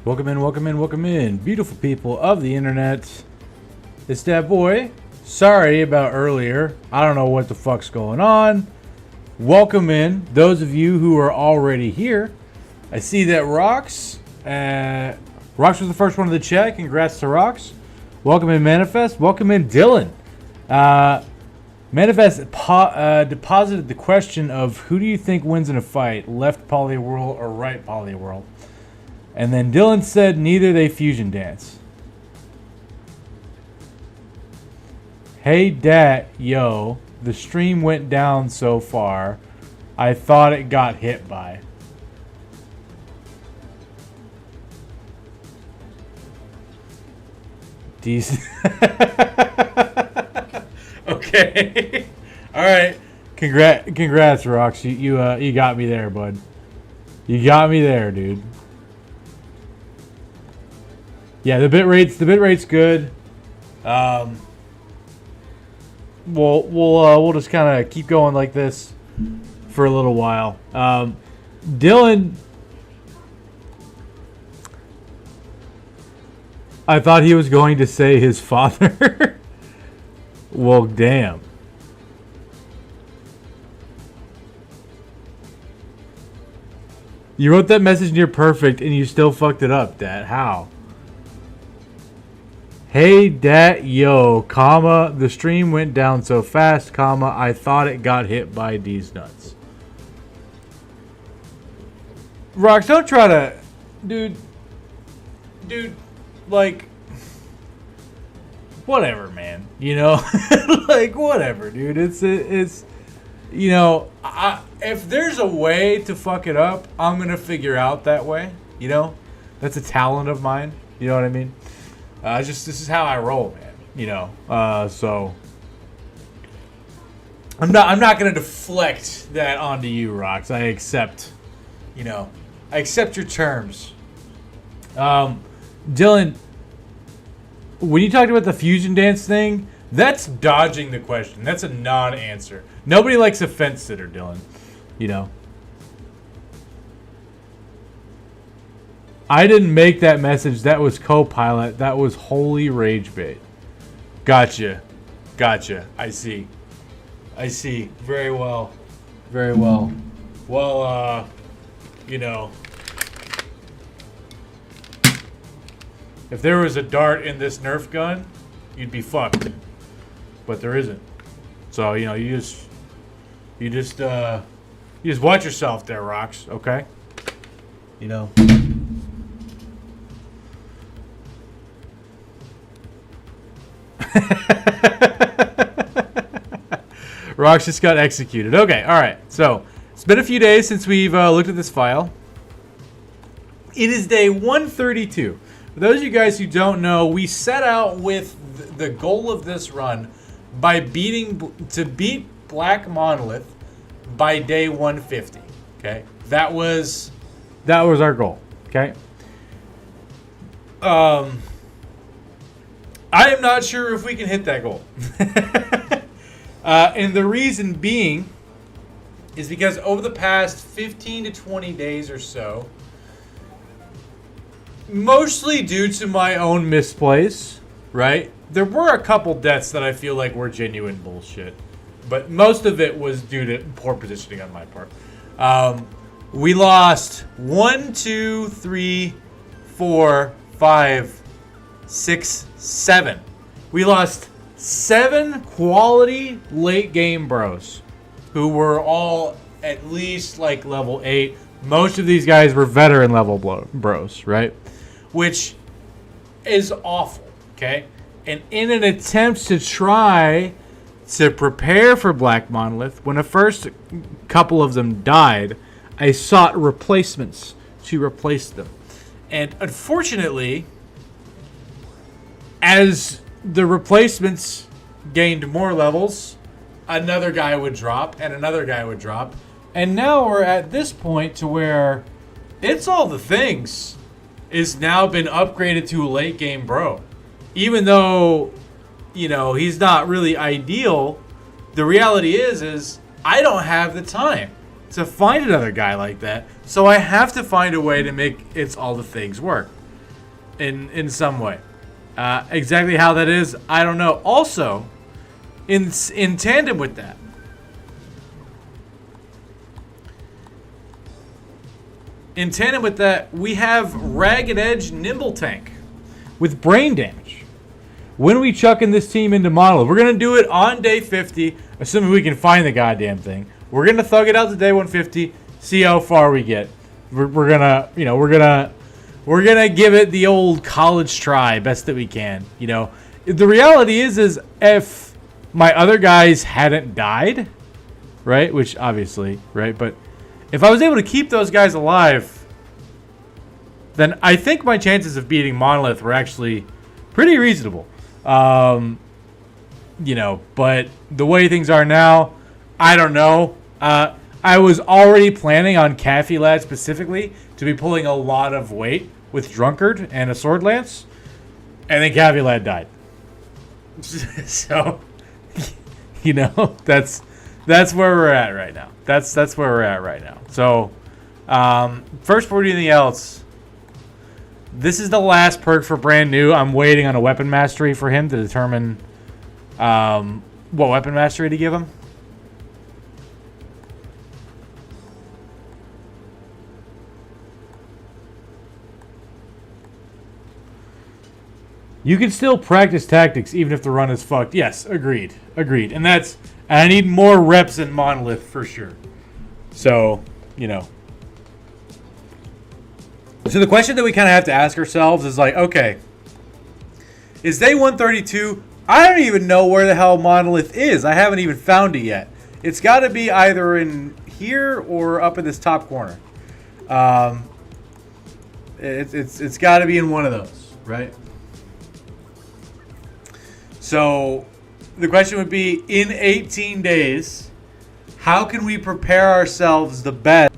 Welcome in, welcome in, welcome in, beautiful people of the internet. It's that boy. Sorry about earlier. I don't know what the fuck's going on. Welcome in, those of you who are already here. I see that Rox. Rox was the first one to the chat. Congrats to Rox. Welcome in, Manifest. Welcome in, Dylan. Manifest deposited the question of who do you think wins in a fight, left Polyworld or right Polyworld? And then Dylan said neither they fusion dance. Hey, Dat, yo, the stream went down so far. I thought it got hit by. Decent. Okay. All right. Congrats, Rox. You got me there, bud. You got me there, dude. Yeah, the bit rate's good. We'll just kind of keep going like this for a little while. Dylan, I thought he was going to say his father. Well, damn. You wrote that message near perfect and you still fucked it up, Dad. How? Hey, Dat, yo, comma, the stream went down so fast, comma, I thought it got hit by these nuts. Rox, don't try to... Dude, like... Whatever, man. You know? Like, whatever, dude. It's you know, if there's a way to fuck it up, I'm going to figure out that way. You know? That's a talent of mine. You know what I mean? This is how I roll, man. You know? So... I'm not going to deflect that onto you, Rox. I accept, you know... I accept your terms. Dylan, when you talked about the fusion dance thing, that's dodging the question. That's a non-answer. Nobody likes a fence sitter, Dylan. You know. I didn't make that message. That was Copilot. That was holy rage bait. Gotcha. I see. Very well. Well, you know, if there was a dart in this Nerf gun, you'd be fucked. But there isn't. So, you know, you just watch yourself there, Rox, okay? You know. Rox just got executed. Okay, alright. So, it's been a few days since we've looked at this file. It is day 132. For those of you guys who don't know, we set out with the goal of this run by to beat Black Monolith by day 150. Okay, that was our goal. Okay. I am not sure if we can hit that goal, and the reason being is because over the past 15 to 20 days or so, mostly due to my own misplays, right? There were a couple deaths that I feel like were genuine bullshit, but most of it was due to poor positioning on my part. We lost 1, 2, 3, 4, 5, 6, 7. We lost 7 quality late game bros who were all at least like level 8. Most of these guys were veteran level bros, right? Which is awful, okay? And in an attempt to try to prepare for Black Monolith, when the first couple of them died, I sought replacements to replace them. And unfortunately, as the replacements gained more levels, another guy would drop, and another guy would drop. And now we're at this point to where It's All the Things is now been upgraded to a late game bro. Even though, you know, he's not really ideal, the reality is I don't have the time to find another guy like that. So I have to find a way to make It's All the Things work in some way. Exactly how that is, I don't know. Also, in tandem with that, we have Ragged Edge Nimble Tank with brain damage. When we chucking this team into Monolith, we're going to do it on day 50, assuming we can find the goddamn thing. We're going to thug it out to day 150, see how far we get. We're going to we're gonna give it the old college try, best that we can. You know, the reality is if my other guys hadn't died, right? Which obviously, right? But if I was able to keep those guys alive, then I think my chances of beating Monolith were actually pretty reasonable. You know, but the way things are now, I don't know. I was already planning on Caffey Lad specifically to be pulling a lot of weight with Drunkard and a Sword Lance, and then Caffey Lad died. So, you know, that's where we're at right now. That's where we're at right now. So, first before we do anything else, this is the last perk for brand new. I'm waiting on a weapon mastery for him to determine what weapon mastery to give him. You can still practice tactics even if the run is fucked. Yes, agreed. And I need more reps in Monolith for sure. So, you know. So the question that we kind of have to ask ourselves is like, okay, is day 132? I don't even know where the hell Monolith is. I haven't even found it yet. It's got to be either in here or up in this top corner. It's got to be in one of those, right? So the question would be, in 18 days, how can we prepare ourselves the best?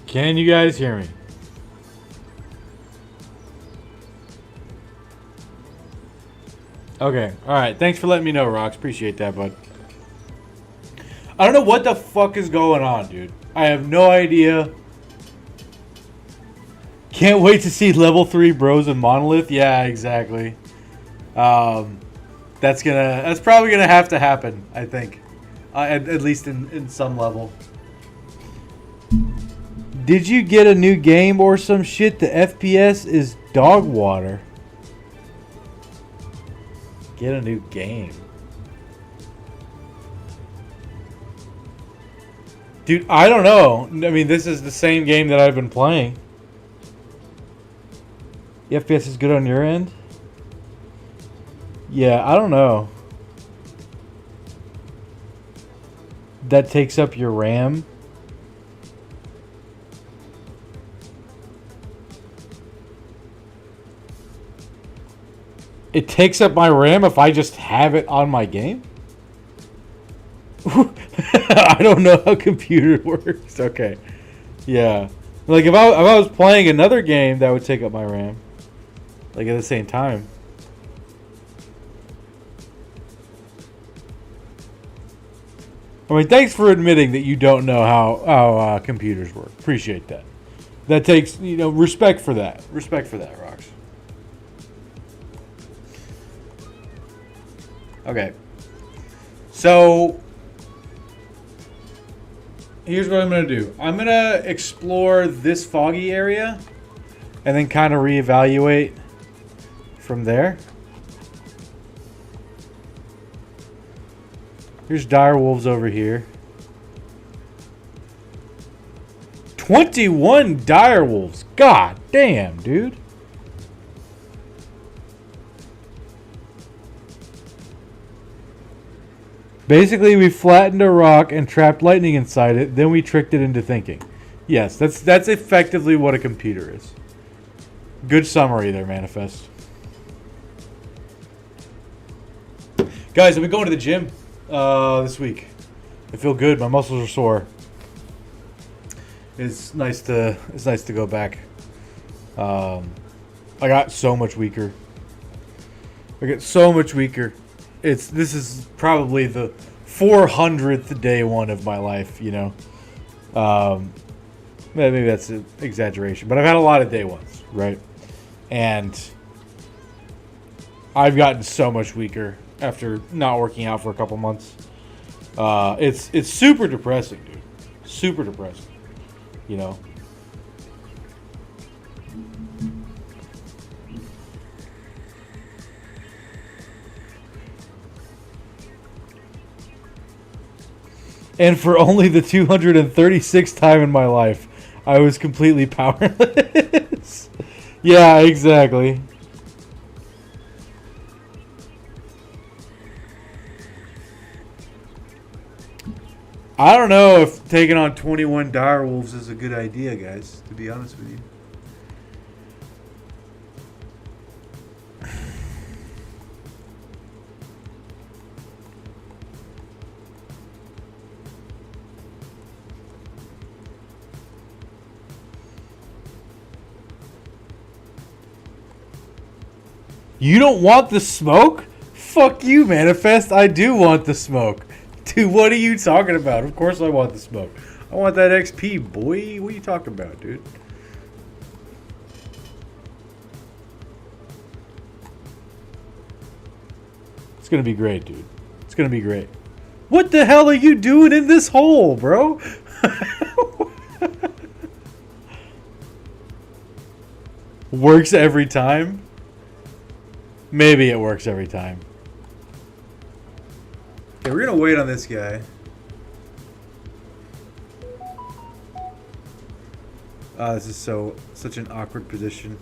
Can you guys hear me? Okay, alright. Thanks for letting me know, Rox. Appreciate that, bud. I don't know what the fuck is going on, dude. I have no idea. Can't wait to see level 3 bros in Monolith. Yeah, exactly. That's probably gonna have to happen, I think. At least in some level. Did you get a new game or some shit? The FPS is dog water. Get a new game. Dude, I don't know. I mean, this is the same game that I've been playing. The FPS is good on your end? Yeah, I don't know. That takes up your RAM. It takes up my RAM if I just have it on my game? I don't know how computer works. Okay. Yeah. Like if I was playing another game, that would take up my RAM. Like at the same time. I mean, thanks for admitting that you don't know how computers work. Appreciate that. That takes, respect for that. Respect for that, Rox. Okay. So, here's what I'm going to do. I'm going to explore this foggy area and then kind of reevaluate from there. Here's dire wolves over here. 21 dire wolves. God damn, dude. Basically, we flattened a rock and trapped lightning inside it. Then we tricked it into thinking. Yes, that's effectively what a computer is. Good summary there, Manifest. Guys, I've been going to the gym this week. I feel good. My muscles are sore. It's nice to go back. I got so much weaker. This is probably the 400th day one of my life, maybe that's an exaggeration, but I've had a lot of day ones, right? And I've gotten so much weaker after not working out for a couple months. It's super depressing, dude. Super depressing. You know. And for only the 236th time in my life, I was completely powerless. Yeah, exactly. I don't know if taking on 21 dire wolves is a good idea, guys, to be honest with you. You don't want the smoke? Fuck you, Manifest. I do want the smoke. Dude, what are you talking about? Of course I want the smoke. I want that XP, boy. What are you talking about, dude? It's going to be great, dude. It's going to be great. What the hell are you doing in this hole, bro? Works every time? Maybe it works every time. Okay, we're going to wait on this guy. This is such an awkward position.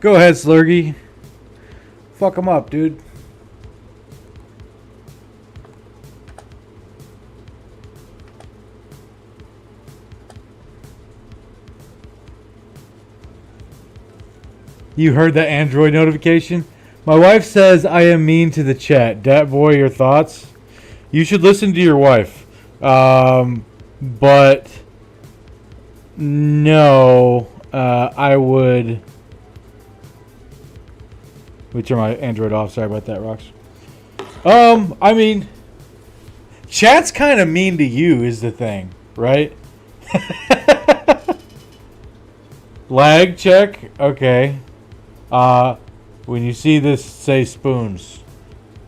Go ahead, Slurgy. Fuck him up, dude. You heard that Android notification? My wife says I am mean to the chat. Dat boy, your thoughts? You should listen to your wife. But no, I would. Let me turn my Android off. Sorry about that, Rox. I mean, chat's kind of mean to you is the thing, right? Lag check. Okay. When you see this, say spoons.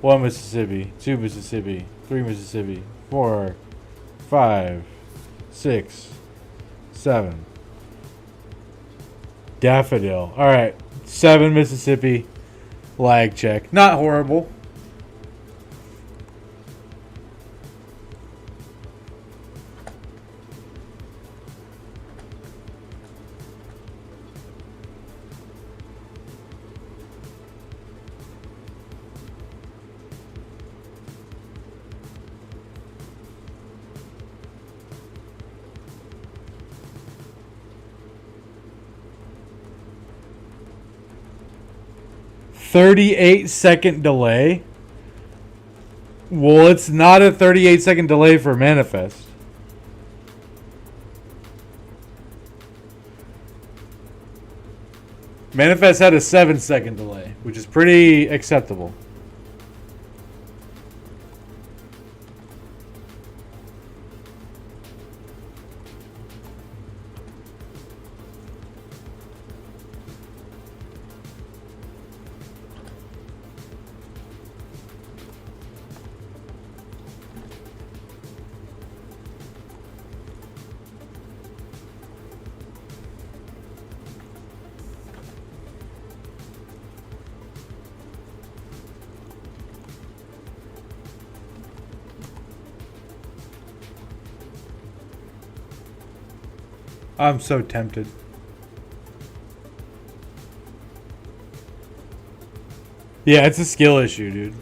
1 Mississippi, 2 Mississippi, 3 Mississippi, 4, 5, 6, 7. Daffodil. All right. 7 Mississippi. Lag check. Not horrible. "38-second delay." Well, it's not a 38-second delay for Manifest. Manifest had a 7-second delay, which is pretty acceptable. I'm so tempted. Yeah, it's a skill issue, dude.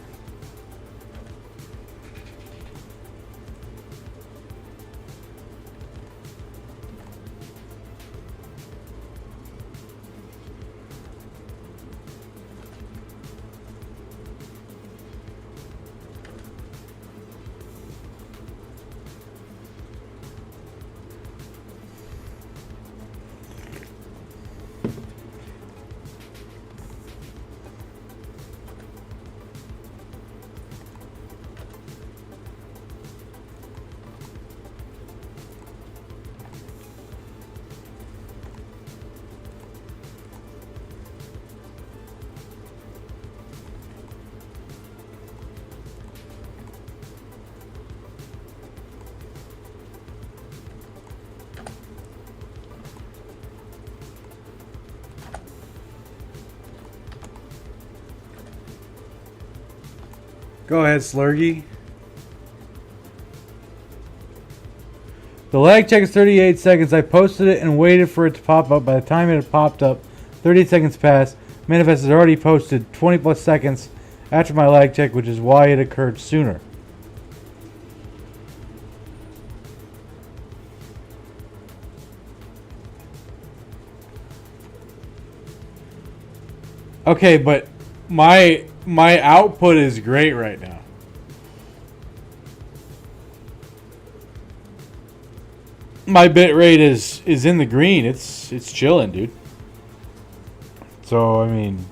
Go ahead, Slurgy. The lag check is 38 seconds. I posted it and waited for it to pop up. By the time it had popped up, 38 seconds passed. Manifest has already posted 20 plus seconds after my lag check, which is why it occurred sooner. Okay, but my output is great right now. My bit rate is in the green. It's chilling, dude. So I mean,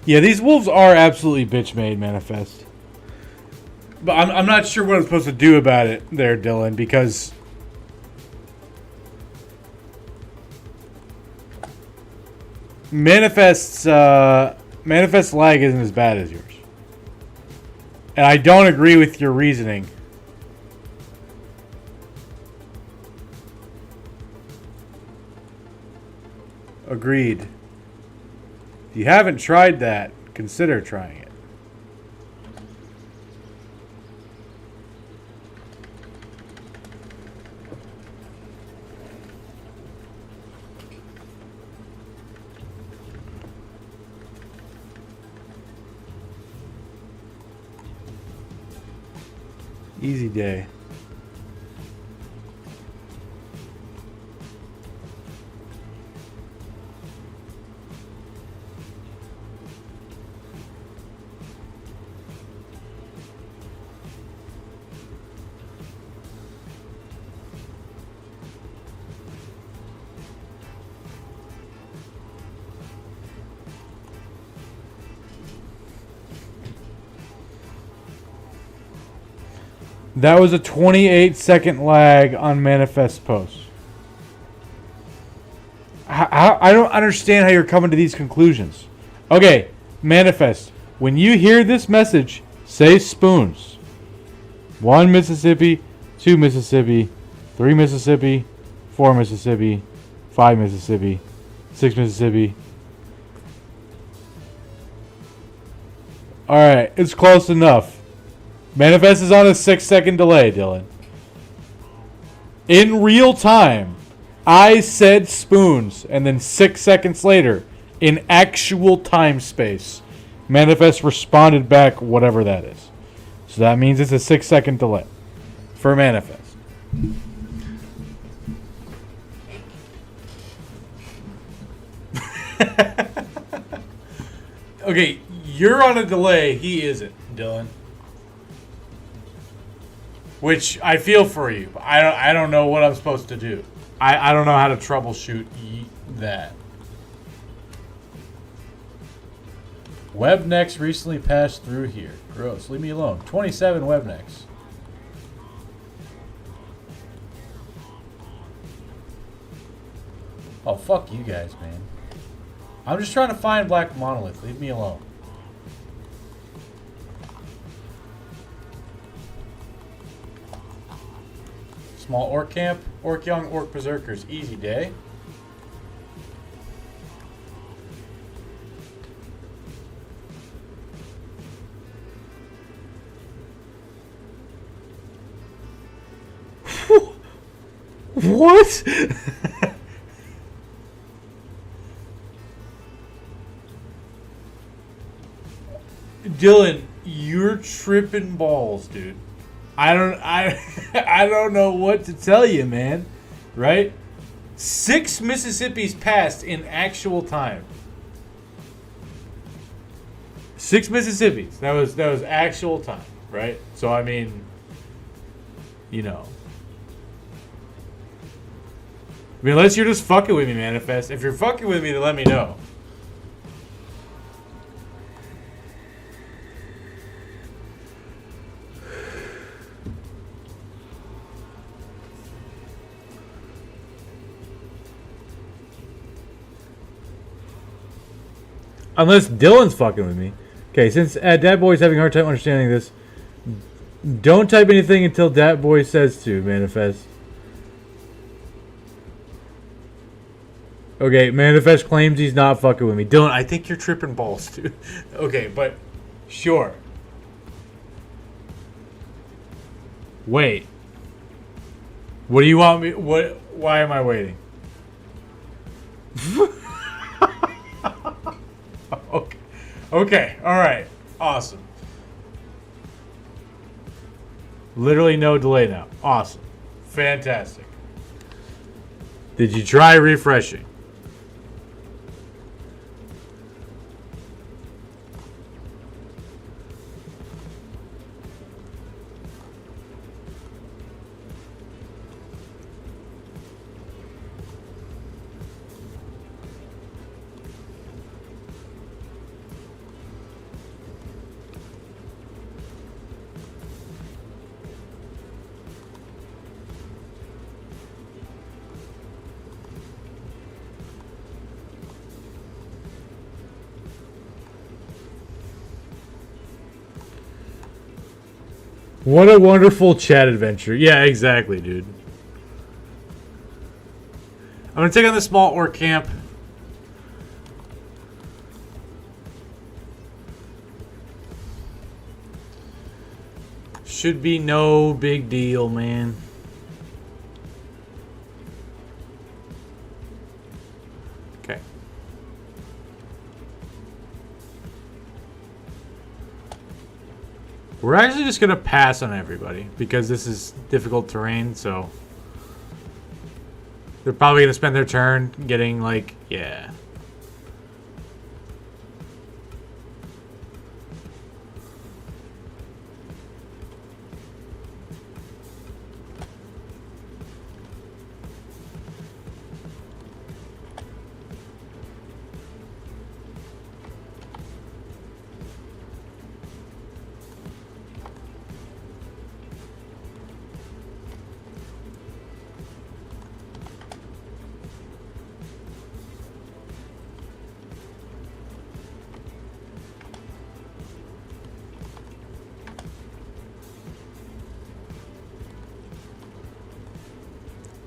yeah, these wolves are absolutely bitch made, Manifest. But I'm not sure what I'm supposed to do about it there, Dylan, because Manifest's lag isn't as bad as yours. And I don't agree with your reasoning. Agreed. If you haven't tried that, consider trying it. Easy day. That was a 28-second lag on Manifest post. I don't understand how you're coming to these conclusions. Okay, Manifest. When you hear this message, say spoons. 1 Mississippi, 2 Mississippi, 3 Mississippi, 4 Mississippi, 5 Mississippi, 6 Mississippi. Alright, it's close enough. Manifest is on a 6-second delay, Dylan. In real time, I said spoons, and then 6 seconds later, in actual time space, Manifest responded back whatever that is. So that means it's a 6-second delay for Manifest. Okay, you're on a delay. He isn't, Dylan. Which I feel for you. But I don't know what I'm supposed to do. I don't know how to troubleshoot that. Webnecks recently passed through here. Gross. Leave me alone. 27 webnecks. Oh, fuck you guys, man. I'm just trying to find Black Monolith. Leave me alone. Small orc camp, orc young, orc berserkers. Easy day. What? Dylan, you're tripping balls, dude. I don't know what to tell you, man. Right? 6 Mississippis passed in actual time. 6 Mississippis. That was actual time, right? So I mean, you know. I mean, unless you're just fucking with me, Manifest. If you're fucking with me, then let me know. Unless Dylan's fucking with me. Okay, since Dat Boy's having a hard time understanding this, don't type anything until Dat Boy says to, Manifest. Okay, Manifest claims he's not fucking with me. Dylan, I think you're tripping balls, dude. Okay, but sure. Wait. What do you want me? What? Why am I waiting? Okay. Okay. All right. Awesome. Literally no delay now. Awesome. Fantastic. Did you try refreshing? What a wonderful chat adventure. Yeah, exactly, dude. I'm going to take on the small orc camp. Should be no big deal, man. Okay. We're actually just going to pass on everybody because this is difficult terrain, so they're probably going to spend their turn getting, like, yeah.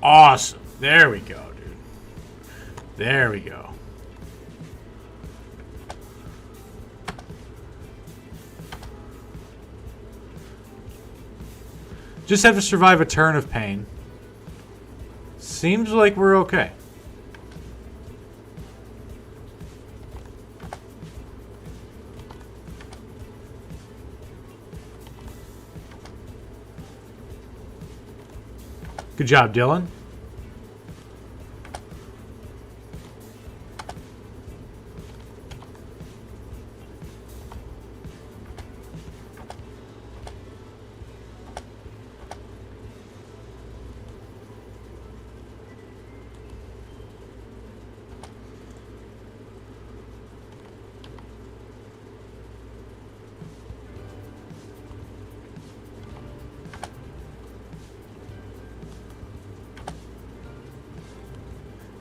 Awesome. There we go, dude. There we go. Just have to survive a turn of pain. Seems like we're okay. Good job, Dylan.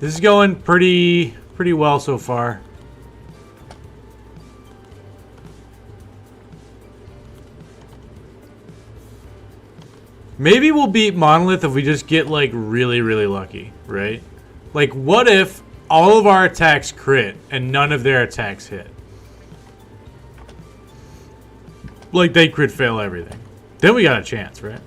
This is going pretty well so far. Maybe we'll beat Monolith if we just get, like, really lucky, right? Like, what if all of our attacks crit and none of their attacks hit? Like, they crit fail everything. Then we got a chance, right?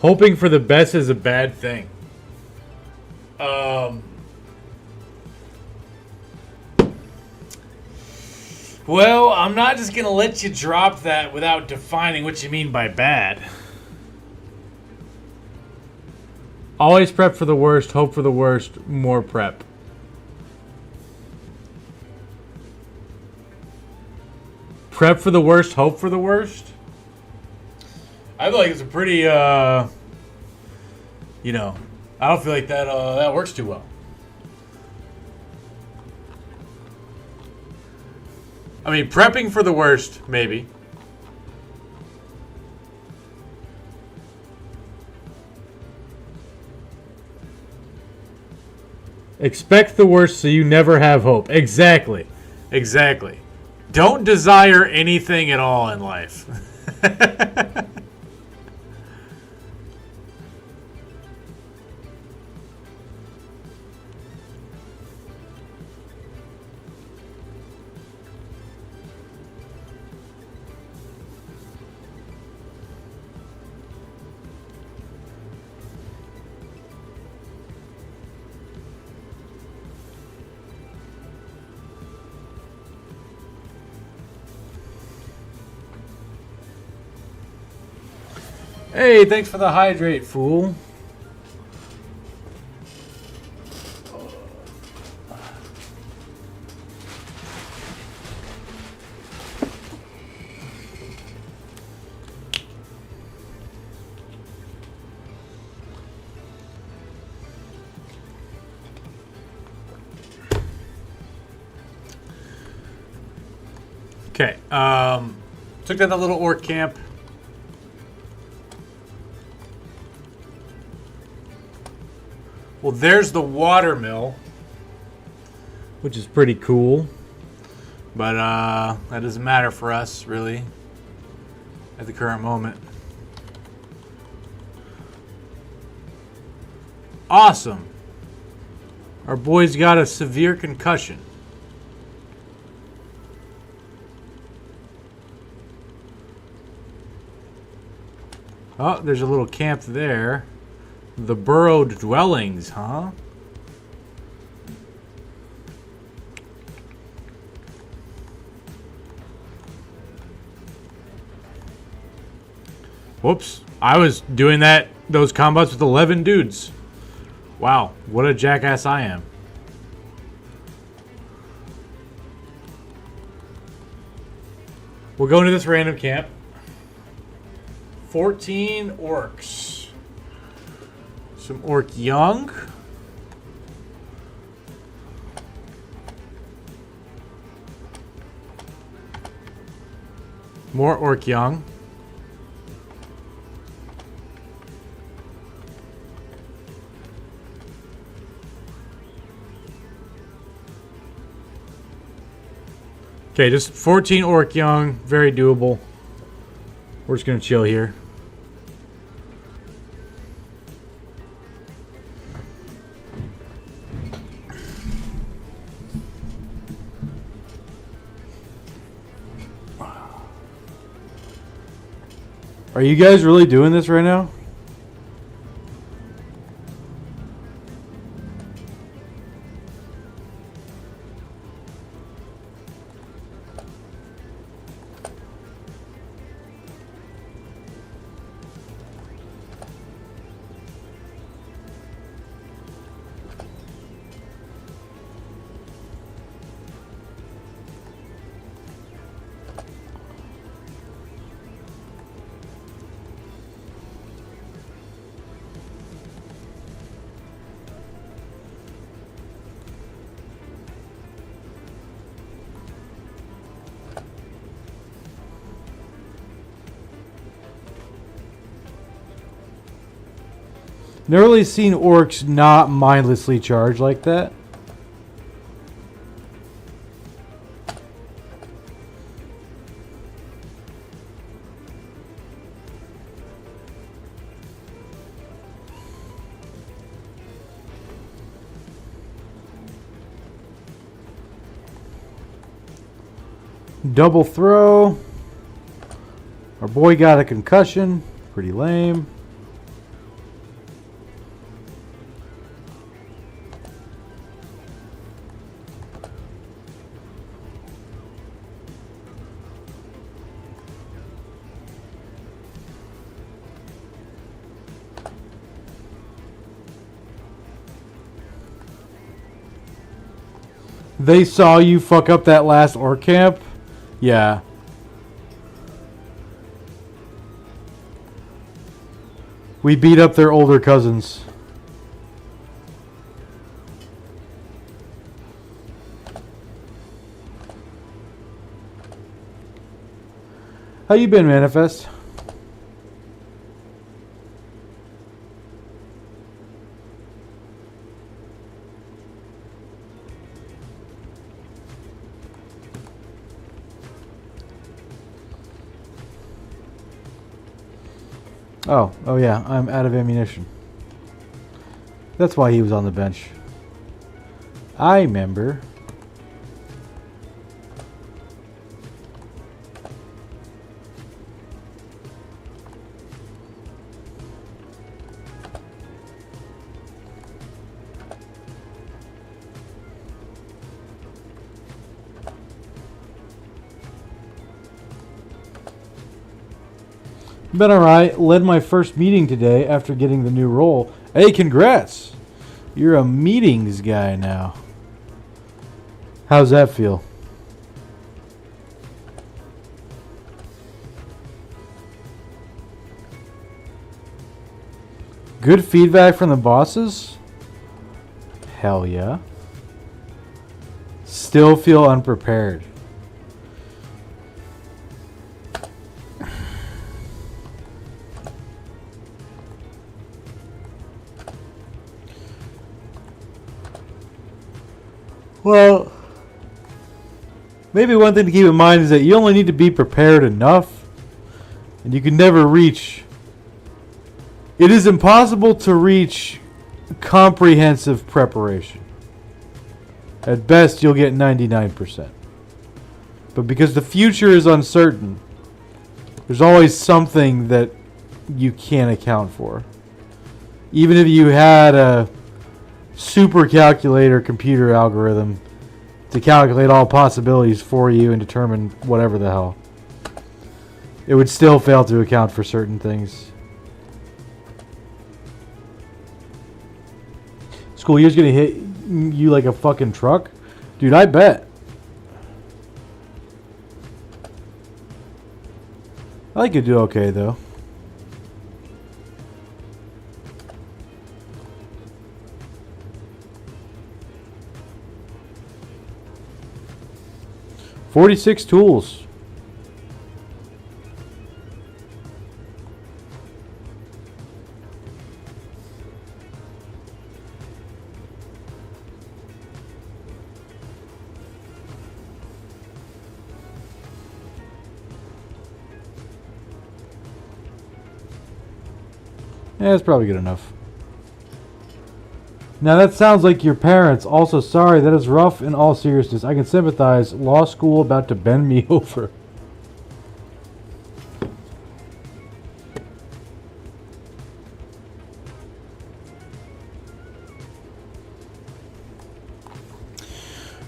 Hoping for the best is a bad thing. Well, I'm not just going to let you drop that without defining what you mean by bad. Always prep for the worst, hope for the worst, more prep. Prep for the worst, hope for the worst? I feel like it's a pretty, you know, I don't feel like that works too well. I mean, prepping for the worst, maybe. Expect the worst so you never have hope. Exactly. Exactly. Don't desire anything at all in life. Hey, thanks for the hydrate, fool. Okay, took down the little orc camp. Well, there's the water mill, which is pretty cool. But that doesn't matter for us, really, at the current moment. Awesome. Our boy's got a severe concussion. Oh, there's a little camp there. The burrowed dwellings, huh? Whoops. I was doing those combats with 11 dudes. Wow, what a jackass I am. We'll go into this random camp. 14 orcs. Some orc young. More orc young. Okay, just 14 orc young. Very doable. We're just going to chill here. Are you guys really doing this right now? Never really seen orcs not mindlessly charge like that. Double throw. Our boy got a concussion. Pretty lame. They saw you fuck up that last orc camp? Yeah. We beat up their older cousins. How you been, Manifest? Oh yeah, I'm out of ammunition. That's why he was on the bench. I remember. Been alright. Led my first meeting today after getting the new role. Hey, congrats! You're a meetings guy now. How's that feel? Good feedback from the bosses? Hell yeah. Still feel unprepared. Well, maybe one thing to keep in mind is that you only need to be prepared enough, and you can never reach. It is impossible to reach comprehensive preparation. At best, you'll get 99%. But because the future is uncertain, there's always something that you can't account for. Even if you had a super calculator computer algorithm to calculate all possibilities for you and determine whatever the hell, it would still fail to account for certain things. School year's gonna hit you like a fucking truck? Dude, I bet. I think you'd do okay though. $46 tools. Yeah, that's probably good enough. Now that sounds like your parents. Also, sorry, that is rough in all seriousness. I can sympathize. Law school about to bend me over.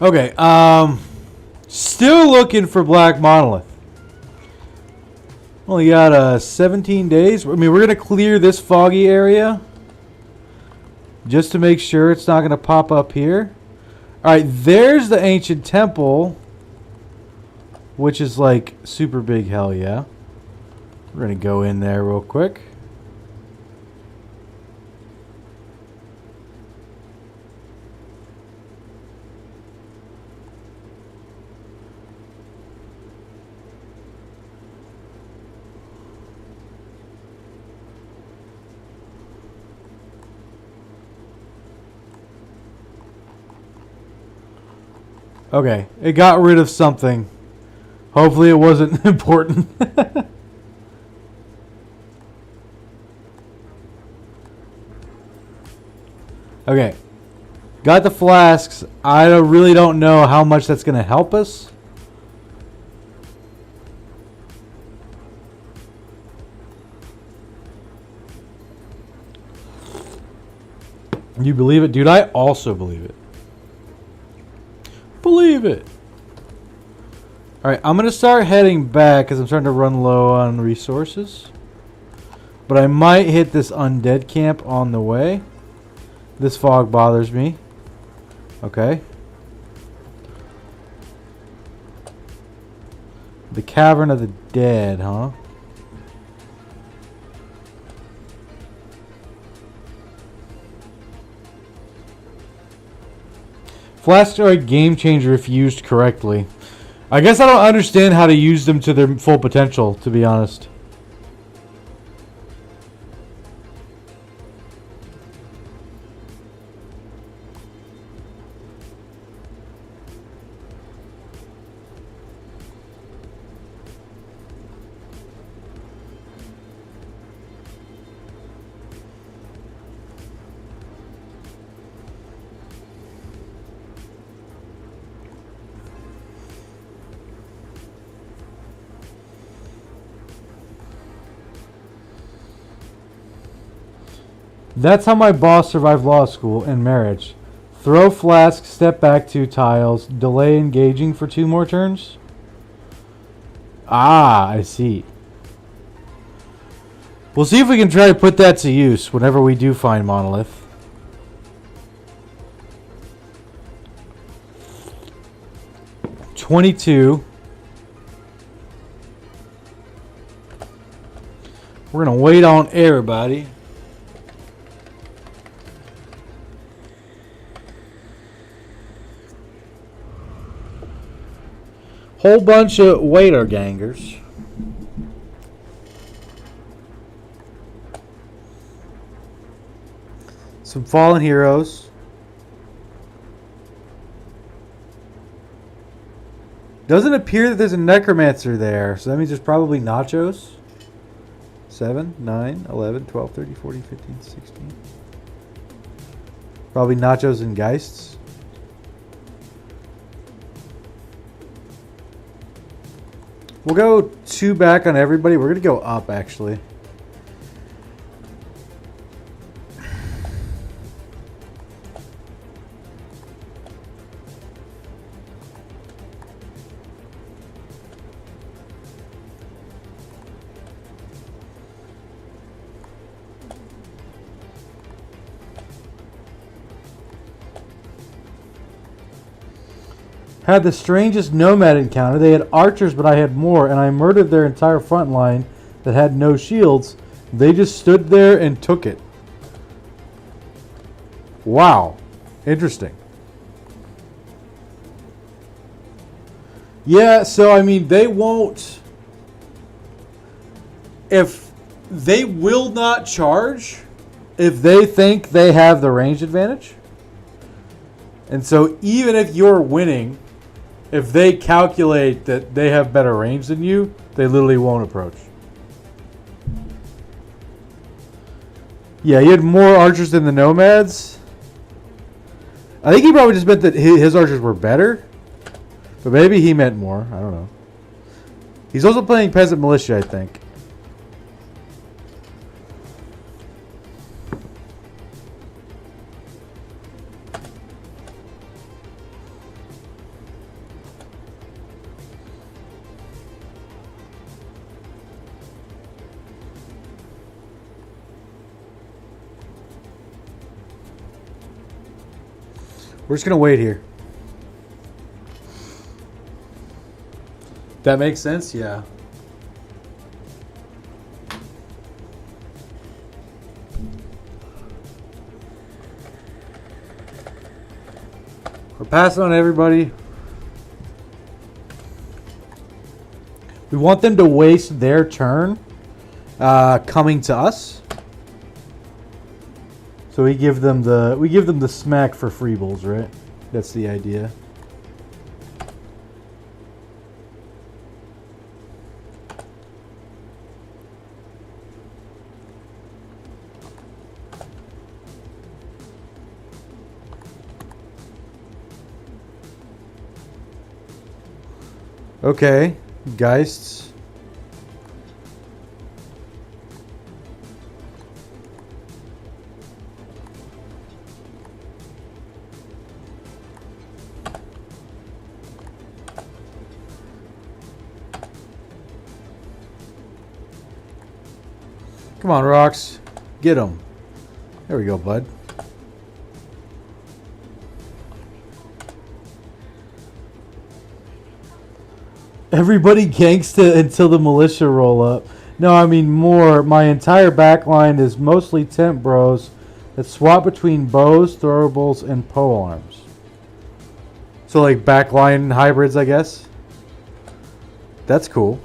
Okay, still looking for Black Monolith. Only got 17 days. I mean, we're going to clear this foggy area just to make sure it's not going to pop up here. Alright, there's the ancient temple, which is like super big, hell yeah. We're going to go in there real quick. Okay, it got rid of something. Hopefully it wasn't important. Okay, got the flasks. I really don't know how much that's going to help us. You believe it? Dude, I also believe it. Believe it. Alright, I'm going to start heading back because I'm starting to run low on resources. But I might hit this undead camp on the way. This fog bothers me. Okay. The Cavern of the Dead, huh? Flasks are a game changer if used correctly. I guess I don't understand how to use them to their full potential, to be honest. That's how my boss survived law school and marriage. Throw flask, step back 2 tiles, delay engaging for 2 more turns. Ah, I see. We'll see if we can try to put that to use whenever we do find monolith. $22. We're gonna wait on everybody. Whole bunch of waiter gangers. Some fallen heroes. Doesn't appear that there's a necromancer there, so that means there's probably nachos. 7, 9, 11, 12, 13, 14, 15, 16. Probably nachos and geists. We'll go 2 back on everybody. We're going to go up, actually. Had the strangest nomad encounter. They had archers, but I had more, and I murdered their entire front line that had no shields. They just stood there and took it. Wow. Interesting. Yeah, so I mean, they won't... If they will not charge if they think they have the range advantage. And so even if you're winning... If they calculate that they have better range than you, they literally won't approach. Yeah, he had more archers than the nomads. I think he probably just meant that his archers were better. But maybe he meant more. I don't know. He's also playing peasant militia, I think. We're just going to wait here. That makes sense? Yeah. We're passing on everybody. We want them to waste their turn coming to us. So we give them the smack for free bulls, right? That's the idea. Okay, Geists. Come on, Rocks. Get him. There we go, bud. Everybody gangsta until the militia roll up. No, I mean more. My entire backline is mostly temp bros that swap between bows, throwables, and pole arms. So like backline hybrids, I guess. That's cool.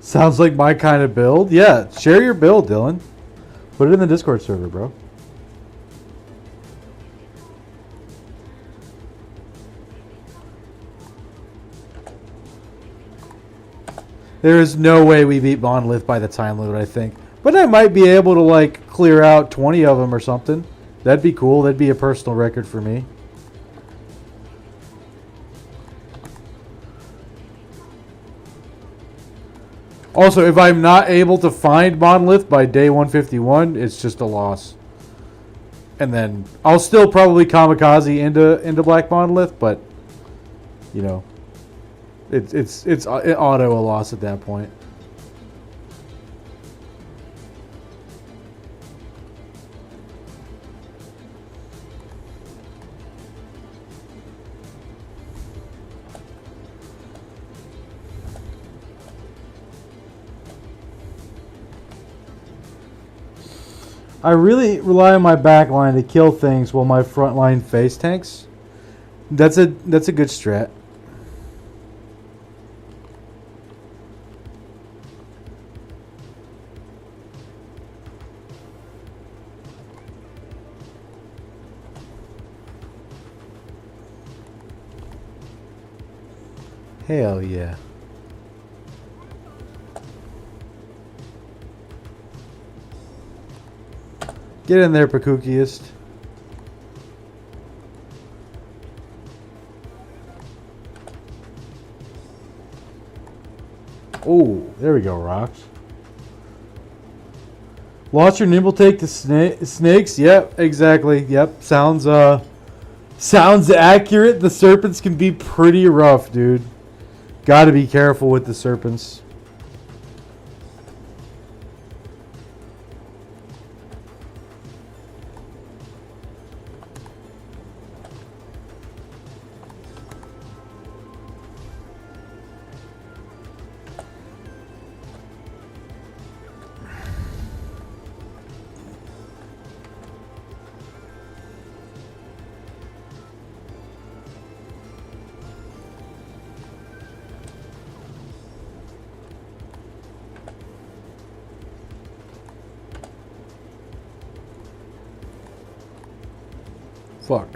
Sounds like my kind of build. Yeah, share your build, Dylan. Put it in the Discord server, bro. There is no way we beat Monolith by the time limit, I think. But I might be able to, like, clear out 20 of them or something. That'd be cool. That'd be a personal record for me. Also, if I'm not able to find Monolith by day 151, it's just a loss. And then I'll still probably kamikaze into Black Monolith, but you know, it's auto a loss at that point. I really rely on my back line to kill things while my front line face tanks. That's a good strat. Hell yeah. Get in there, Pakookiest. Oh, there we go, rocks. Lost your nimble take to snakes? Yep, exactly. Yep, sounds accurate. The serpents can be pretty rough, dude. Gotta be careful with the serpents. Fuck.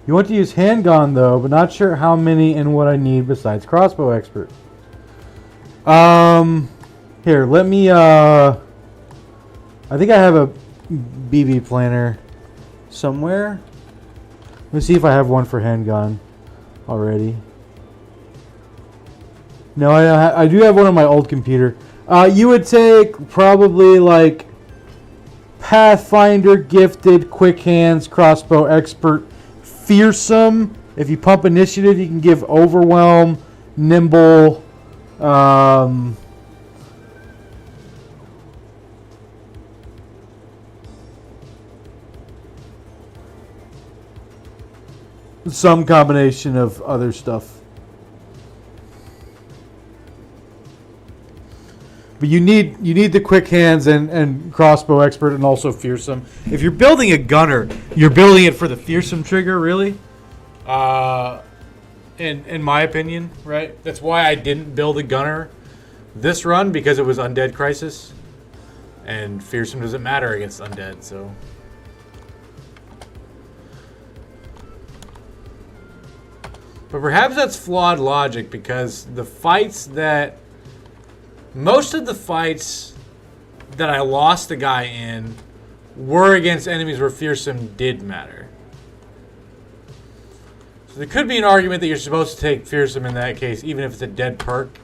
You want to use handgun though, but not sure how many and what I need besides crossbow expert. Here, let me I think I have a BB planner somewhere. Let's see if I have one for handgun already. No, I do have one on my old computer. You would take probably like Pathfinder, Gifted, Quick Hands, Crossbow Expert, Fearsome. If you pump Initiative, you can give Overwhelm, Nimble, some combination of other stuff. But you need the Quick Hands and Crossbow Expert and also Fearsome. If you're building a gunner, you're building it for the Fearsome trigger, really. In my opinion, right? That's why I didn't build a gunner this run, because it was Undead Crisis. And Fearsome doesn't matter against Undead, so... But perhaps that's flawed logic, because the fights that... Most of the fights that I lost a guy in were against enemies where Fearsome did matter. So there could be an argument that you're supposed to take Fearsome in that case, even if it's a dead perk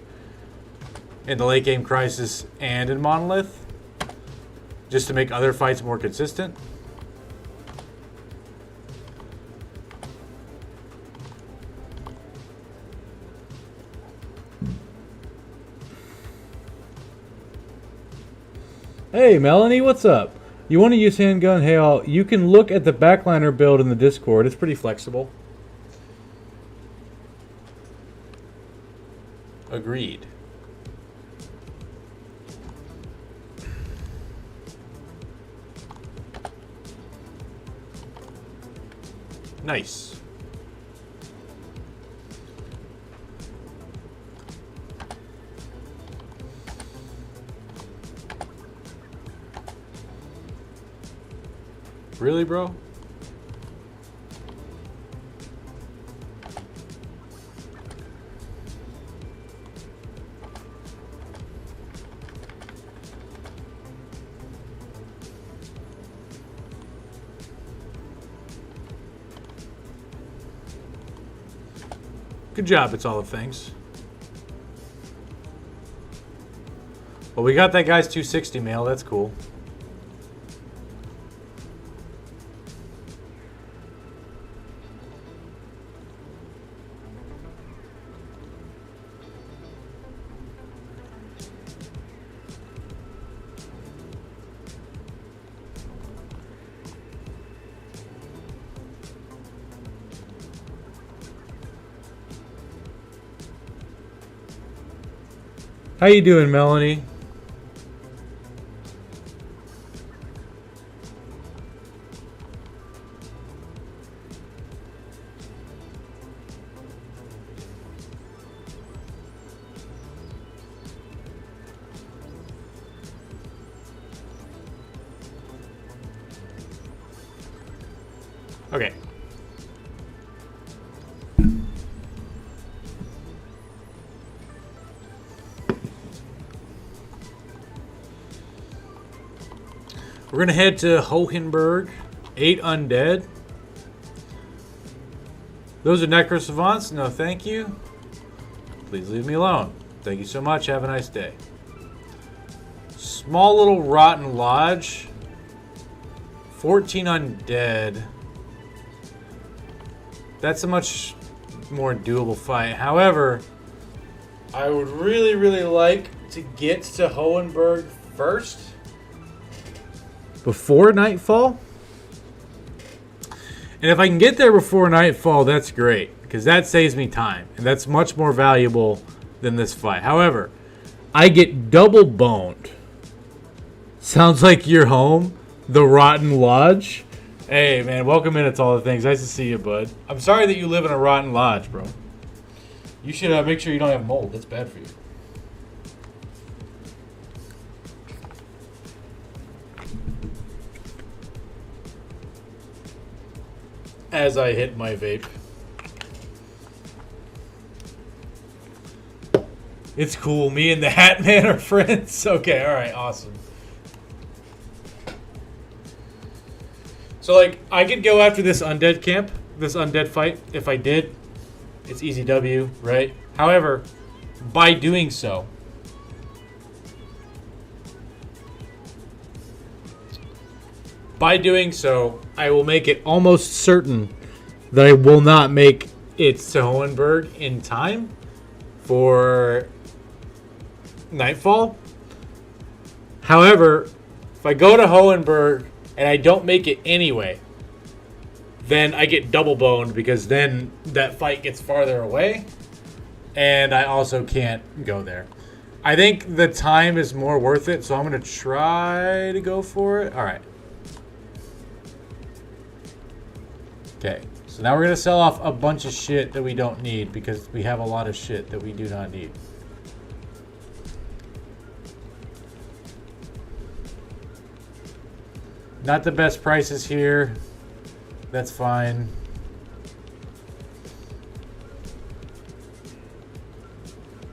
in the late game Crisis and in Monolith, just to make other fights more consistent. Hey, Melanie, what's up? You want to use handgun? Hey, you can look at the backliner build in the Discord. It's pretty flexible. Agreed. Nice. Really, bro? Good job, it's all the things. Well, we got that guy's 260 mail. That's cool. How you doing, Melanie? Okay. We're going to head to Hohenberg. 8 undead. Those are Necro Savants? No, thank you. Please leave me alone. Thank you so much. Have a nice day. Small little rotten lodge. 14 undead. That's a much more doable fight. However, I would really, really like to get to Hohenberg first. Before nightfall? And if I can get there before nightfall, that's great. Because that saves me time. And that's much more valuable than this fight. However, I get double boned. Sounds like you're home. The Rotten Lodge. Hey, man, welcome in. It's all the things. Nice to see you, bud. I'm sorry that you live in a rotten lodge, bro. You should make sure you don't have mold. That's bad for you. As I hit my vape. It's cool. Me and the Hat Man are friends. Okay, alright, awesome. So, like, I could go after this undead camp, this undead fight. If I did, it's easy W, right? However, by doing so, I will make it almost certain that I will not make it to Hohenberg in time for nightfall. However, if I go to Hohenberg and I don't make it anyway, then I get double boned because then that fight gets farther away and I also can't go there. I think the time is more worth it, so I'm going to try to go for it. All right. Okay, so now we're going to sell off a bunch of shit that we don't need because we have a lot of shit that we do not need. Not the best prices here. That's fine.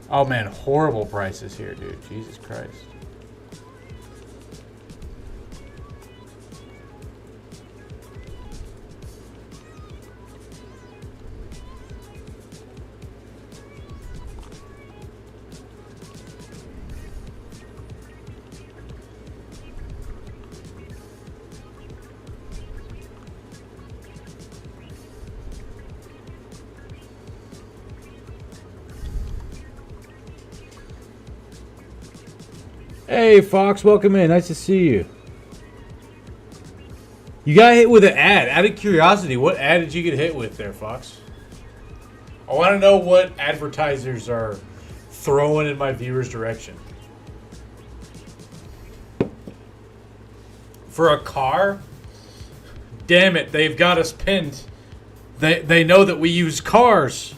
Oh man, horrible prices here, dude. Jesus Christ. Hey, Fox, welcome in. Nice to see you. You got hit with an ad. Out of curiosity, what ad did you get hit with there, Fox? I want to know what advertisers are throwing in my viewers' direction. For a car? Damn it, they've got us pinned. They know that we use cars.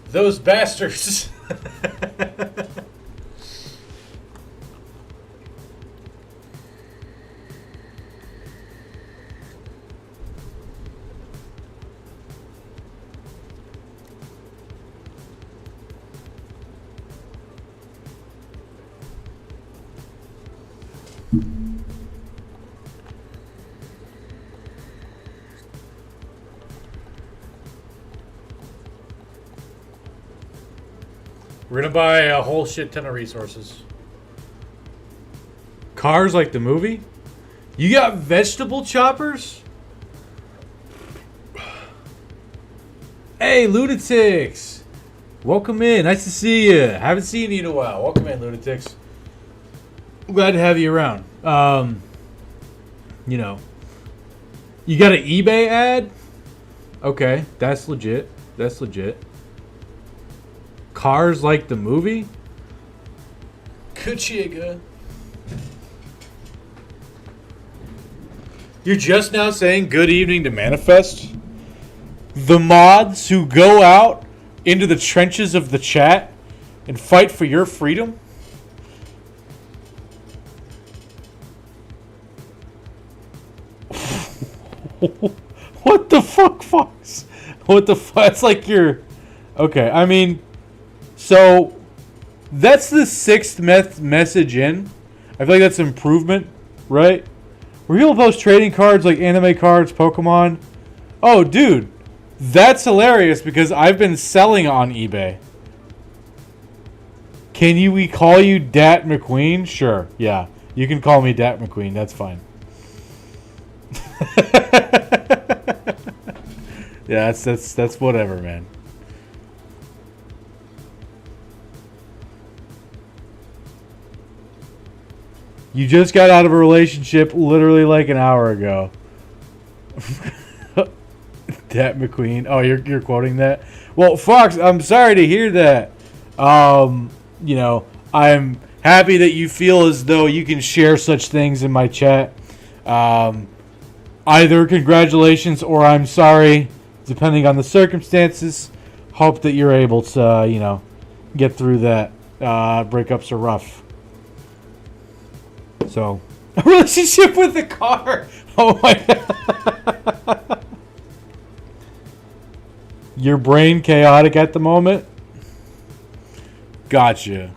Those bastards. We're gonna buy a whole shit ton of resources. Cars like the movie? You got vegetable choppers? Hey, lunatics! Welcome in. Nice to see you. Haven't seen you in a while. Welcome in, lunatics. Glad to have you around. You know, you got an eBay ad? Okay, that's legit. That's legit. Cars like the movie? Kuchiga. You're just now saying good evening to Manifest? The mods who go out into the trenches of the chat and fight for your freedom? What the fuck, Fox? What the fuck? It's like you're... Okay, I mean... So, that's the sixth message in. I feel like that's improvement, right? Where people post trading cards like anime cards, Pokemon. Oh, dude. That's hilarious because I've been selling on eBay. We call you Dat McQueen? Sure, yeah. You can call me Dat McQueen. That's fine. Yeah, that's whatever, man. You just got out of a relationship literally like an hour ago. Dat McQueen. Oh, you're quoting that? Well, Fox, I'm sorry to hear that. You know, I'm happy that you feel as though you can share such things in my chat. Either congratulations or I'm sorry, depending on the circumstances. Hope that you're able to, you know, get through that. Breakups are rough. So, a relationship with the car. Oh my god. Your brain chaotic at the moment? Gotcha.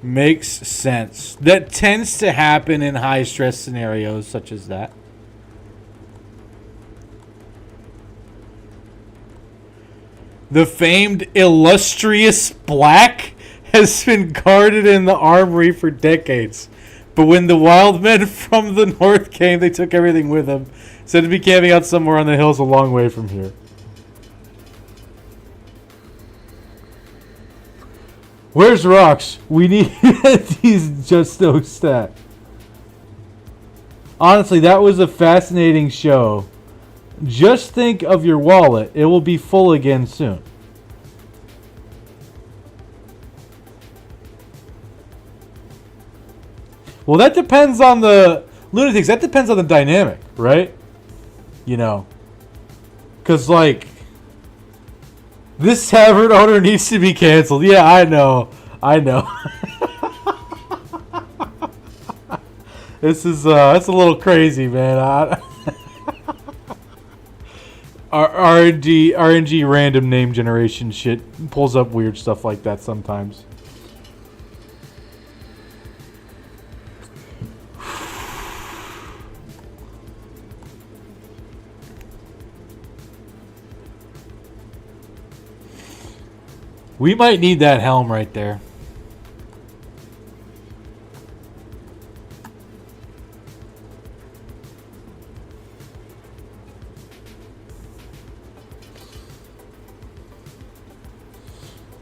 Makes sense. That tends to happen in high stress scenarios such as that. The famed illustrious Black has been guarded in the armory for decades. But when the wild men from the north came, they took everything with them. Said to be camping out somewhere on the hills a long way from here. Where's Rocks? We need these just so stat. Honestly, that was a fascinating show. Just think of your wallet. It will be full again soon. Well, that depends on the... Lunatics, that depends on the dynamic, right? You know. Because, like... This tavern owner needs to be canceled. Yeah, I know. I know. This is, that's a little crazy, man. RNG random name generation shit pulls up weird stuff like that sometimes. We might need that helm right there.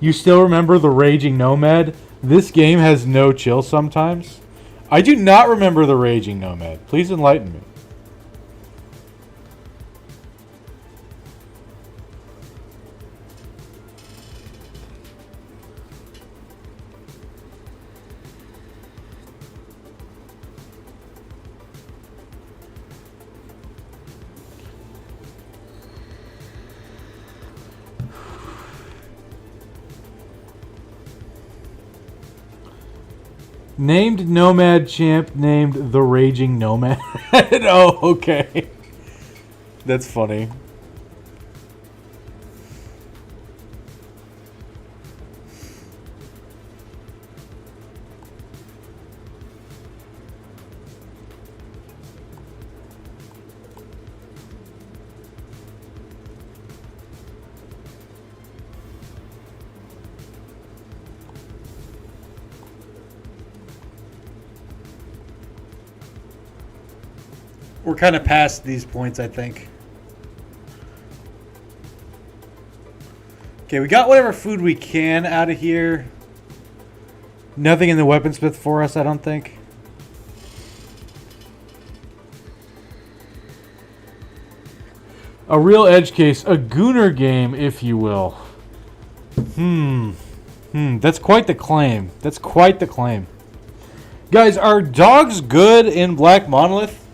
You still remember the Raging Nomad? This game has no chill sometimes. I do not remember the Raging Nomad. Please enlighten me. Named Nomad Champ named the Raging Nomad. Oh, okay. That's funny. we're kind of past these points, I think. Okay, we got whatever food we can out of here. Nothing in the weaponsmith for us, I don't think. A real edge case, a gooner game, if you will. That's quite the claim. That's quite the claim. Guys, are dogs good in Black Monolith?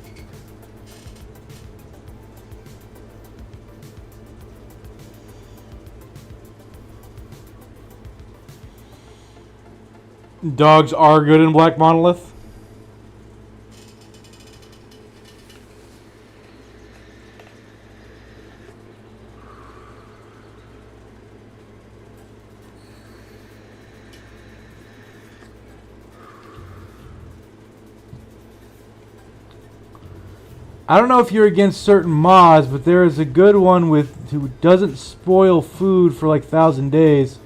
Dogs are good in Black Monolith? I don't know if you're against certain mods, but there is a good one who doesn't spoil food for like 1,000 days.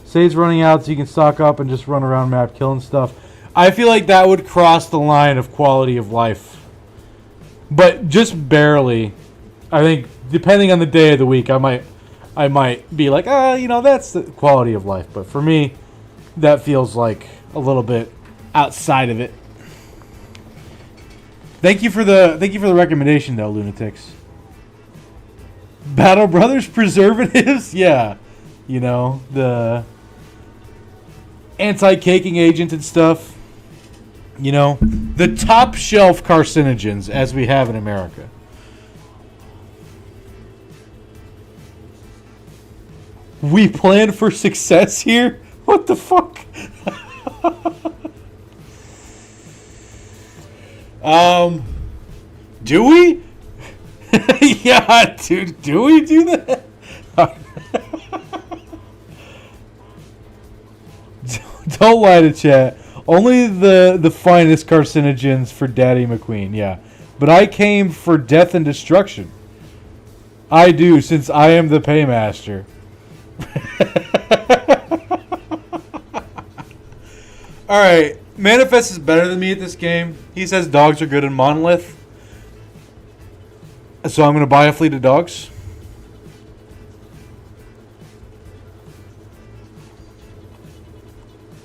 Saves running out so you can stock up and just run around map killing stuff. I feel like that would cross the line of quality of life. But just barely. I think depending on the day of the week, I might be like, that's the quality of life. But for me, that feels like a little bit outside of it. Thank you for the recommendation though, Lunatics. Battle Brothers preservatives? Yeah. You know, the anti-caking agent and stuff. You know, the top shelf carcinogens as we have in America. We plan for success here? What the fuck? Do we? Yeah, dude, do we do that? Don't lie to chat. Only the finest carcinogens for Daddy McQueen, yeah. But I came for death and destruction. I do, since I am the paymaster. Alright, Manifest is better than me at this game. He says dogs are good in Monolith. So I'm going to buy a fleet of dogs.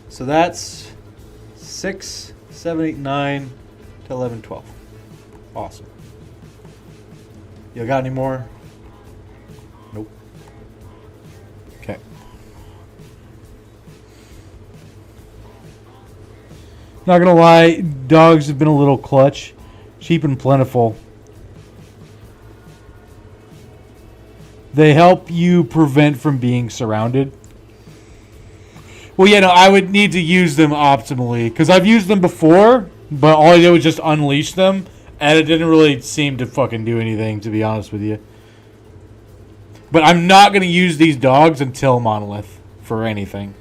So that's 6, 7, 8, 9 to 11, 12. Awesome. You got any more? Nope. Okay. Not gonna lie, dogs have been a little clutch. Cheap and plentiful. They help you prevent from being surrounded. Well, yeah, no, I would need to use them optimally. Because I've used them before, but all I did was just unleash them. And it didn't really seem to fucking do anything, to be honest with you. But I'm not going to use these dogs until Monolith for anything.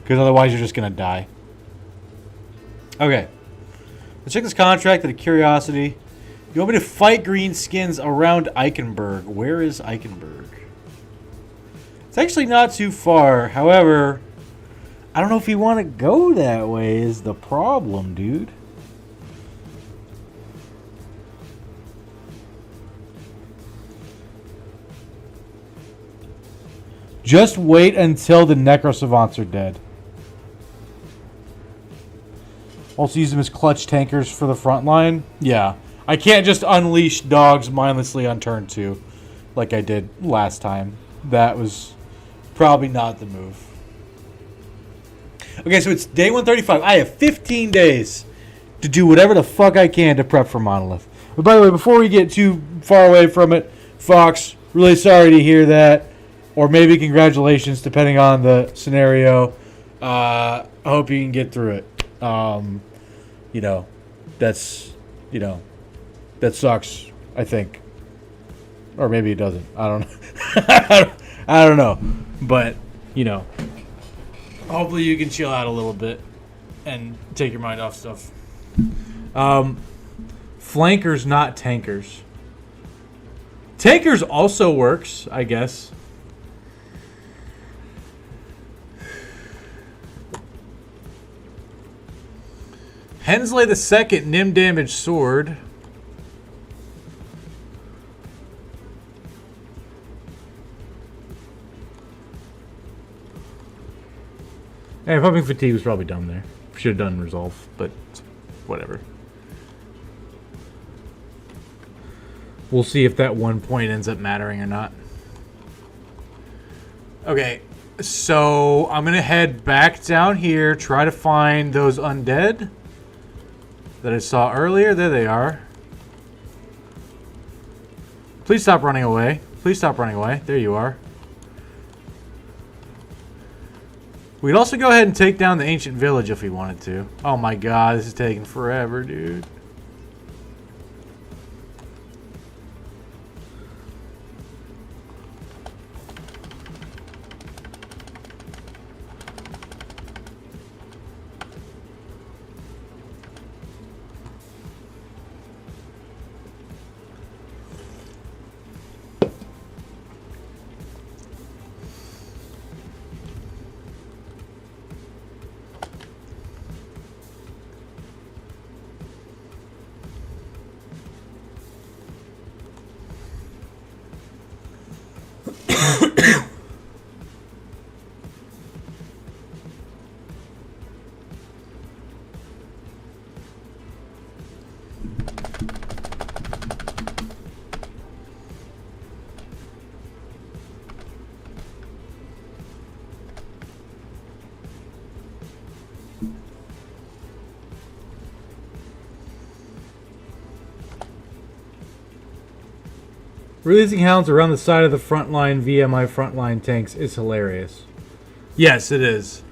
Because otherwise you're just going to die. Okay. Let's check this contract out of curiosity. You want me to fight green skins around Eichenberg. Where is Eichenberg? It's actually not too far. However, I don't know if you want to go that way is the problem, dude. Just wait until the Necrosavants are dead. Also use them as clutch tankers for the front line. Yeah. I can't just unleash dogs mindlessly on turn 2 like I did last time. That was probably not the move. Okay, so it's day 135. I have 15 days to do whatever the fuck I can to prep for Monolith. But by the way, before we get too far away from it, Fox, really sorry to hear that. Or maybe congratulations, depending on the scenario. I hope you can get through it. That sucks, I think. Or maybe it doesn't. I don't know. I don't know. But, hopefully you can chill out a little bit and take your mind off stuff. Flankers, not tankers. Tankers also works, I guess. Hensley the second, Nim damage sword. Hey, pumping fatigue was probably dumb there. Should have done resolve, but whatever. We'll see if that 1 point ends up mattering or not. Okay, so I'm gonna head back down here, try to find those undead that I saw earlier. There they are. Please stop running away. Please stop running away. There you are. We'd also go ahead and take down the ancient village if we wanted to. Oh my god, this is taking forever, dude. Releasing hounds around the side of the front line via my frontline tanks is hilarious. Yes, it is.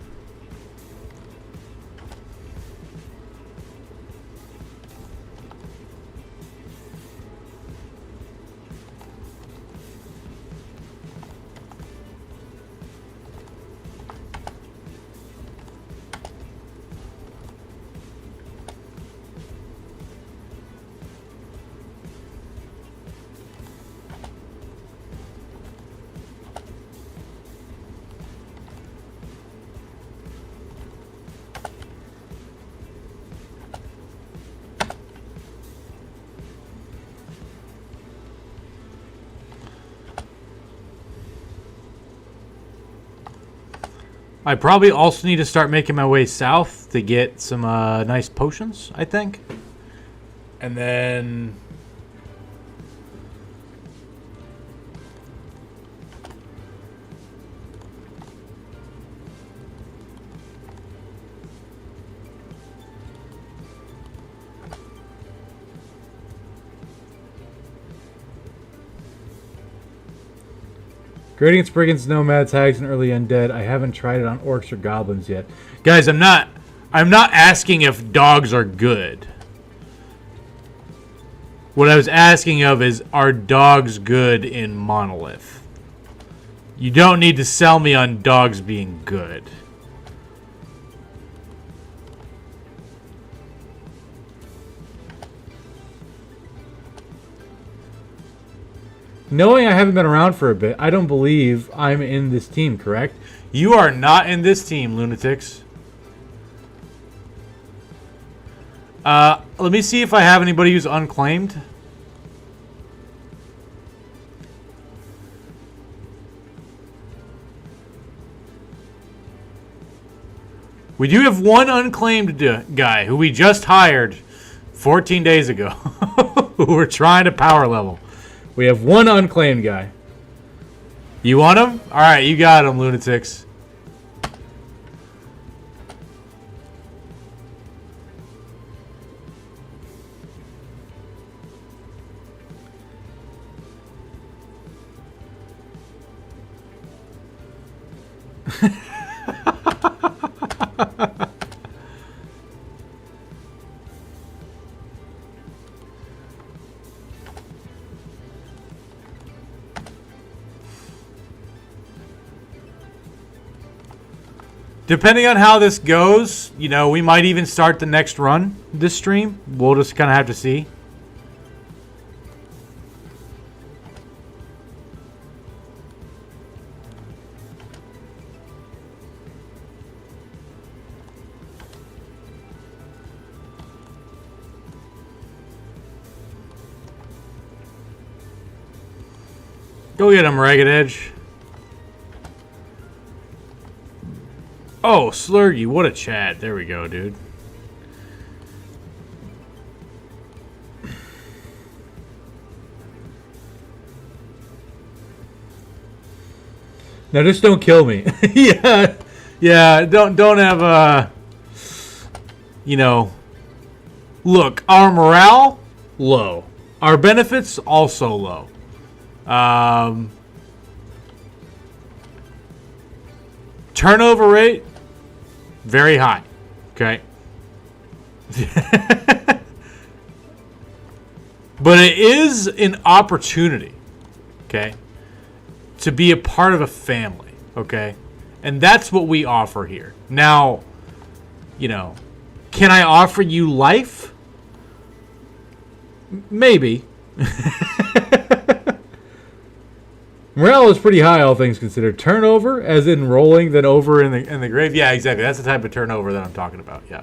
I probably also need to start making my way south to get some nice potions, I think. And then... Gradients, Brigands, Nomads, Hags, and Early Undead. I haven't tried it on Orcs or Goblins yet. Guys, I'm not asking if dogs are good. What I was asking of is, are dogs good in Monolith? You don't need to sell me on dogs being good. Knowing I haven't been around for a bit, I don't believe I'm in this team, correct? You are not in this team, lunatics. Let me see if I have anybody who's unclaimed. We do have one unclaimed guy who we just hired 14 days ago. Who we're trying to power level. We have one unclaimed guy. You want him? Alright, you got him, lunatics. Depending on how this goes, you know, we might even start the next run this stream. We'll just kind of have to see. Go get him, Ragged Edge. Oh, Slurgy, what a chat. There we go, dude. Now just don't kill me. Yeah. Yeah, don't have a look, our morale low. Our benefits also low. Turnover rate very high. Okay. But it is an opportunity, okay, to be a part of a family, okay? And that's what we offer here. Now, can I offer you life? Maybe. Morale is pretty high, all things considered. Turnover, as in rolling, then over in the grave. Yeah, exactly. That's the type of turnover that I'm talking about. Yeah.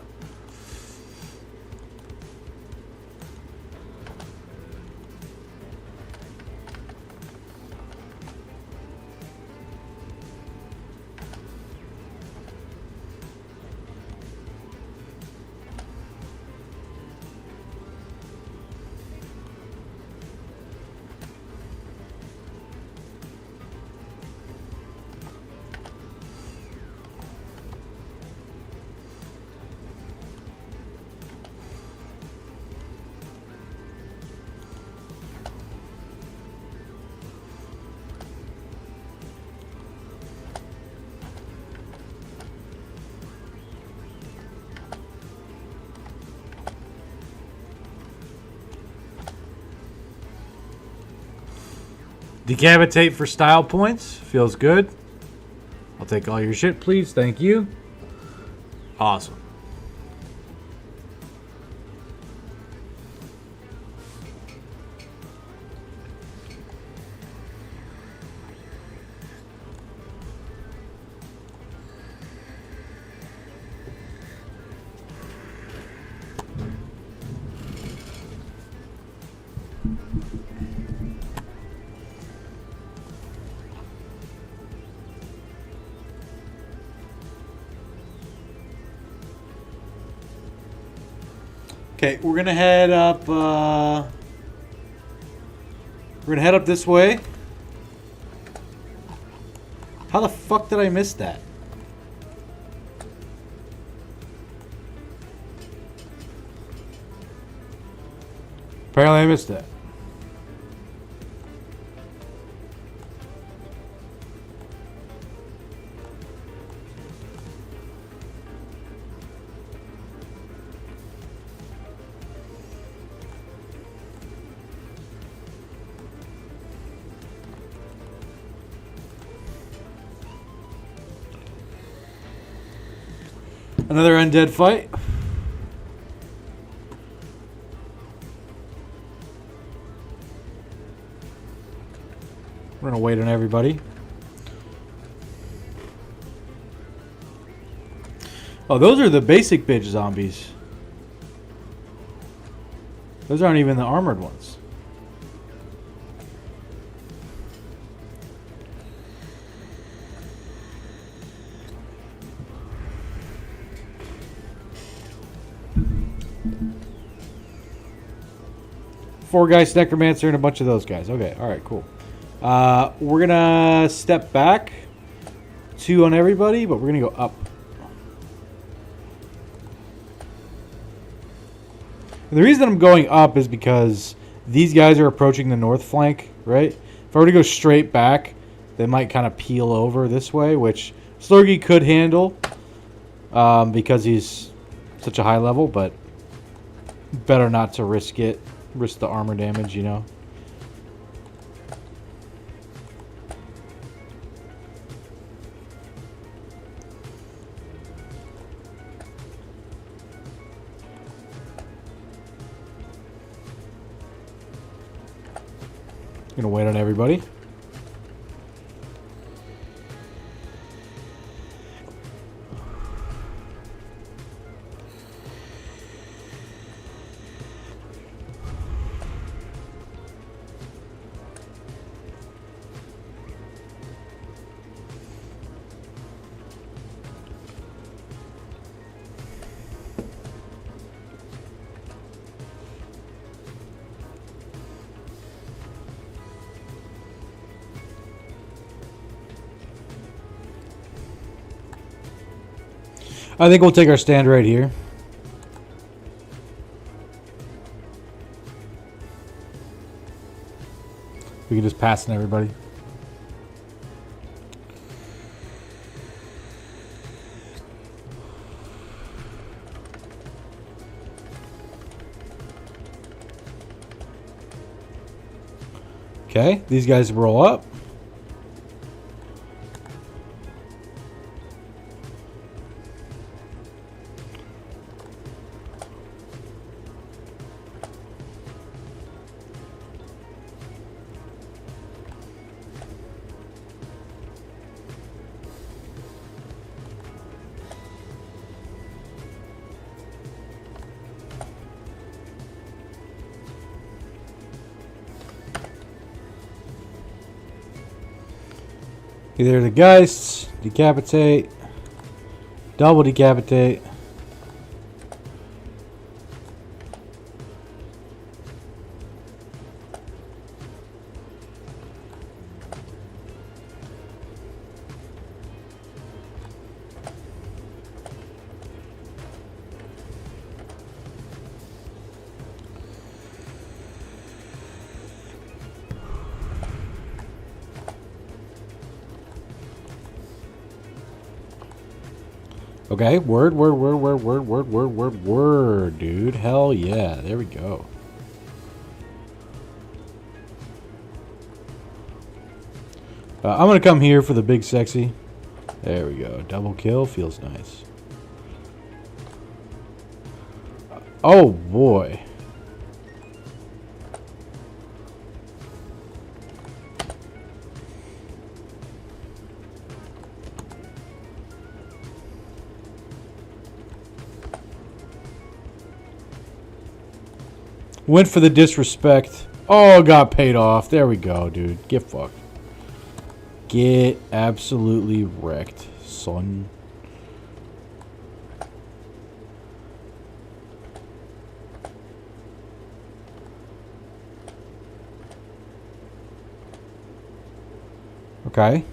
Decapitate for style points. Feels good. I'll take all your shit, please. Thank you. Awesome. Okay, we're gonna head up. We're gonna head up this way. How the fuck did I miss that? Apparently, I missed that. Another undead fight. We're gonna wait on everybody. Oh, those are the basic bitch zombies. Those aren't even the armored ones. Four guys, necromancer, and a bunch of those guys. Okay, all right, cool. We're gonna step back, 2 on everybody, but we're gonna go up. And the reason I'm going up is because these guys are approaching the north flank, right? If I were to go straight back, they might kind of peel over this way, which Slurgy could handle because he's such a high level, but better not to risk it. Risk the armor damage, you know. Gonna wait on everybody. I think we'll take our stand right here. We can just pass on everybody. Okay, these guys roll up. Either the Geists, decapitate, double decapitate. Okay, word, dude. Hell yeah, there we go. I'm gonna come here for the big sexy. There we go. Double kill feels nice. Oh boy. Went for the disrespect. Oh, got paid off. There we go, dude. Get fucked. Get absolutely wrecked, son. Okay.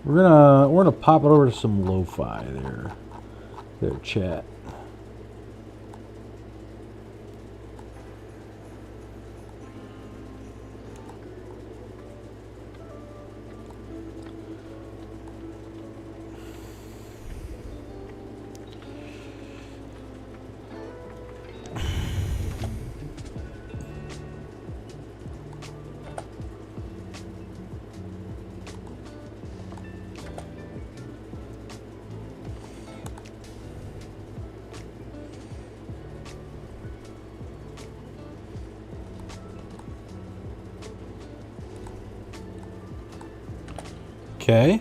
We're gonna pop it over to some lo-fi there. There, chat. Okay.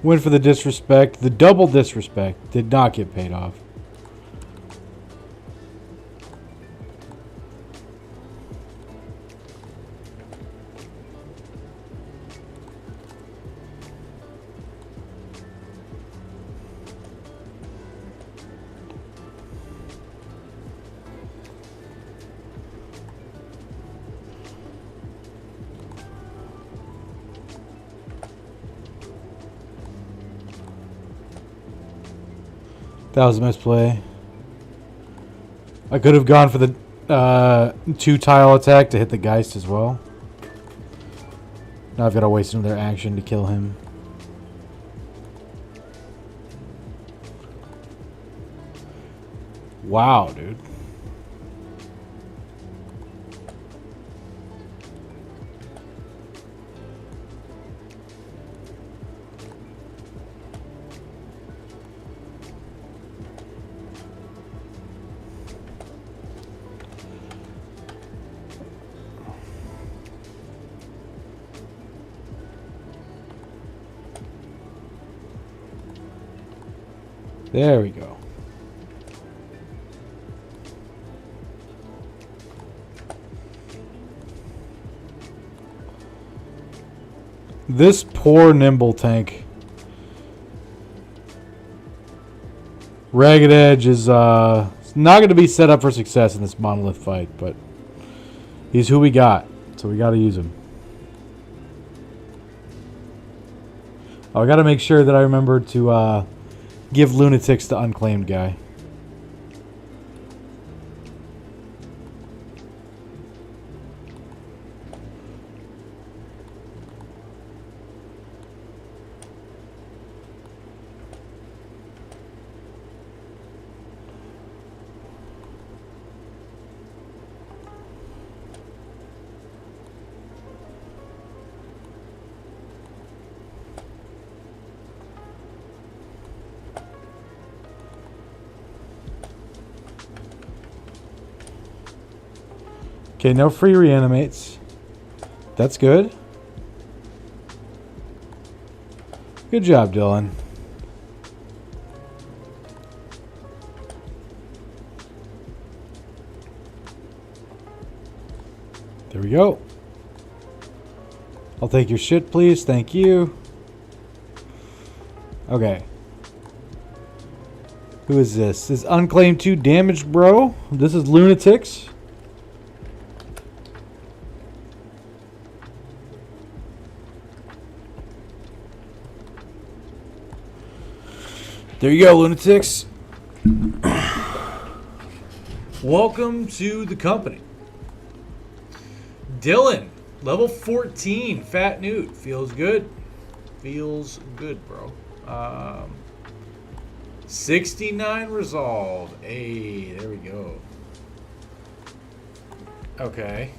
Went for the disrespect. The double disrespect did not get paid off. That was a misplay. I could have gone for the 2-tile attack to hit the Geist as well. Now I've got to waste another action to kill him. Wow, dude. There we go. This poor nimble tank. Ragged Edge is not going to be set up for success in this monolith fight, but he's who we got, so we got to use him. Oh, I got to make sure that I remember to give lunatics the unclaimed guy. Okay, no free reanimates. That's good. Good job, Dylan. There we go. I'll take your shit, please. Thank you. Okay. Who is this? This is Unclaimed 2 Damaged Bro. This is Lunatics. There you go, Lunatics. Welcome to the company. Dylan, level 14, Fat Newt. Feels good. Feels good, bro. 69 resolve. Hey, there we go. Okay.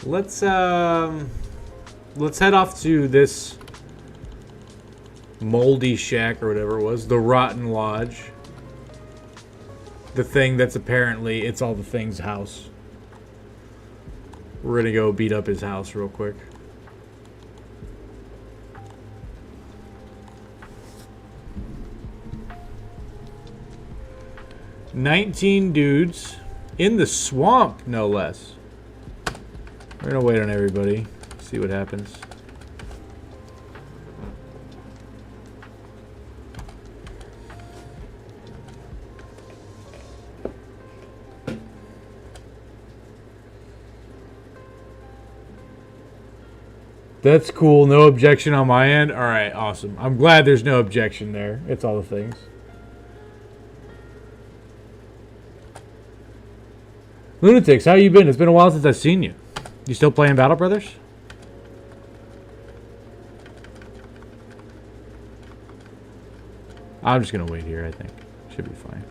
Let's head off to this moldy shack or whatever it was, the Rotten Lodge. The thing that's apparently It's All the Things house. We're gonna go beat up his house real quick. $19 dudes in the swamp, no less. We're gonna wait on everybody, see what happens. That's cool. No objection on my end. All right, awesome. I'm glad there's no objection there. It's All the Things. Lunatics, how you been? It's been a while since I've seen you. You still playing Battle Brothers? I'm just gonna wait here, I think. Should be fine.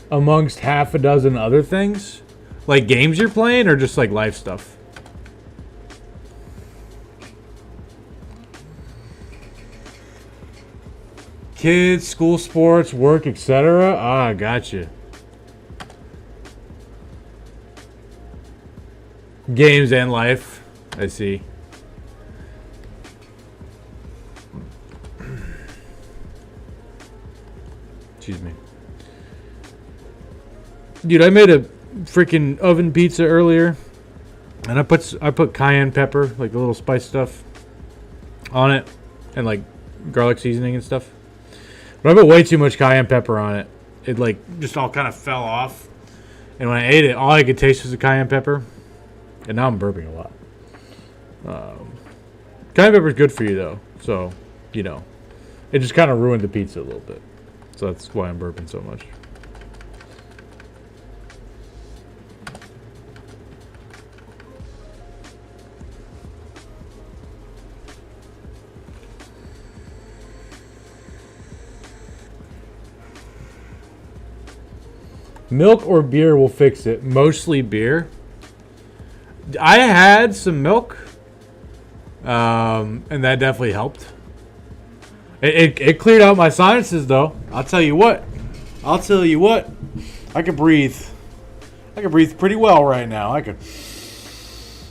Amongst half a dozen other things? Like games you're playing or just like life stuff? Kids, school sports, work, etc. Ah, gotcha. Games and life. I see. Excuse me. Dude, I made a freaking oven pizza earlier. And I put cayenne pepper, like the little spice stuff, on it. And like garlic seasoning and stuff. But I put way too much cayenne pepper on it. It like just all kind of fell off. And when I ate it, all I could taste was the cayenne pepper. And now I'm burping a lot. Cayenne pepper is good for you though. So, you know. It just kind of ruined the pizza a little bit. So that's why I'm burping so much. Milk or beer will fix it. Mostly beer. I had some milk. And that definitely helped. It cleared out my sinuses though. I'll tell you what. I can breathe. I can breathe pretty well right now. I could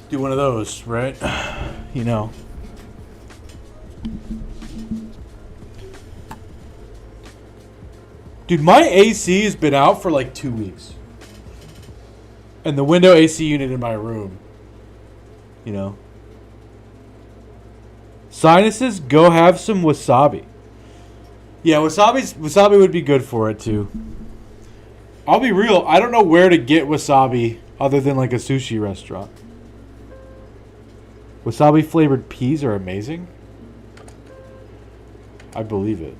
do one of those, right? You know. Dude, my AC has been out for like 2 weeks. And the window AC unit in my room. You know. Sinuses, go have some wasabi. Yeah, wasabi would be good for it too. I'll be real, I don't know where to get wasabi other than like a sushi restaurant. Wasabi flavored peas are amazing. I believe it.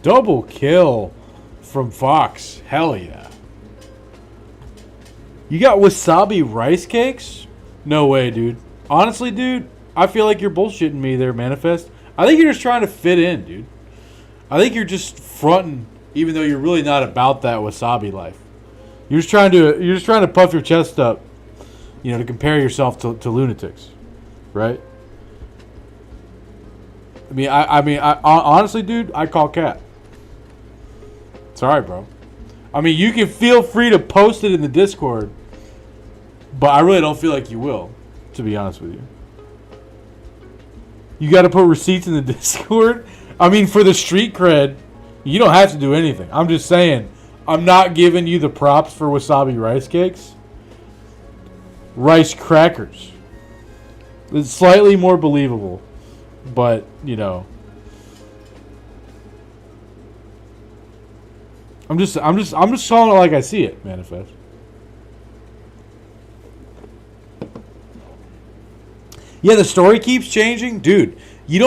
Double kill from Fox. Hell yeah. You got wasabi rice cakes? No way, dude. Honestly, dude, I feel like you're bullshitting me there, Manifest. I think you're just trying to fit in, dude. I think you're just fronting, even though you're really not about that wasabi life. You're just trying to puff your chest up, you know, to compare yourself to lunatics, right? I mean, honestly, dude, I call cat. Sorry, bro. I mean, you can feel free to post it in the Discord, but I really don't feel like you will, to be honest with you. You got to put receipts in the Discord? I mean, for the street cred, you don't have to do anything. I'm just saying, I'm not giving you the props for wasabi rice cakes. Rice crackers. It's slightly more believable, but, you know. I'm just calling it like I see it, Manifest. Yeah, the story keeps changing, dude. You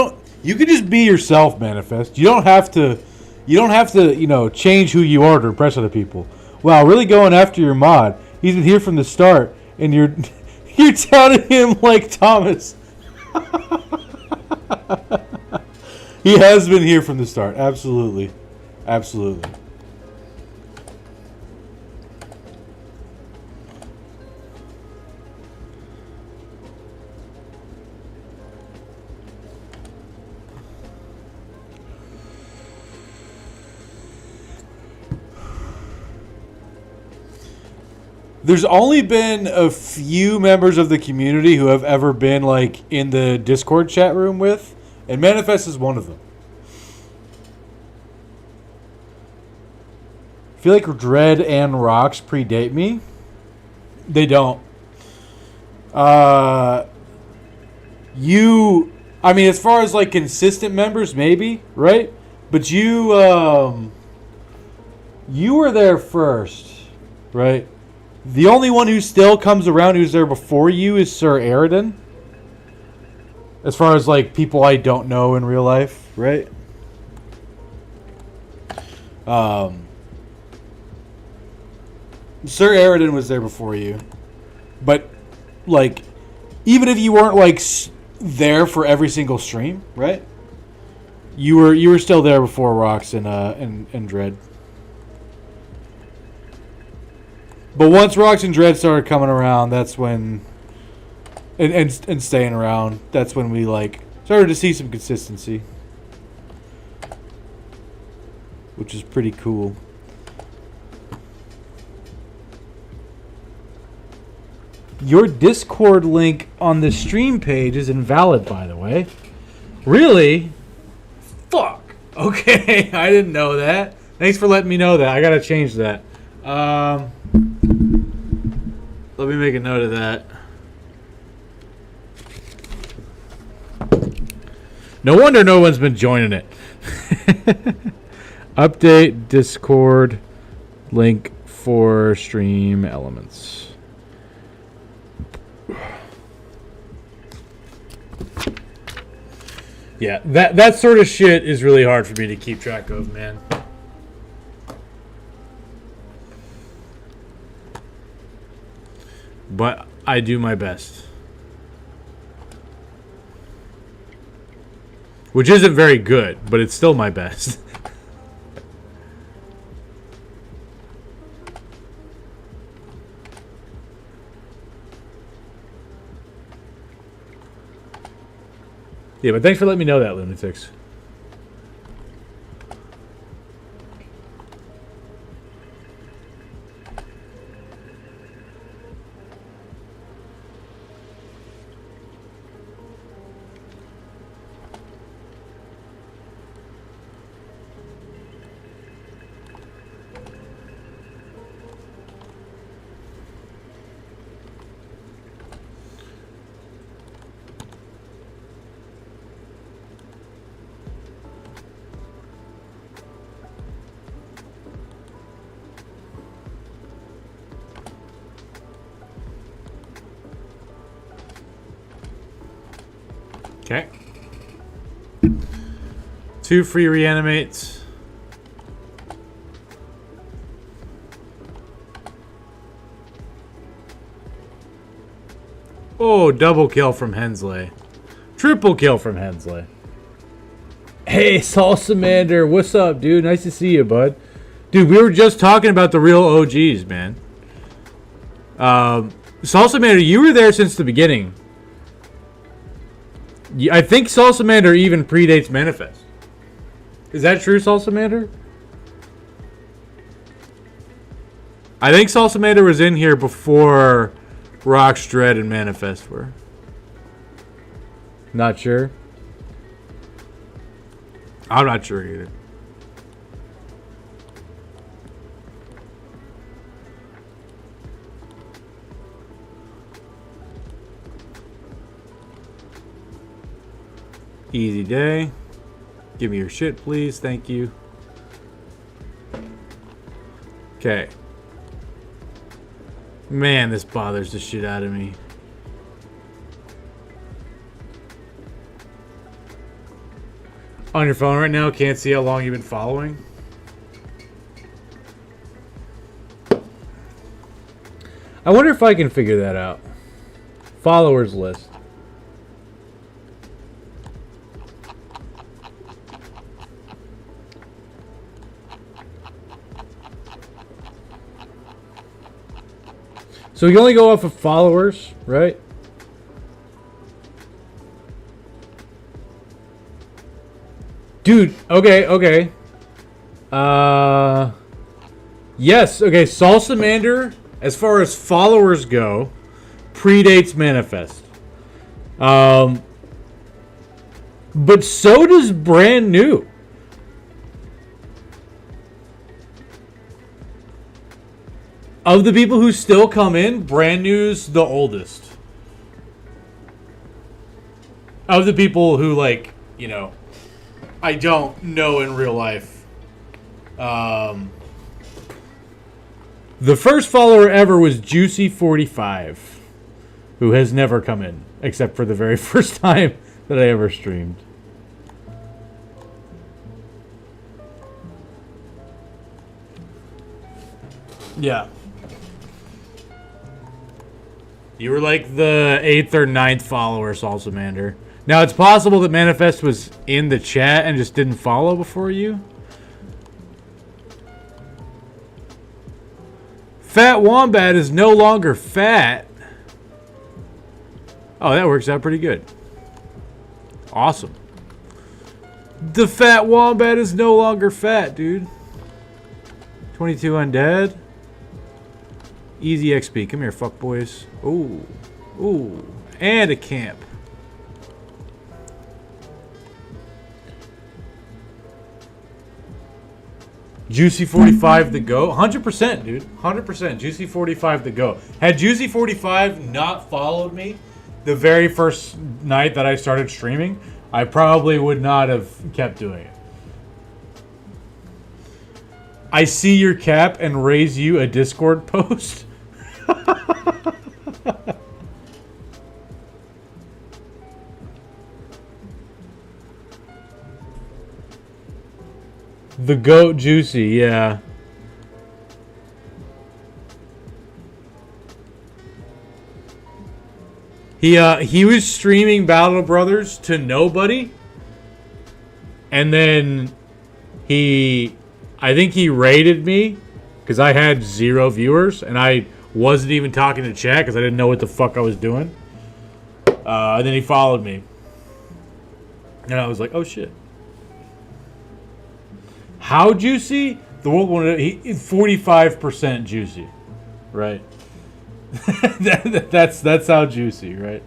can just be yourself, Manifest. You don't have to, you know, change who you are to impress other people. Wow, really going after your mod. He's been here from the start, and you're touting him like Thomas. He has been here from the start. Absolutely. Absolutely. There's only been a few members of the community who have ever been like in the Discord chat room with, and Manifest is one of them. I feel like Dread and Rocks predate me. They don't. I mean, as far as like consistent members, maybe, right? But you were there first, right? The only one who still comes around who's there before you is Sir Aridin. As far as like people I don't know in real life, right? Sir Aridin was there before you. But like even if you weren't like there for every single stream, right? You were still there before Rox and Dread. But once Rox and Dread started coming around, that's when and staying around, that's when we like started to see some consistency, which is pretty cool. Your Discord link on the stream page is invalid, by the way. Really? Fuck. Okay, I didn't know that. Thanks for letting me know that. I gotta change that. Let me make a note of that. No wonder no one's been joining it. Update Discord link for stream elements. Yeah, that sort of shit is really hard for me to keep track of, man. But I do my best. which isn't very good, but it's still my best. Yeah, but thanks for letting me know that, lunatics. Okay. 2 free reanimates. Oh, double kill from Hensley. Triple kill from Hensley. Hey, Salsamander, what's up, dude? Nice to see you, bud. Dude, we were just talking about the real OGs, man. Salsamander, you were there since the beginning. I think Salsamander even predates Manifest. Is that true, Salsamander? I think Salsamander was in here before Rock's Dread and Manifest were. Not sure. I'm not sure either. Easy day. Give me your shit, please. Thank you. Okay. Man, this bothers the shit out of me. On your phone right now, can't see how long you've been following. I wonder if I can figure that out. Followers list. So we can only go off of followers, right? Dude, okay. Yes, okay, Salsamander, as far as followers go, predates Manifest. But so does Brand New. Of the people who still come in, Brand New's the oldest. Of the people who, like, you know, I don't know in real life. The first follower ever was Juicy45, who has never come in, except for the very first time that I ever streamed. Yeah. You were like the 8th or 9th follower, Salsamander. Now, it's possible that Manifest was in the chat and just didn't follow before you. Fat Wombat is no longer fat. Oh, that works out pretty good. Awesome. The Fat Wombat is no longer fat, dude. 22 undead. Easy XP. Come here, fuckboys. Ooh. Ooh. And a camp. Juicy45 the GOAT. 100%, dude. 100%. Juicy45 the GOAT. Had Juicy45 not followed me the very first night that I started streaming, I probably would not have kept doing it. I see your cap and raise you a Discord post. The GOAT Juicy, yeah. He was streaming Battle Brothers to nobody And then I think he rated me because I had 0 viewers and I wasn't even talking to chat because I didn't know what the fuck I was doing. And then he followed me. And I was like, oh shit. How juicy? The world wanted 45% juicy. Right? that's how juicy, right?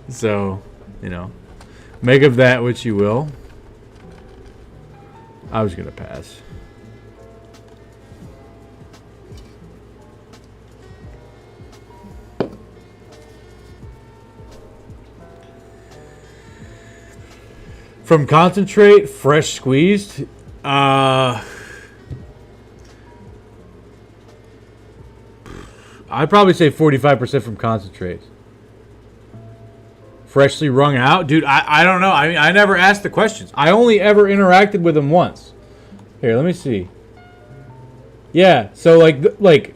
So, you know, make of that what you will. I was gonna pass. From concentrate, fresh squeezed. I'd probably say 45% from concentrate. Freshly wrung out? Dude, I don't know. I mean, I never asked the questions. I only ever interacted with him once. Here, let me see. Yeah, so like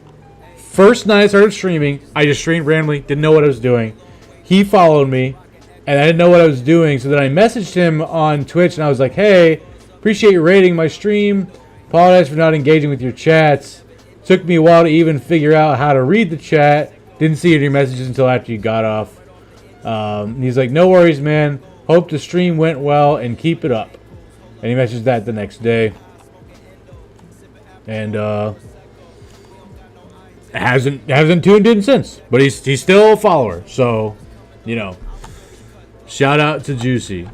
first night I started streaming, I just streamed randomly, didn't know what I was doing. He followed me, and I didn't know what I was doing, so then I messaged him on Twitch, and I was like, hey, appreciate you rating my stream. Apologize for not engaging with your chats. Took me a while to even figure out how to read the chat. Didn't see your messages until after you got off. He's like, no worries, man. Hope the stream went well and keep it up. And he messaged that the next day. And hasn't tuned in since. But he's still a follower. So, you know, shout out to Juicy.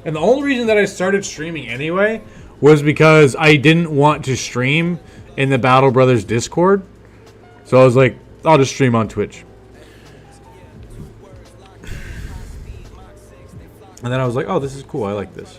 And the only reason that I started streaming anyway was because I didn't want to stream in the Battle Brothers Discord. So I was like, I'll just stream on Twitch. And then I was like, oh, this is cool. I like this.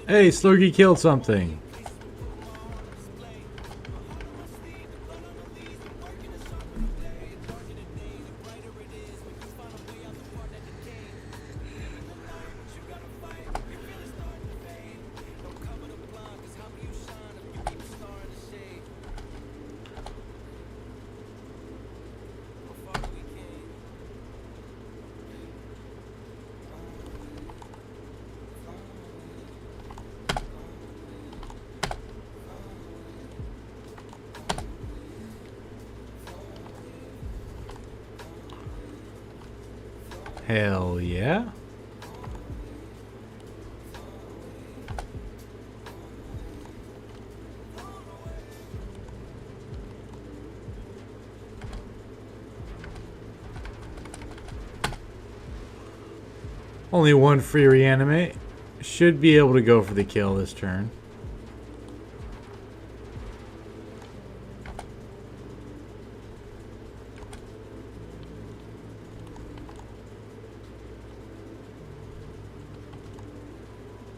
Hey, Slurgy killed something. Hell yeah. Only one free reanimate. Should be able to go for the kill this turn.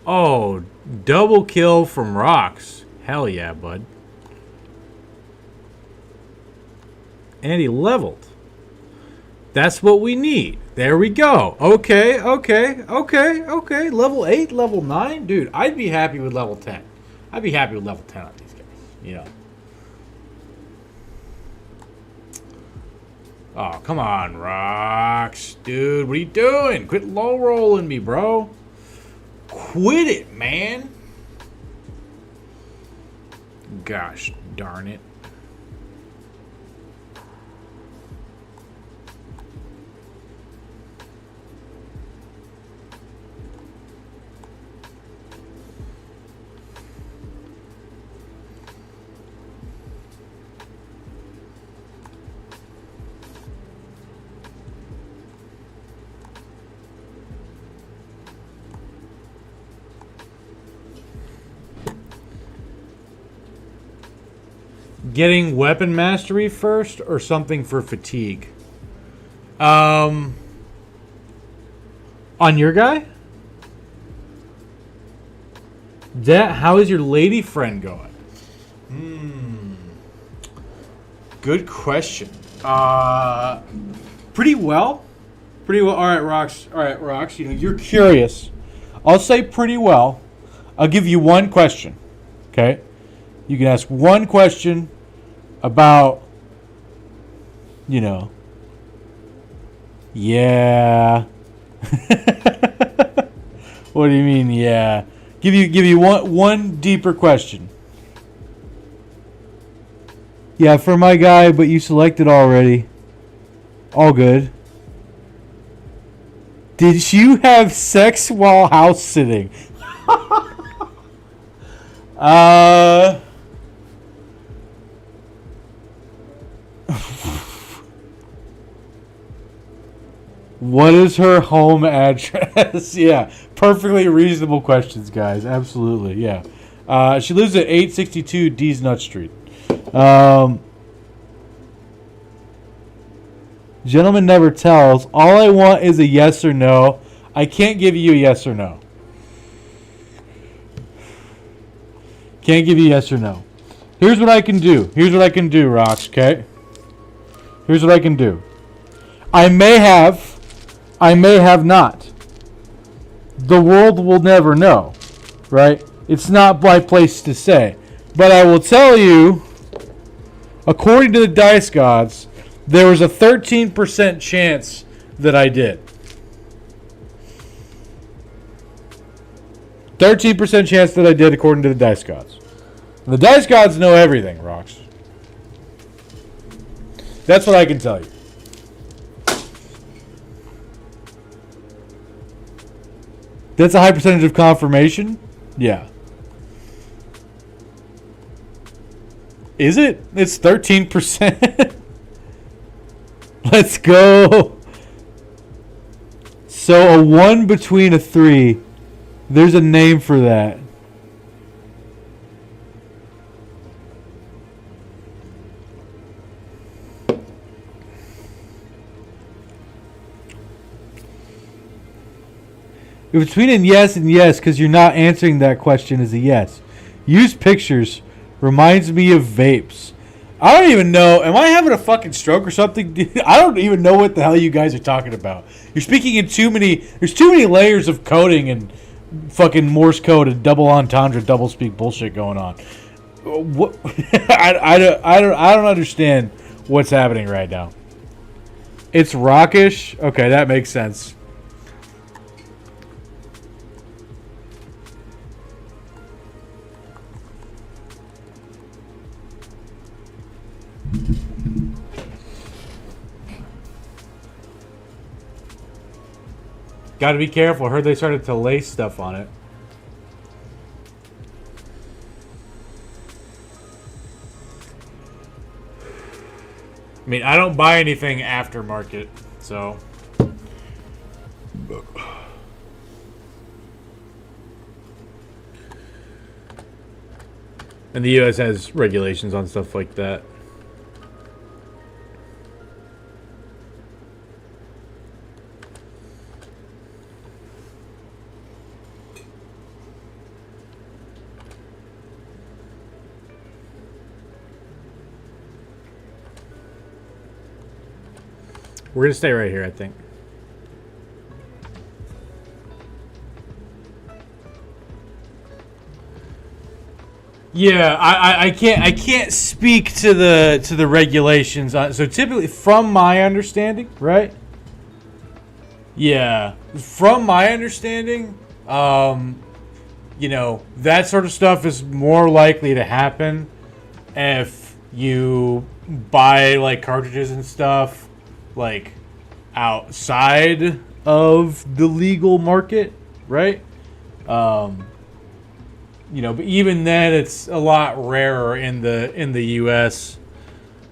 Oh, double kill from rocks. Hell yeah, bud. And he leveled. That's what we need. There we go. Okay. Level 8, level 9? Dude, I'd be happy with level 10. I'd be happy with level 10 on these guys. You know. Oh, come on, rocks. Dude, what are you doing? Quit low rolling me, bro. Quit it, man. Gosh darn it. Getting weapon mastery first or something for fatigue? On your guy? How is your lady friend going? Good question. Pretty well. Pretty well. All right, Rocks. You know, you're curious. I'll say pretty well. I'll give you one question. Okay? You can ask one question about, you know, yeah. What do you mean, yeah? Give you one deeper question. Yeah, for my guy, but you selected already. All good. Did you have sex while house sitting? What is her home address? Yeah, perfectly reasonable questions, guys. Absolutely, yeah. She lives at 862 D's Nut Street. Gentleman never tells. All I want is a yes or no. I can't give you a yes or no. Can't give you a yes or no. Here's what I can do. Rocks, okay? Here's what I can do. I may have not. The world will never know, right? It's not my place to say. But I will tell you, according to the dice gods, there was a 13% chance that I did. 13% chance that I did, according to the dice gods. The dice gods know everything, Rocks. That's what I can tell you. That's a high percentage of confirmation? Yeah. Is it? It's 13%. Let's go. So a 1 between a 3. There's a name for that. Between a yes and yes, because you're not answering that question as a yes. Use pictures. Reminds me of vapes. I don't even know. Am I having a fucking stroke or something? I don't even know what the hell you guys are talking about. You're speaking in too many. There's too many layers of coding and fucking Morse code and double entendre, double speak bullshit going on. What? I don't understand what's happening right now. It's rockish. Okay, that makes sense. Got to be careful. I heard they started to lay stuff on it. I mean, I don't buy anything aftermarket, so. And the U.S. has regulations on stuff like that. We're going to stay right here, I think. Yeah, I can't speak to the regulations on, so typically from my understanding, right? Yeah, from my understanding, you know, that sort of stuff is more likely to happen if you buy like cartridges and stuff like outside of the legal market, right? You know, but even then, it's a lot rarer in the U.S.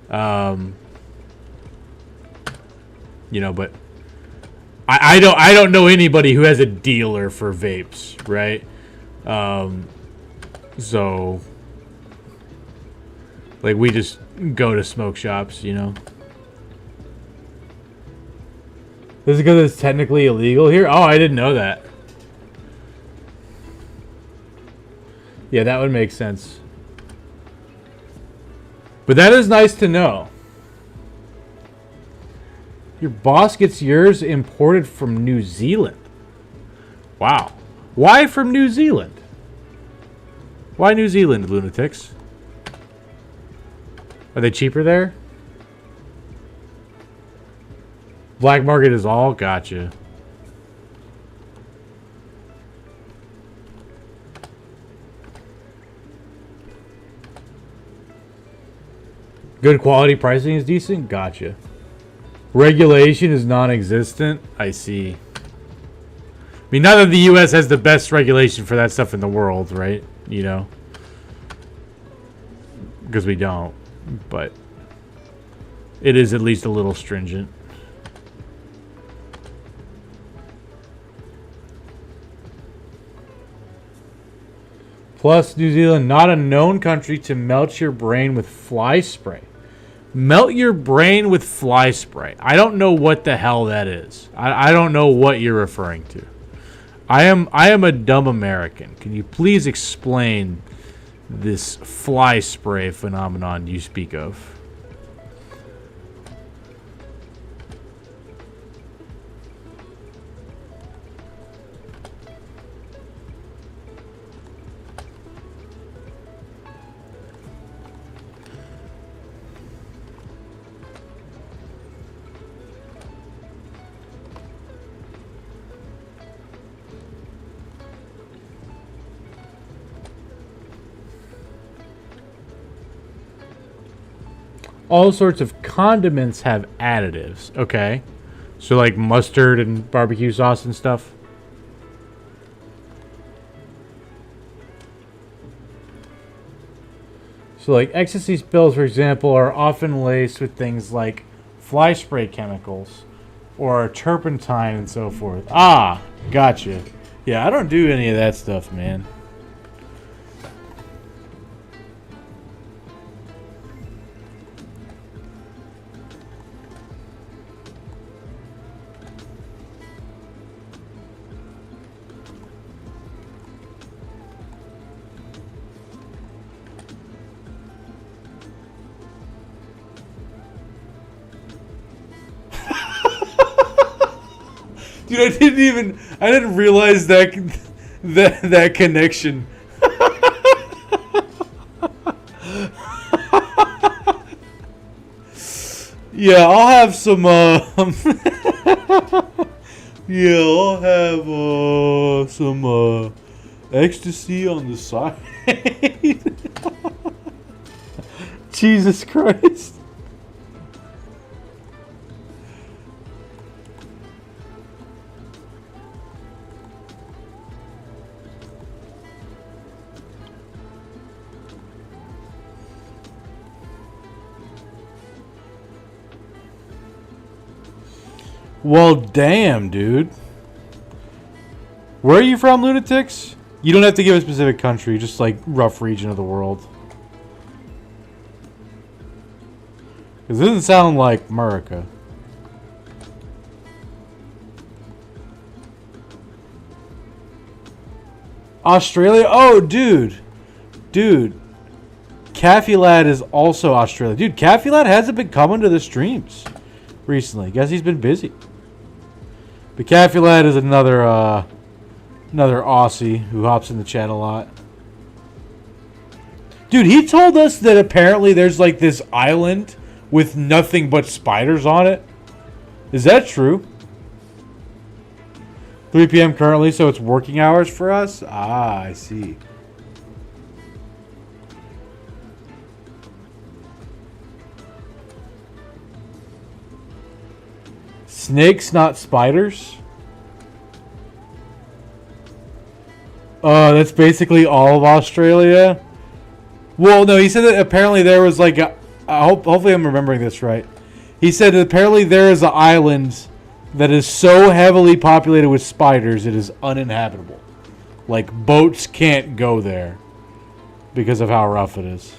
You know, but I don't know anybody who has a dealer for vapes, right? So like we just go to smoke shops, you know. This is because it's technically illegal here? Oh, I didn't know that. Yeah, that would make sense. But that is nice to know. Your boss gets yours imported from New Zealand. Wow. Why from New Zealand? Why New Zealand, lunatics? Are they cheaper there? Black market is all? Gotcha. Good quality pricing is decent? Gotcha. Regulation is non-existent? I see. I mean, not that the U.S. has the best regulation for that stuff in the world, right? You know? Because we don't. But it is at least a little stringent. Plus, New Zealand, not a known country to melt your brain with fly spray. Melt your brain with fly spray. I don't know what the hell that is. I don't know what you're referring to. I am a dumb American. Can you please explain this fly spray phenomenon you speak of? All sorts of condiments have additives. Okay. So like mustard and barbecue sauce and stuff. So like ecstasy pills, for example, are often laced with things like fly spray chemicals or turpentine and so forth. Ah, gotcha. Yeah, I don't do any of that stuff, man. Dude, I didn't realize that connection. Yeah, I'll have some, yeah, I'll have, some, ecstasy on the side. Jesus Christ. Well, damn, dude. Where are you from, lunatics? You don't have to give a specific country, just like rough region of the world. Because it doesn't sound like America. Australia? Oh, dude. Dude. Caffey Lad is also Australia. Dude, Caffey Lad hasn't been coming to the streams recently. Guess he's been busy. But Caffey Lad is another Aussie who hops in the chat a lot. Dude, he told us that apparently there's like this island with nothing but spiders on it. Is that true? 3 p.m. currently, so it's working hours for us? Ah, I see. Snakes, not spiders? Oh, that's basically all of Australia? Well, no, he said that apparently there was like a... hopefully I'm remembering this right. He said that apparently there is an island that is so heavily populated with spiders it is uninhabitable. Like, boats can't go there because of how rough it is.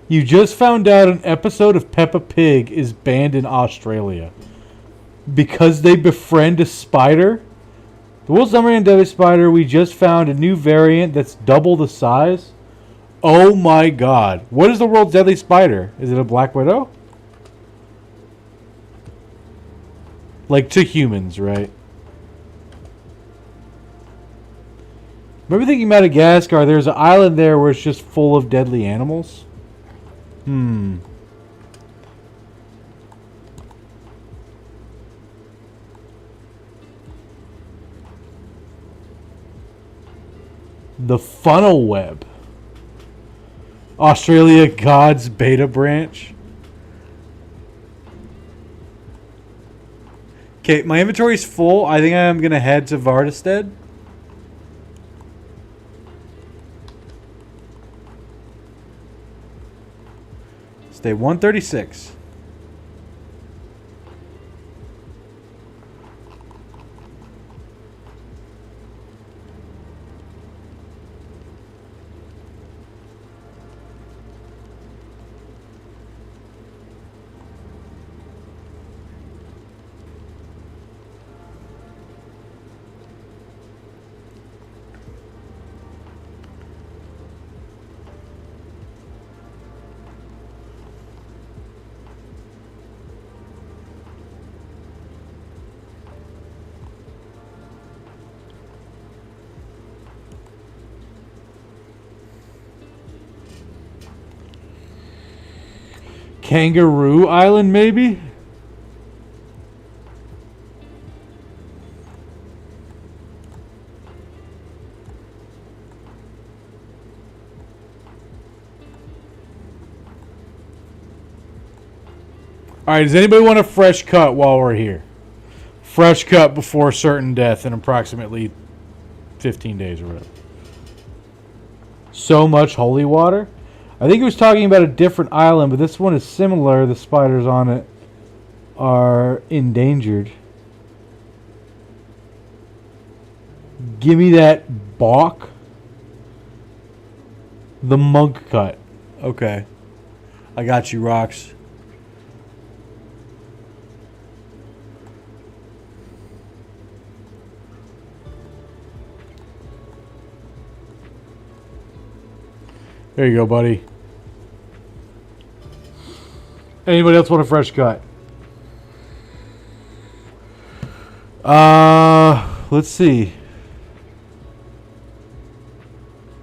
You just found out an episode of Peppa Pig is banned in Australia because they befriend a spider. The world's number one deadly spider. We just found a new variant that's double the size. Oh my god. What is the world's deadly spider? Is it a black widow? Like to humans, right? Remember thinking Madagascar, there's an island there where it's just full of deadly animals? The funnel web. Australia God's beta branch. Okay, my inventory's full. I think I'm going to head to Vardestead. Stay 136. Kangaroo Island, maybe? Alright, does anybody want a fresh cut while we're here? Fresh cut before certain death in approximately 15 days or whatever. So much holy water? I think he was talking about a different island, but this one is similar. The spiders on it are endangered. Give me that balk. The monk cut. Okay. I got you, Rocks. There you go, buddy. Anybody else want a fresh cut? Let's see.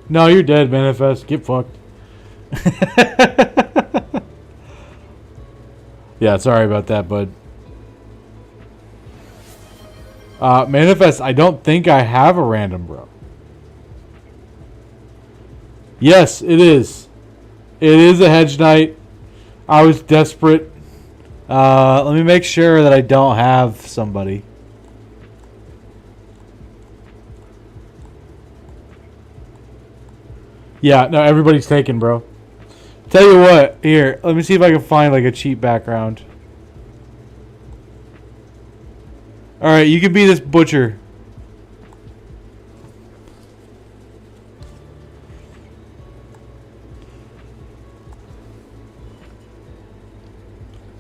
No, you're dead, Manifest. Get fucked. Yeah, sorry about that, bud. Manifest, I don't think I have a random, bro. Yes, it is. It is a hedge night. I was desperate. Let me make sure that I don't have somebody. Yeah, no, everybody's taken, bro. Tell you what, here, let me see if I can find like a cheap background. Alright, you can be this butcher.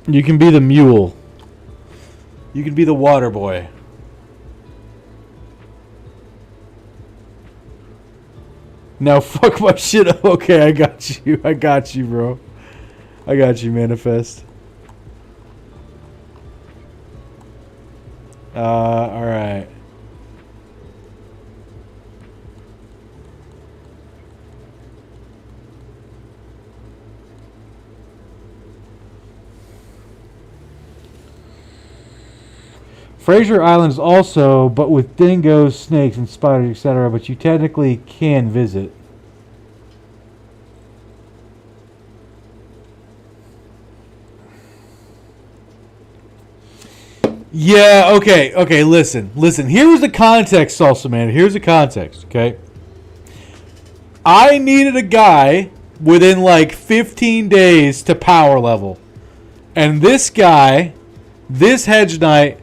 You can be the mule. You can be the water boy. Now fuck my shit up. Okay, I got you. I got you, bro. I got you, Manifest. Alright. Fraser Island is also, but with dingoes, snakes, and spiders, etc., but you technically can visit. Yeah, okay, listen. Here's the context, Salsa Man. Here's the context, okay? I needed a guy within like 15 days to power level. And this guy, this hedge knight,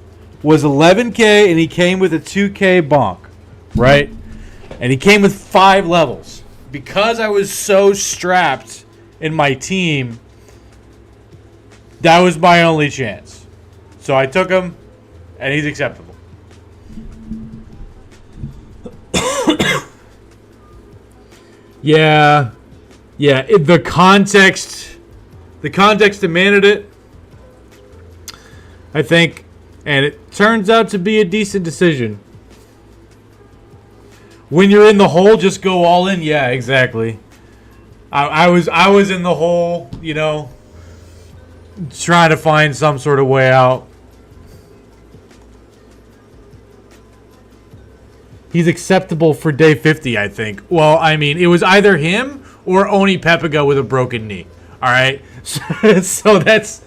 was 11k and he came with a 2k bonk, right? And he came with 5 levels. Because I was so strapped in my team, that was my only chance. So I took him, and he's acceptable. Yeah, the context demanded it, I think, and it turns out to be a decent decision. When you're in the hole, just go all in. Yeah, exactly. I was in the hole, you know, trying to find some sort of way out. He's acceptable for day 50, I think. Well, I mean, it was either him or Oni Pepiga with a broken knee. All right, so that's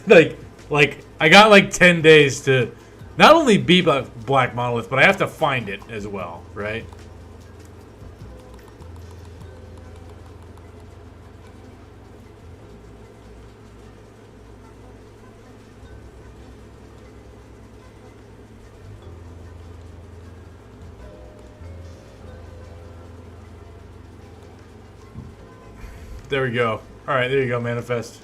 like I got like 10 days to not only beat Black Monolith, but I have to find it as well, right? There we go. All right, there you go, Manifest.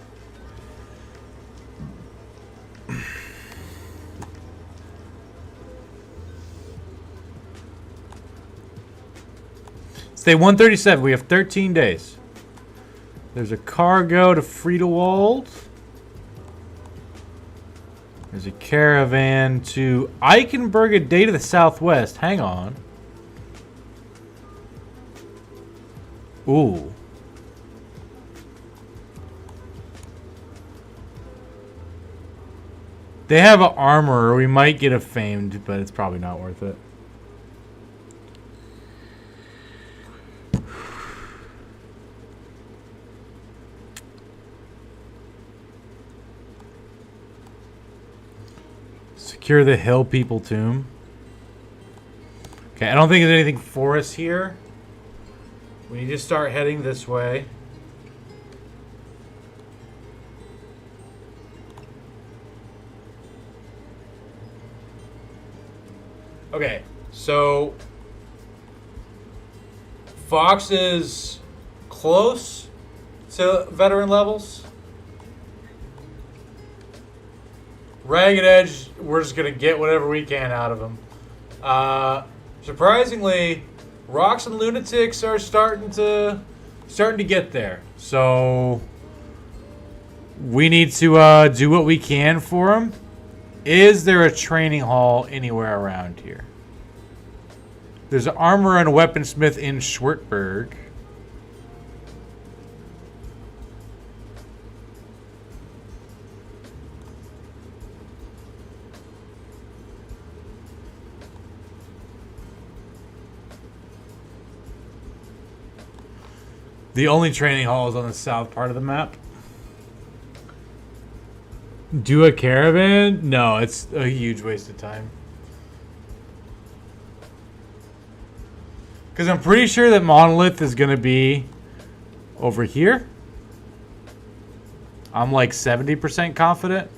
It's day 137. We have 13 days. There's a cargo to Friedewald. There's a caravan to Eichenberg, a day to the southwest. Hang on. Ooh. They have an armorer. We might get a famed, but it's probably not worth it. Secure the Hill People Tomb. Okay, I don't think there's anything for us here. We need to start heading this way. Okay, so Fox is close to veteran levels. Ragged Edge, we're just gonna get whatever we can out of him. Surprisingly, Rocks and Lunatics are starting to get there. So we need to do what we can for him. Is there a training hall anywhere around here? There's an armor and a weaponsmith in Schwartberg. The only training hall is on the south part of the map. Do a caravan? No, it's a huge waste of time. Because I'm pretty sure that monolith is going to be over here. I'm like 70% confident.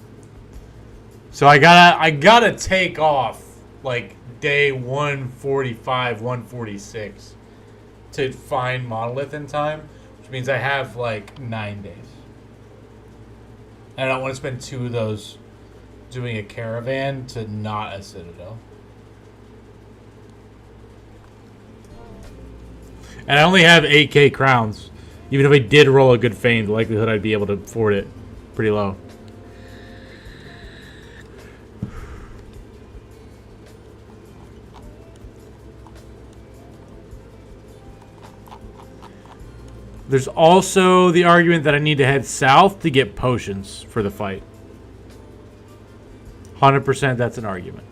So I gotta take off like day 145, 146 to find monolith in time, which means I have like 9 days. And I don't want to spend 2 of those doing a caravan to not a citadel. And I only have 8k crowns. Even if I did roll a good fame, the likelihood I'd be able to afford it pretty low. There's also the argument that I need to head south to get potions for the fight. 100% that's an argument.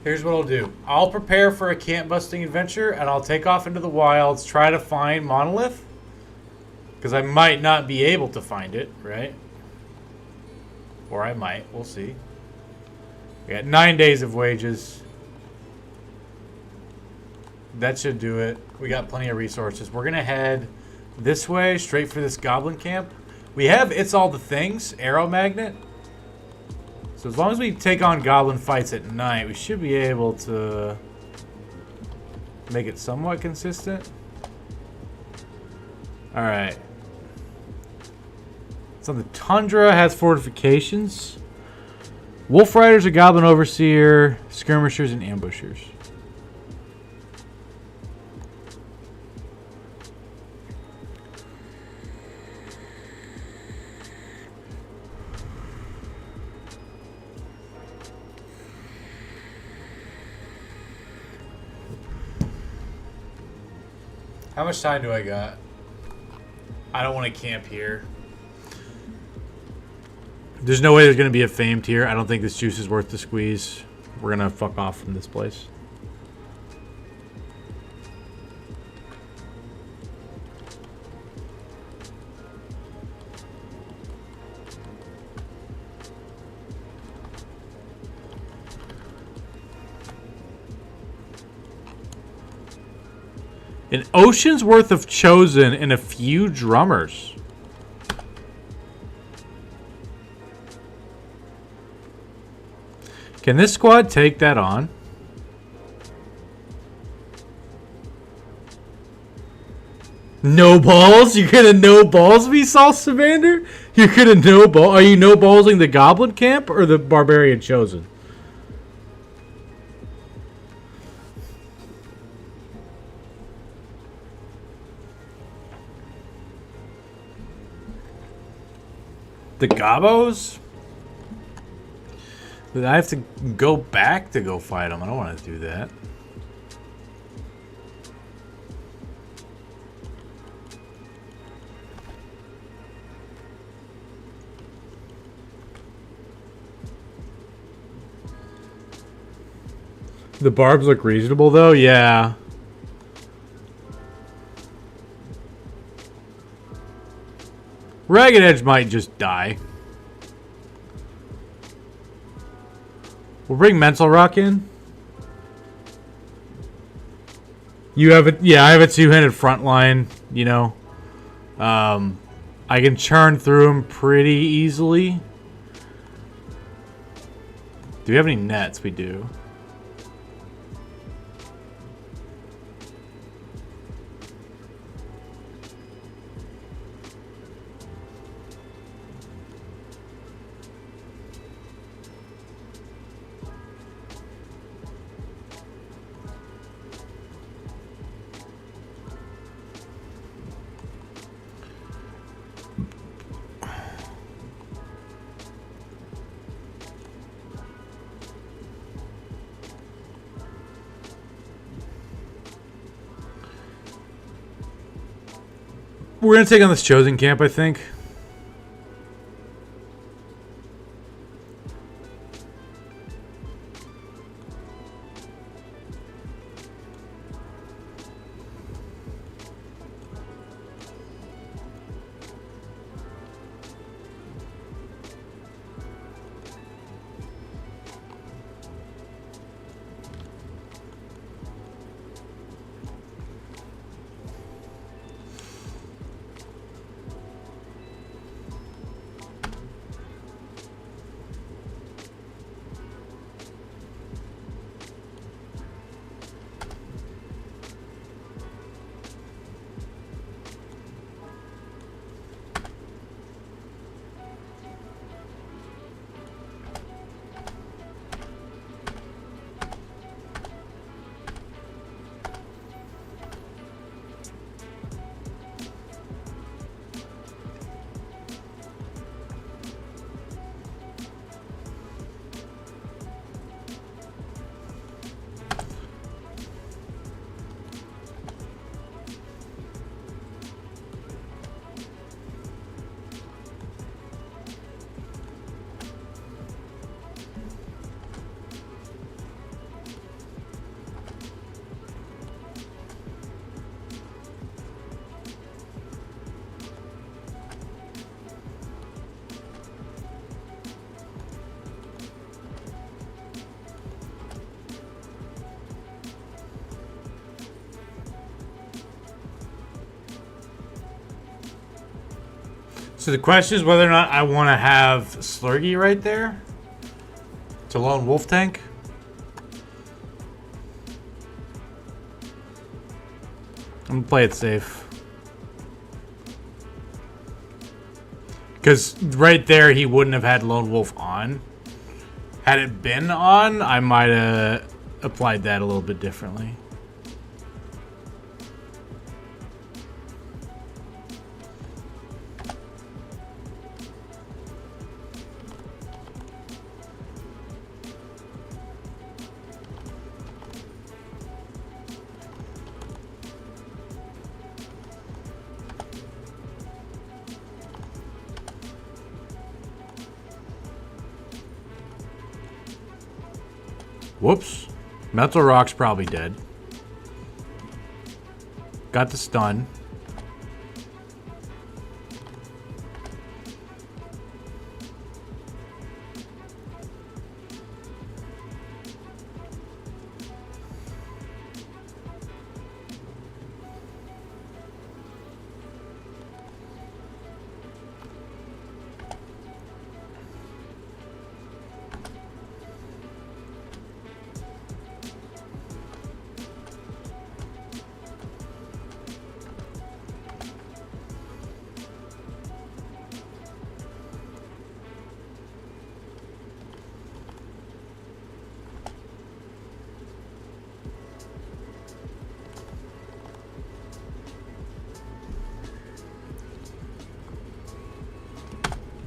Here's what I'll do. I'll prepare for a camp busting adventure and I'll take off into the wilds, try to find monolith. Because I might not be able to find it, right? Or I might. We'll see. We got 9 days of wages. That should do it. We got plenty of resources. We're going to head this way, straight for this goblin camp. We have It's All the Things, Arrow Magnet. So as long as we take on goblin fights at night, we should be able to make it somewhat consistent. Alright. So the tundra has fortifications. Wolf Riders, a goblin overseer, skirmishers, and ambushers. How much time do I got? I don't want to camp here. There's no way there's going to be a famed here. I don't think this juice is worth the squeeze. We're going to fuck off from this place. An ocean's worth of chosen and a few drummers. Can this squad take that on? No balls? You're gonna no balls me, Salsamander? You're gonna no ball? Are you no ballsing the goblin camp or the barbarian chosen? The gobos? I have to go back to go fight them. I don't want to do that. The barbs look reasonable though? Yeah. Ragged Edge might just die. We'll bring Mental Rock in. You have it. Yeah, I have a two-handed front line, you know. I can churn through them pretty easily. Do we have any nets? We do. We're going to take on this chosen camp, I think. So the question is whether or not I want to have Slurgy right there. It's a lone wolf tank. I'm gonna play it safe. Because right there, he wouldn't have had lone wolf on. Had it been on, I might have applied that a little bit differently. Whoops. Metal Rock's probably dead. Got the stun.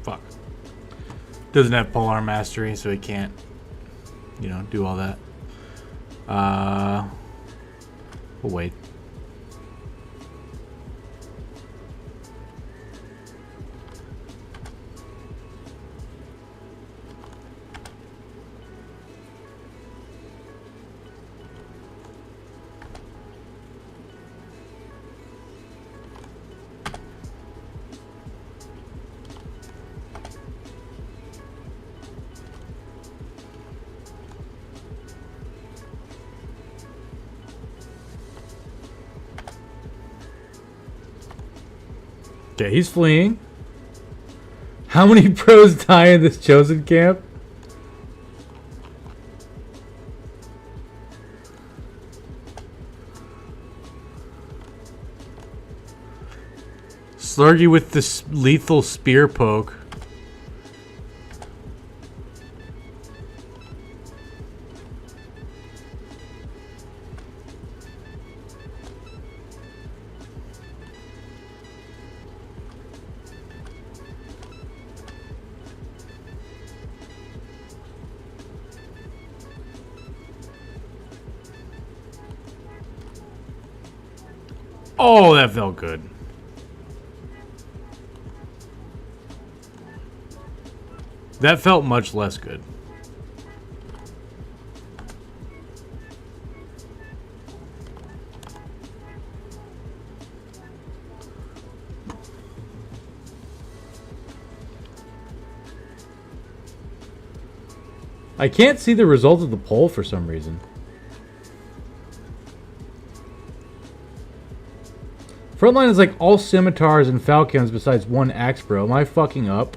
Fuck. Doesn't have Polar Mastery, so he can't, you know, do all that. We'll wait. Okay, he's fleeing. How many pros die in this chosen camp? Slurgy with this lethal spear poke. Oh, that felt good. That felt much less good. I can't see the result of the poll for some reason. Frontline is like all scimitars and falcons besides one axe, bro. Am I fucking up?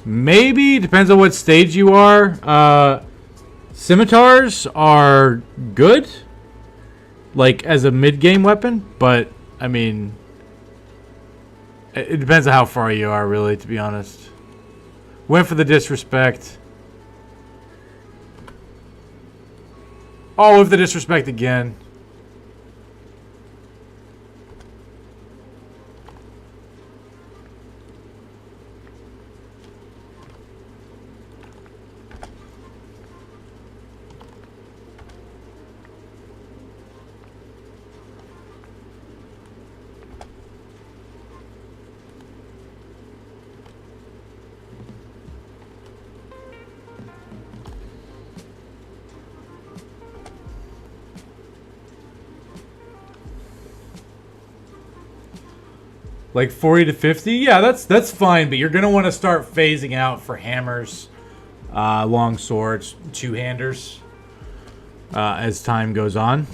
Maybe. Depends on what stage you are. Scimitars are good. Like, as a mid-game weapon. But, I mean... It depends on how far you are, really, to be honest. Went for the disrespect. Oh, with the disrespect again. Like 40 to 50? Yeah, that's fine, but you're going to want to start phasing out for hammers, long swords, two-handers as time goes on.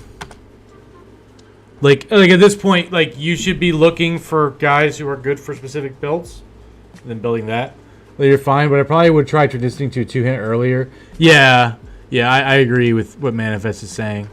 Like at this point, like you should be looking for guys who are good for specific builds. then building that. Well, you're fine, but I probably would try transitioning to a 2-hit earlier. Yeah, I agree with what Manifest is saying.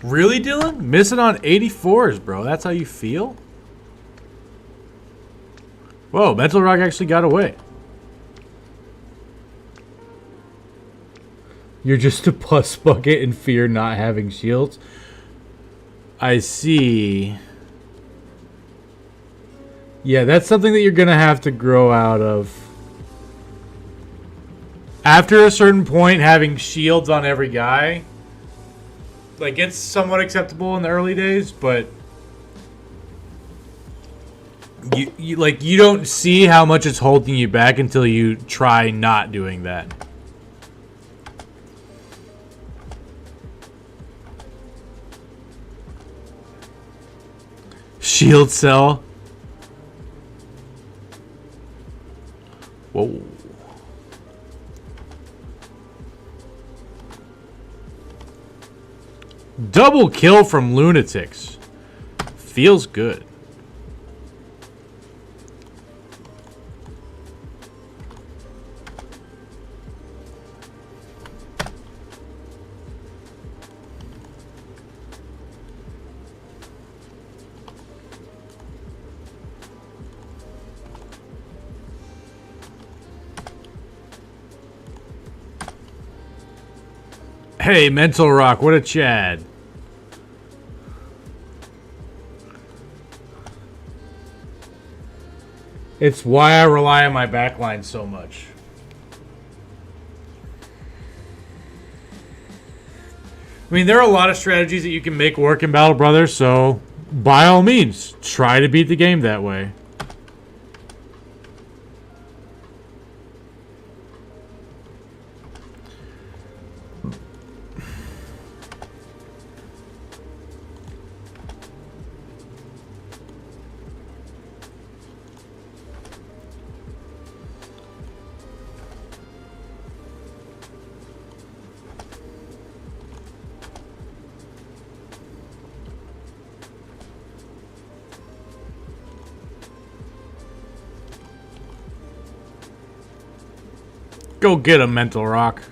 Really, Dylan? Missing on 84s, bro. That's how you feel? Whoa, Mental Rock actually got away. You're just a puss bucket and fear not having shields. I see. Yeah, that's something that you're going to have to grow out of. After a certain point, having shields on every guy... Like, it's somewhat acceptable in the early days, but you don't see how much it's holding you back until you try not doing that. Shield cell. Whoa. Double kill from Lunatics. Feels good. Hey, Mental Rock, what a Chad. It's why I rely on my backline so much. I mean, there are a lot of strategies that you can make work in Battle Brothers, so by all means, try to beat the game that way. Go get him, Mental Rock.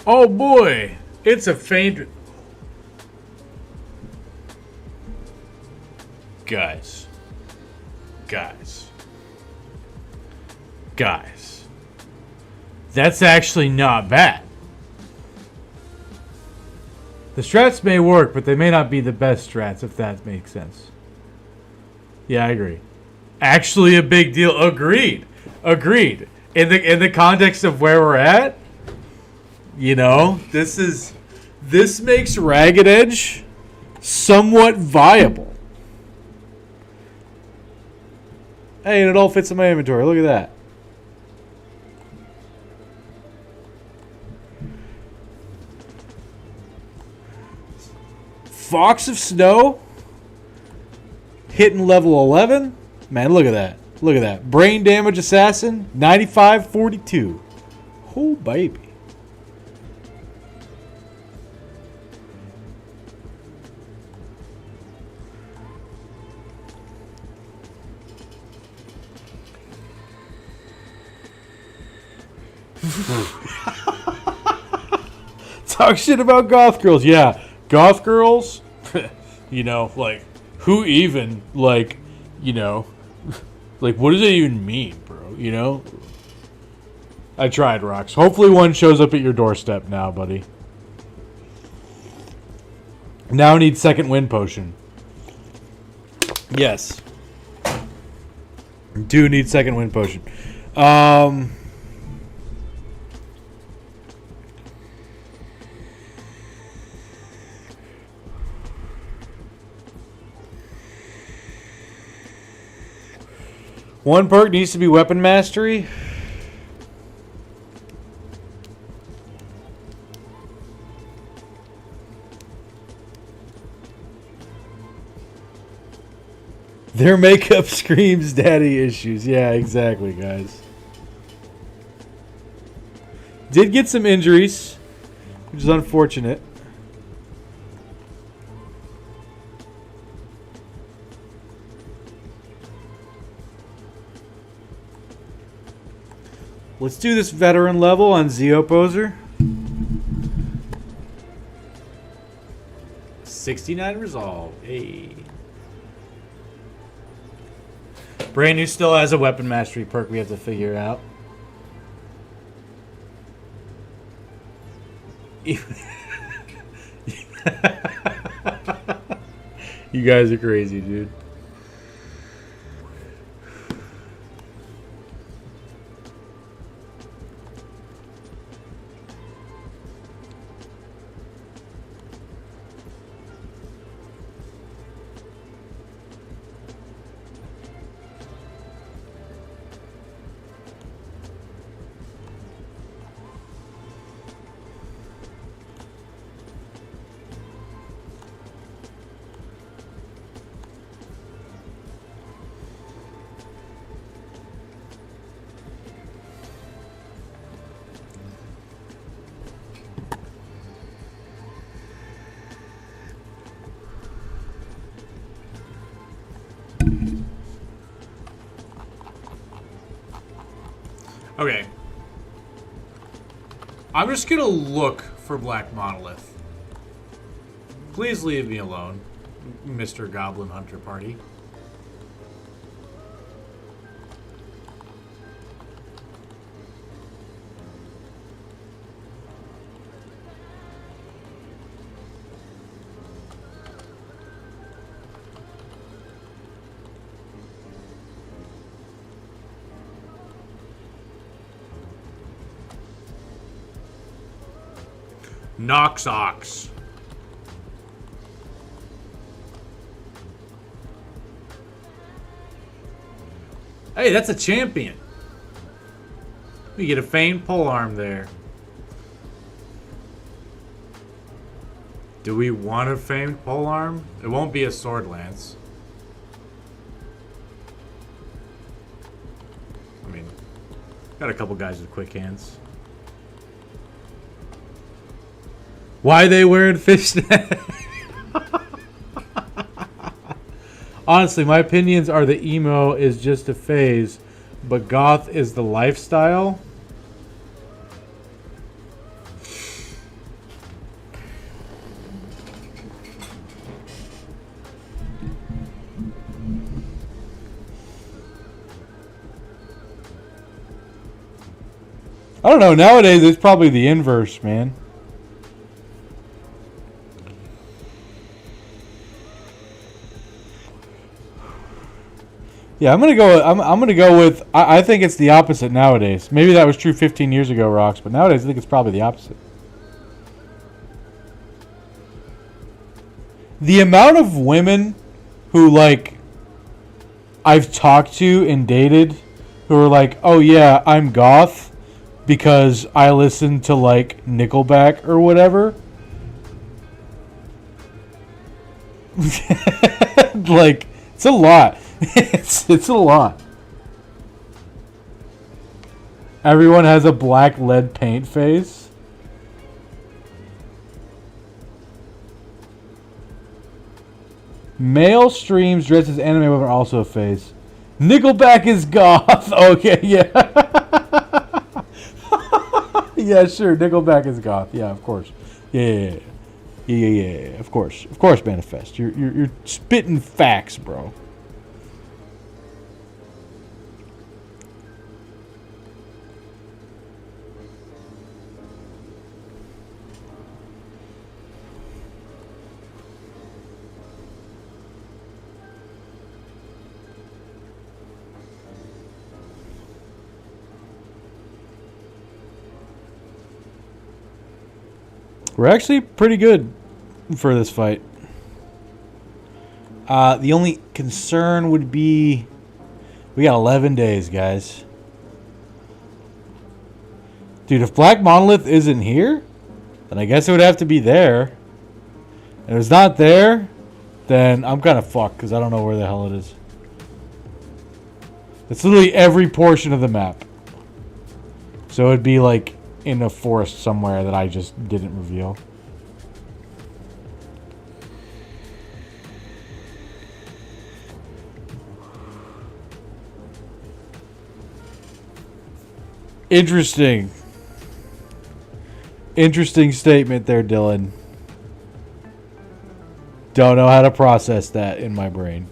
Oh boy, it's a faint... Guys. That's actually not bad. The strats may work, but they may not be the best strats, if that makes sense. Yeah, I agree. Actually a big deal. Agreed. In the context of where we're at, you know, this makes Ragged Edge somewhat viable. Hey, and it all fits in my inventory. Look at that. Fox of Snow hitting level 11. Man, look at that. Look at that. Brain Damage Assassin 9542. Oh, baby. Talk shit about goth girls. Yeah, goth girls. You know, like, who even, like, you know, like, what does it even mean, bro? You know? I tried, Rox. Hopefully one shows up at your doorstep now, buddy. Now I need second wind potion. Yes. Do need second wind potion. One perk needs to be weapon mastery. Their makeup screams daddy issues. Yeah, exactly, guys. Did get some injuries, which is unfortunate. Let's do this veteran level on Zeo Poser. 69 resolve. Hey. Brand new still has a weapon mastery perk we have to figure out. You guys are crazy, dude. Okay. I'm just gonna look for Black Monolith. Please leave me alone, Mr. Goblin Hunter Party. Nox Ox. Hey, that's a champion. We get a famed polearm there. Do we want a famed polearm? It won't be a sword lance. I mean, got a couple guys with quick hands. Why they wearing fishnet? Honestly, my opinions are the emo is just a phase, but goth is the lifestyle. I don't know. Nowadays, it's probably the inverse, man. Yeah, I'm gonna go. I'm gonna go with. I think it's the opposite nowadays. Maybe that was true 15 years ago, Rox, but nowadays I think it's probably the opposite. The amount of women who like I've talked to and dated who are like, "Oh yeah, I'm goth because I listen to like Nickelback or whatever." Like, it's a lot. It's a lot. Everyone has a black lead paint face. Male streams dressed as anime women are also a face. Nickelback is goth. Okay, yeah. Yeah, sure. Nickelback is goth. Yeah, of course. Yeah. Yeah. Of course, manifest. You're spitting facts, bro. We're actually pretty good for this fight. The only concern would be we got 11 days, guys. Dude, if Black Monolith isn't here, then I guess it would have to be there. And if it's not there, then I'm kind of fucked because I don't know where the hell it is. It's literally every portion of the map. So it'd be like in a forest somewhere that I just didn't reveal. Interesting. Interesting statement there, Dylan. Don't know how to process that in my brain.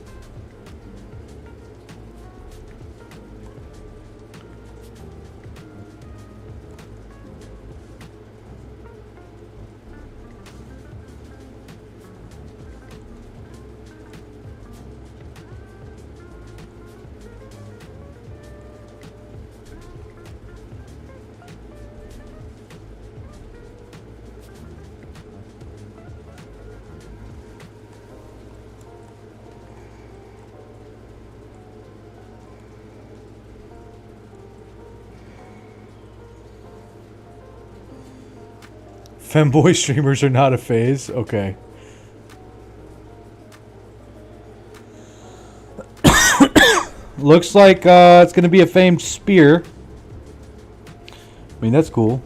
Femboy streamers are not a phase? Okay. Looks like it's going to be a famed spear. I mean, that's cool.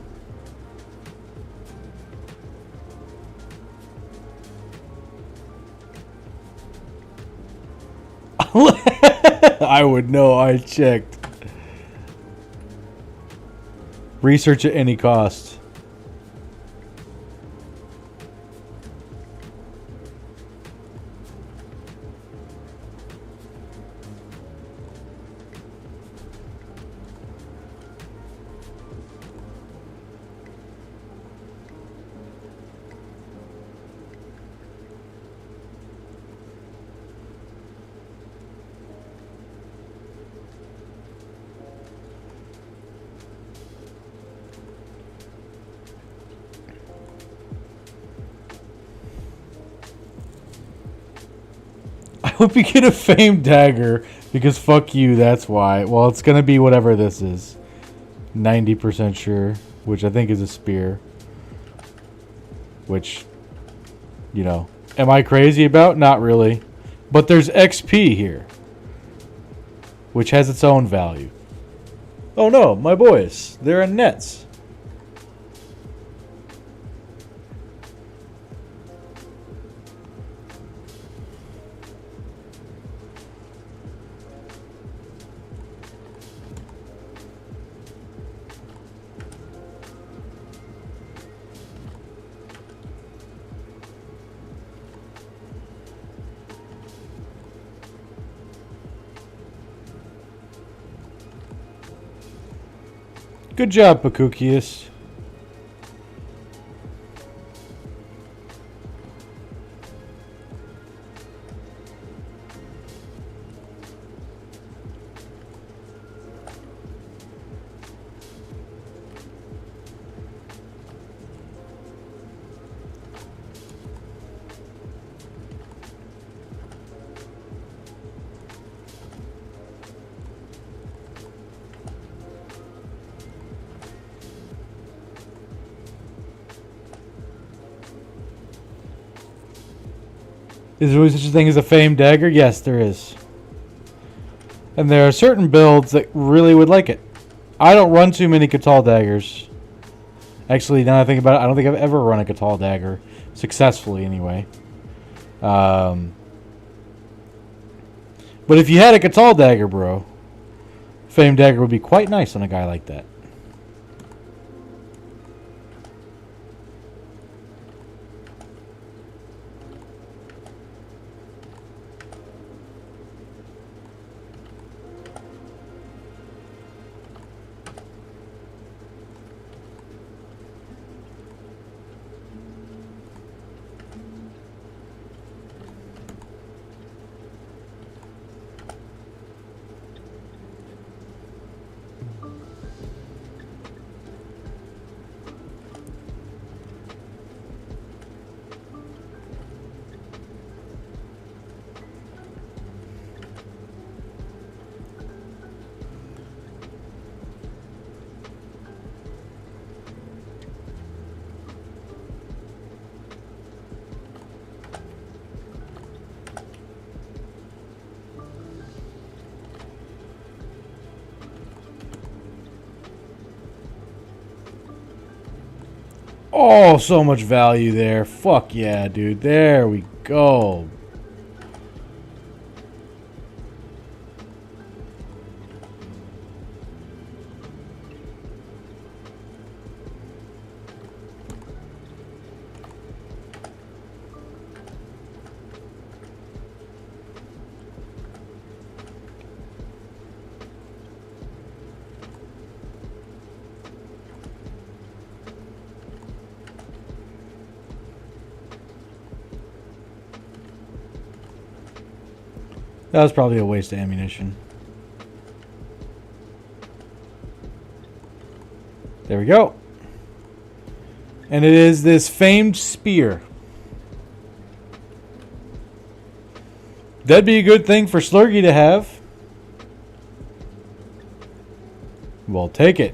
I would know. I checked. Research at any cost. I hope you get a famed dagger, because fuck you, that's why. Well, it's gonna be whatever this is. 90% sure, which I think is a spear. Which, you know, am I crazy about? Not really. But there's XP here, which has its own value. Oh no, my boys, they're in nets. Good job, Pakukius. Is there really such a thing as a famed dagger? Yes, there is. And there are certain builds that really would like it. I don't run too many Catal daggers. Actually, now that I think about it, I don't think I've ever run a Catal dagger. Successfully, anyway. But if you had a Catal dagger, bro, famed dagger would be quite nice on a guy like that. Oh, so much value there. Fuck yeah, dude. There we go. That was probably a waste of ammunition. There we go. And it is this famed spear. That'd be a good thing for Slurgy to have. We'll take it.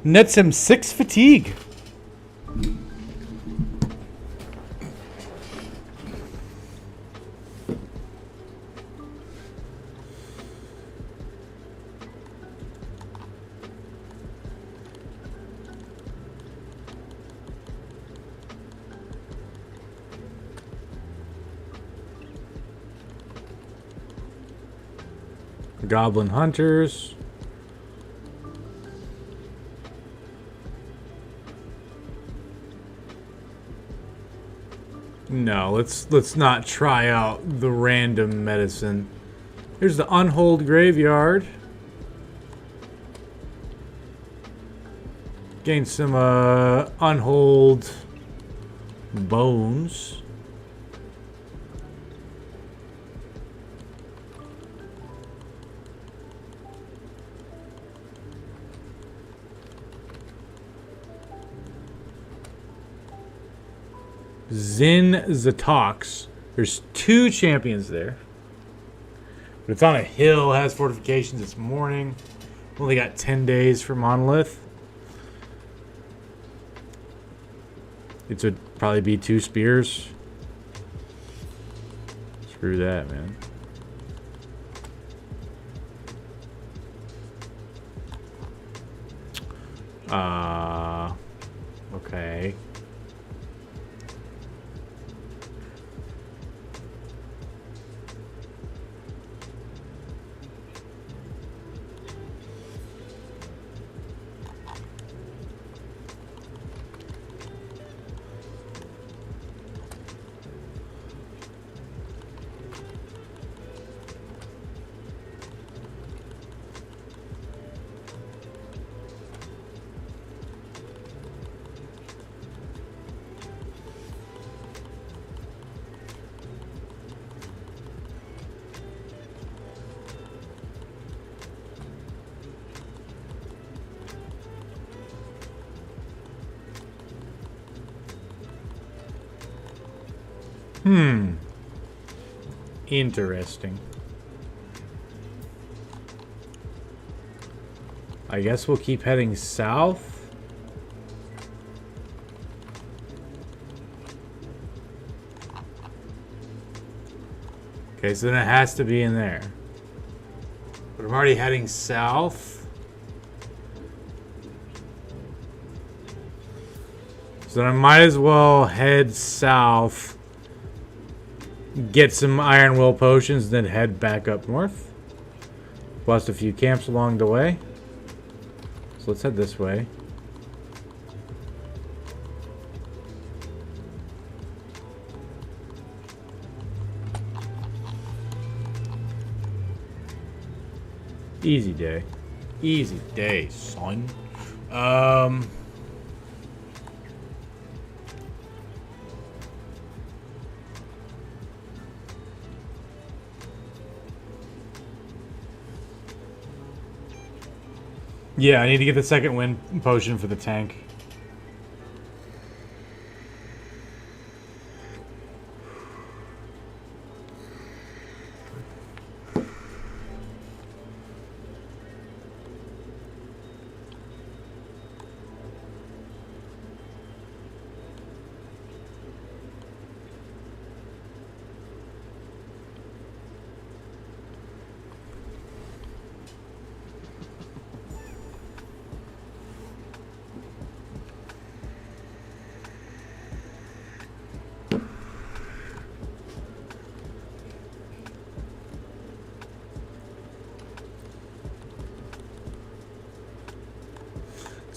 Nets him 6 fatigue. Goblin Hunters. No, let's not try out the random medicine. Here's the Unhold Graveyard. Gain some Unhold Bones. Zin Zatox. There's 2 champions there. But it's on a hill, has fortifications, it's morning. Only got 10 days for monolith. It would probably be 2 spears. Screw that, man. Okay. Interesting. I guess we'll keep heading south. Okay, so then it has to be in there. But I'm already heading south. So then I might as well head south. Get some Iron Will potions, then head back up north. Bust a few camps along the way. So let's head this way. Easy day. Easy day, son. Yeah, I need to get the second wind potion for the tank.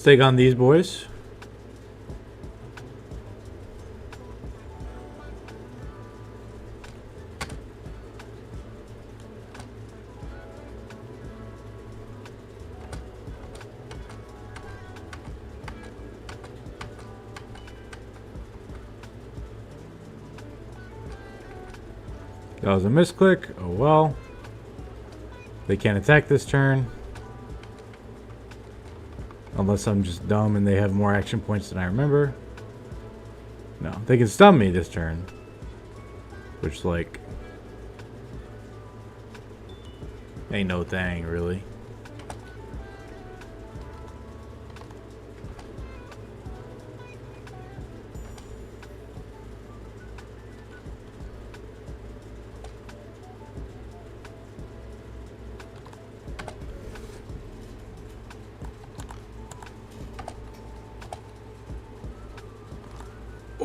Let's take on these boys. That was a misclick. Oh well. They can't attack this turn. Unless I'm just dumb and they have more action points than I remember. No, they can stun me this turn. Which, like, ain't no thing, really.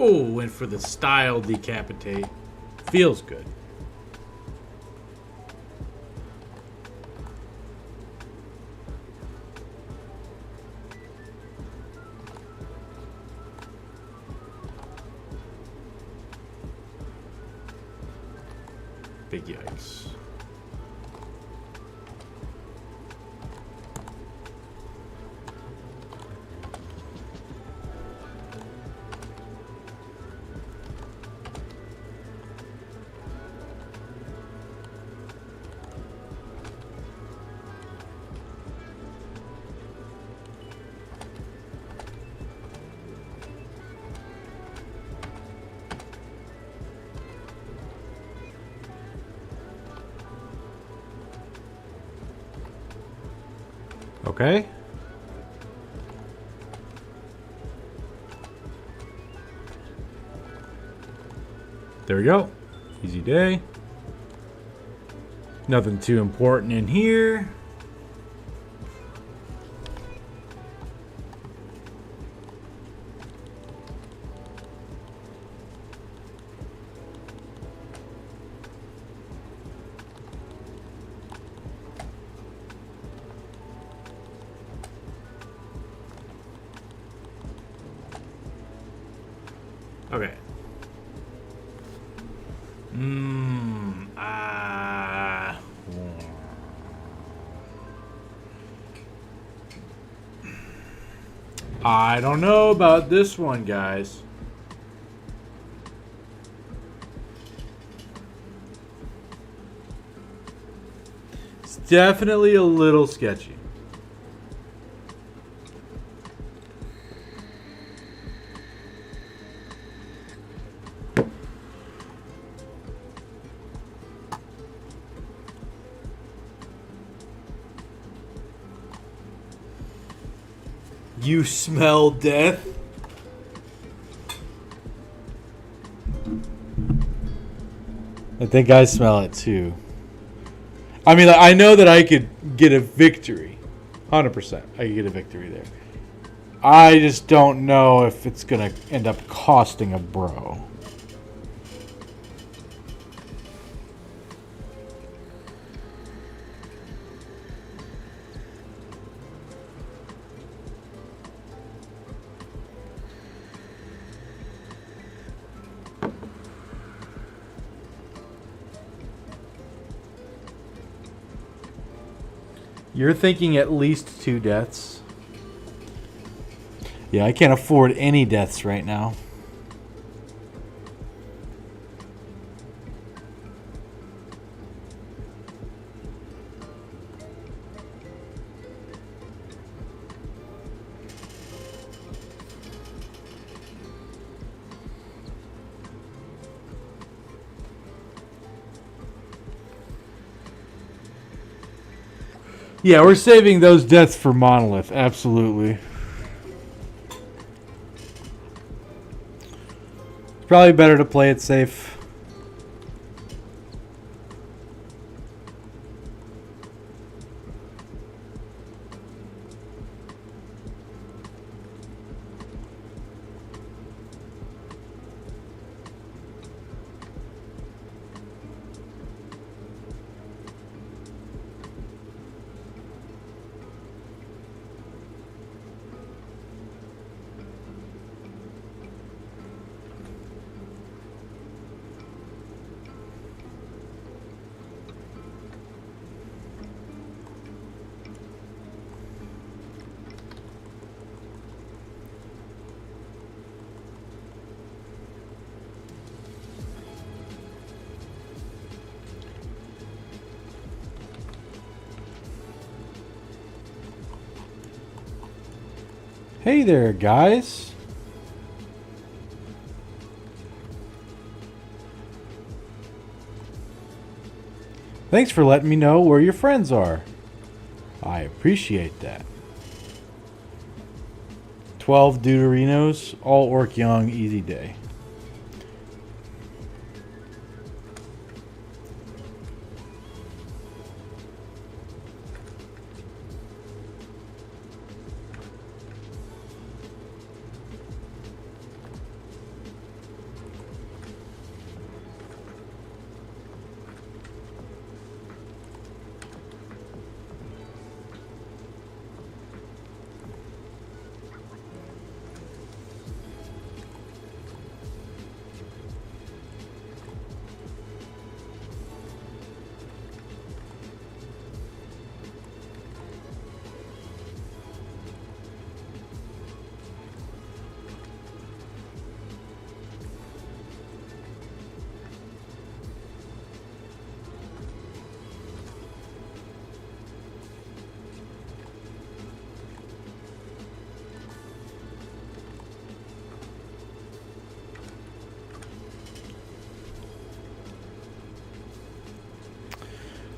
Oh, went for the style decapitate. Feels good. Big yikes. Okay. There we go. Easy day. Nothing too important in here. Okay. I don't know about this one, guys. It's definitely a little sketchy. You smell death? I think I smell it too. I mean, I know that I could get a victory. 100%. I could get a victory there. I just don't know if it's going to end up costing a bro. You're thinking at least 2 deaths. Yeah, I can't afford any deaths right now. Yeah, we're saving those deaths for monolith. Absolutely. It's probably better to play it safe. Hey there, guys. Thanks for letting me know where your friends are. I appreciate that. 12 Deuterinos, all orc young, easy day.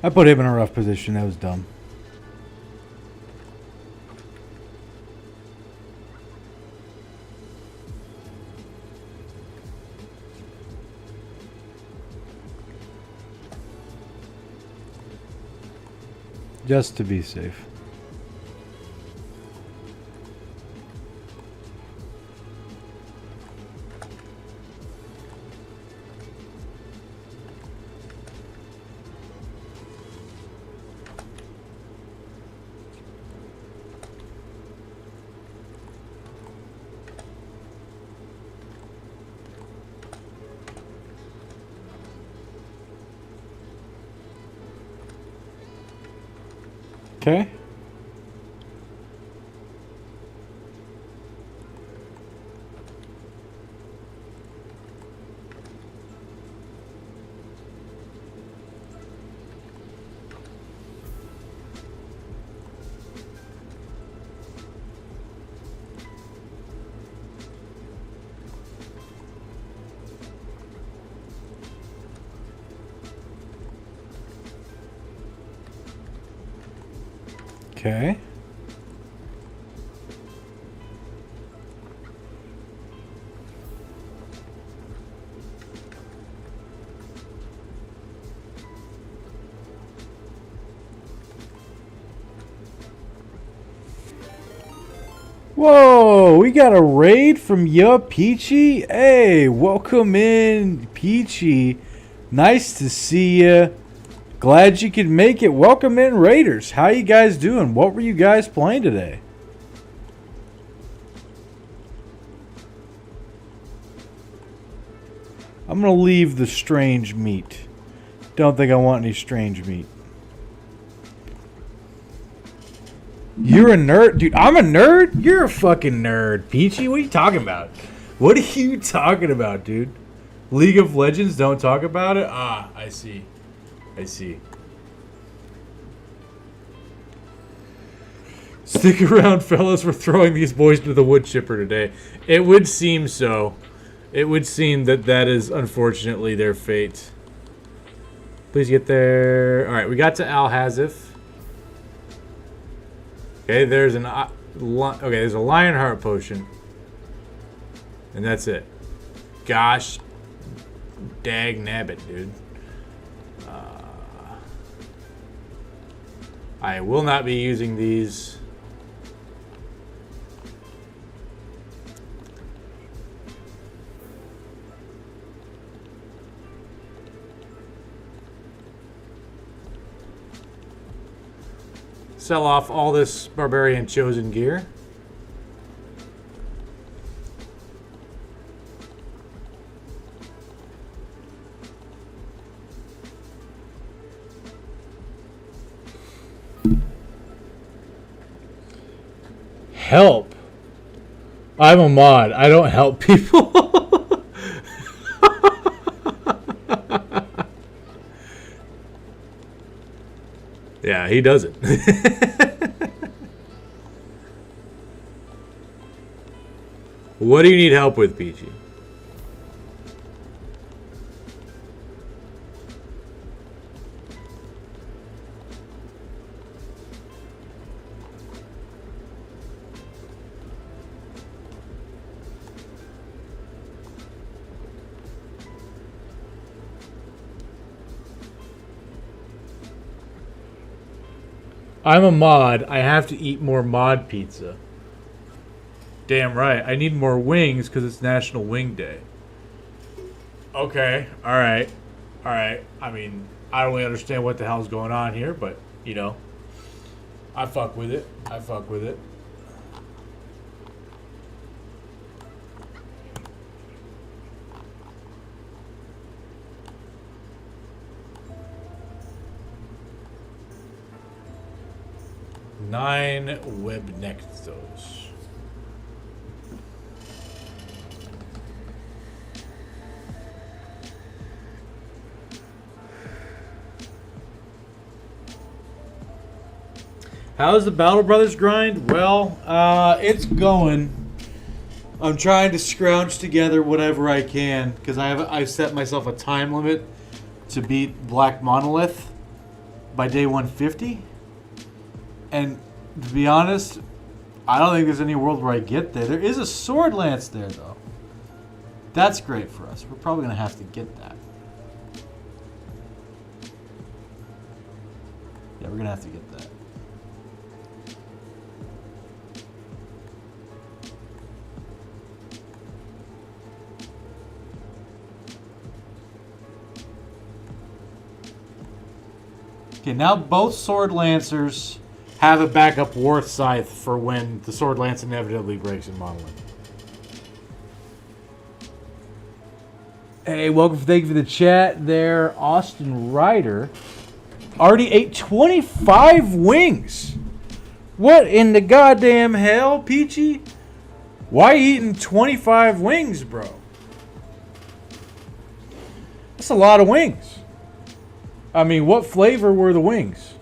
I put him in a rough position. That was dumb. Just to be safe. Okay. Okay. Whoa, we got a raid from Ya Peachy. Hey, welcome in, Peachy. Nice to see you. Glad you could make it. Welcome in, Raiders. How you guys doing? What were you guys playing today? I'm going to leave the strange meat. Don't think I want any strange meat. You're a nerd? Dude, I'm a nerd? You're a fucking nerd, Peachy. What are you talking about? What are you talking about, dude? League of Legends, don't talk about it? Ah, I see. I see. Stick around, fellas. We're throwing these boys to the wood chipper today. It would seem so. It would seem that that is unfortunately their fate. Please get there. All right, we got to Al Hazif. Okay, there's an there's a Lionheart potion, and that's it. Gosh, dag nabbit, dude. I will not be using these. Sell off all this Barbarian Chosen gear. Help. I'm a mod. I don't help people. Yeah, he doesn't. What do you need help with, Peachy? I'm a mod. I have to eat more mod pizza. Damn right. I need more wings because it's National Wing Day. Okay. All right. All right. I mean, I don't really understand what the hell's going on here, but, you know, I fuck with it. I fuck with it. Nine web nectos. How's the Battle Brothers grind? Well, it's going. I'm trying to scrounge together whatever I can because I've set myself a time limit to beat Black Monolith by day 150. And to be honest, I don't think there's any world where I get there. There is a sword lance there, though. That's great for us. We're probably going to have to get that. Yeah, we're going to have to get that. Okay, now both sword lancers have a backup war scythe for when the sword lance inevitably breaks in monolith. Hey, welcome. Thank you for the chat there, Austin Ryder. Already ate 25 wings. What in the goddamn hell, Peachy? Why eating 25 wings, bro? That's a lot of wings. I mean, what flavor were the wings?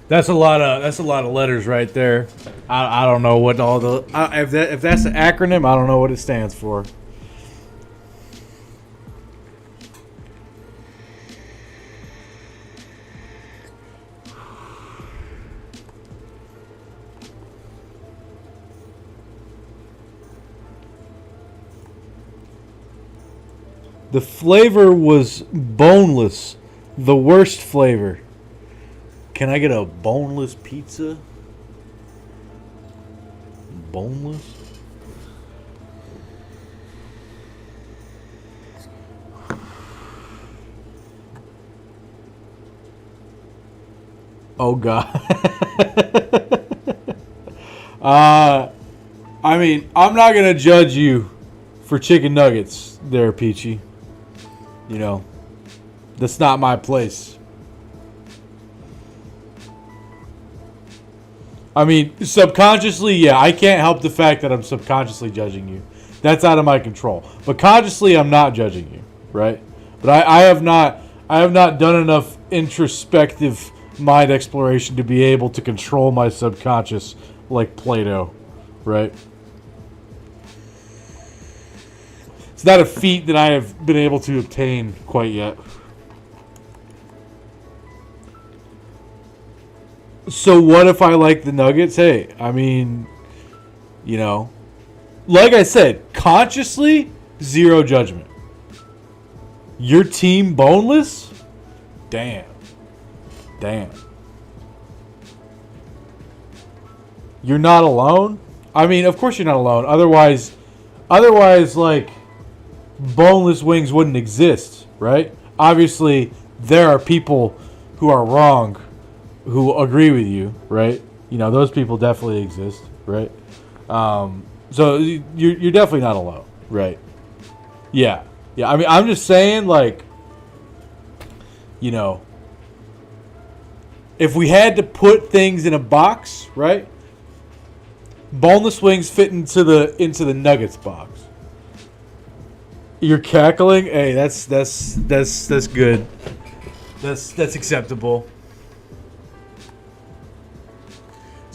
That's a lot of letters right there. I don't know what all the if that's an acronym, I don't know what it stands for. The flavor was boneless, the worst flavor. Can I get a boneless pizza? Boneless? Oh, God. I mean, I'm not going to judge you for chicken nuggets there, Peachy. You know, that's not my place. I mean, subconsciously, yeah, I can't help the fact that I'm subconsciously judging you. That's out of my control. But consciously, I'm not judging you, right? But I have not done enough introspective mind exploration to be able to control my subconscious like Plato, right? It's not a feat that I have been able to obtain quite yet. So what if I like the nuggets? Hey, I mean, you know, like I said, consciously, zero judgment. Your team boneless? Damn. You're not alone? I mean, of course you're not alone. Otherwise, like, boneless wings wouldn't exist, right? Obviously, there are people who are wrong who agree with you, right? You know, those people definitely exist, right? So you're definitely not alone, right? Yeah. I mean, I'm just saying, like, you know, if we had to put things in a box, right? Boneless wings fit into the nuggets box. You're cackling? Hey, that's good. That's acceptable.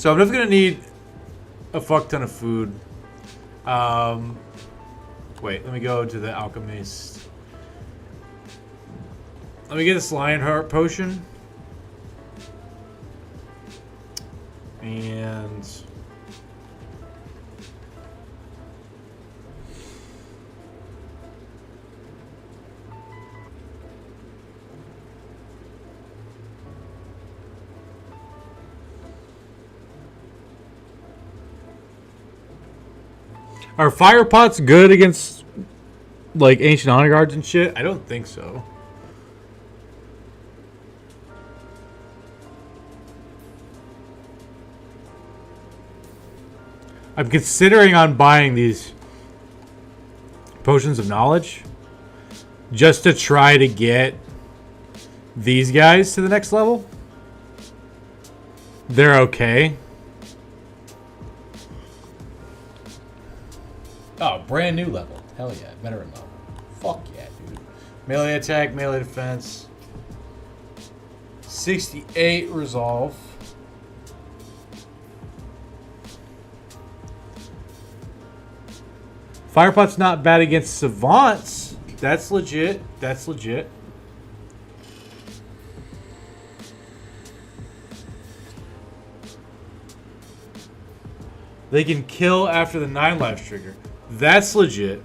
So I'm definitely gonna need a fuck ton of food. Wait, let me go to the alchemist. Let me get this Lionheart potion. And are fire pots good against like ancient honor guards and shit? I don't think so. I'm considering on buying these potions of knowledge just to try to get these guys to the next level. They're okay. Oh, brand new level. Hell yeah, veteran level. Fuck yeah, dude. Melee attack, melee defense. 68 resolve. Firepot's not bad against savants. That's legit. That's legit. They can kill after the 9 lives trigger. That's legit.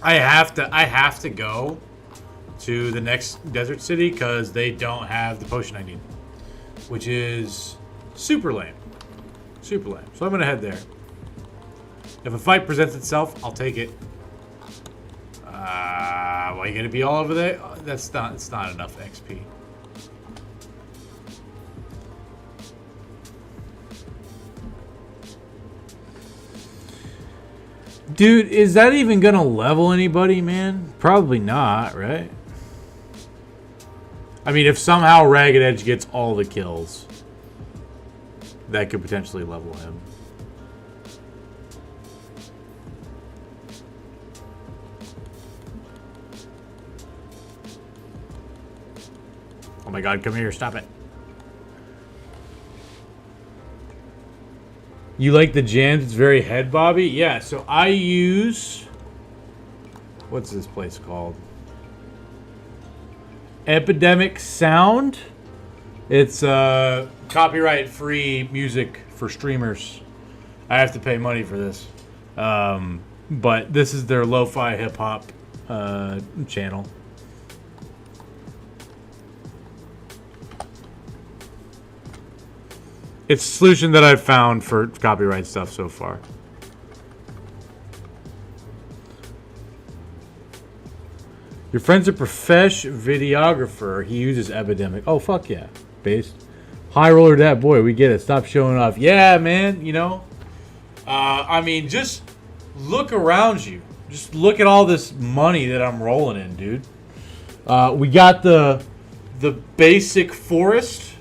I have to go to the next desert city because they don't have the potion I need, which is super lame. Super lame. So I'm gonna head there. If a fight presents itself, I'll take it. Why you gonna be all over there? It's not enough XP. Dude, is that even gonna level anybody, man? Probably not, right? I mean, if somehow Ragged Edge gets all the kills, that could potentially level him. Oh my god, come here, stop it. You like the jams? It's very head bobby? Yeah, so I use... What's this place called? Epidemic Sound. It's copyright-free music for streamers. I have to pay money for this. But this is their lo-fi hip-hop channel. It's a solution that I've found for copyright stuff so far. Your friend's a videographer. He uses Epidemic. Oh, fuck yeah. Based. High roller dad boy, we get it. Stop showing off. Yeah, man, you know. I mean, just look around you. Just look at all this money that I'm rolling in, dude. We got the basic forest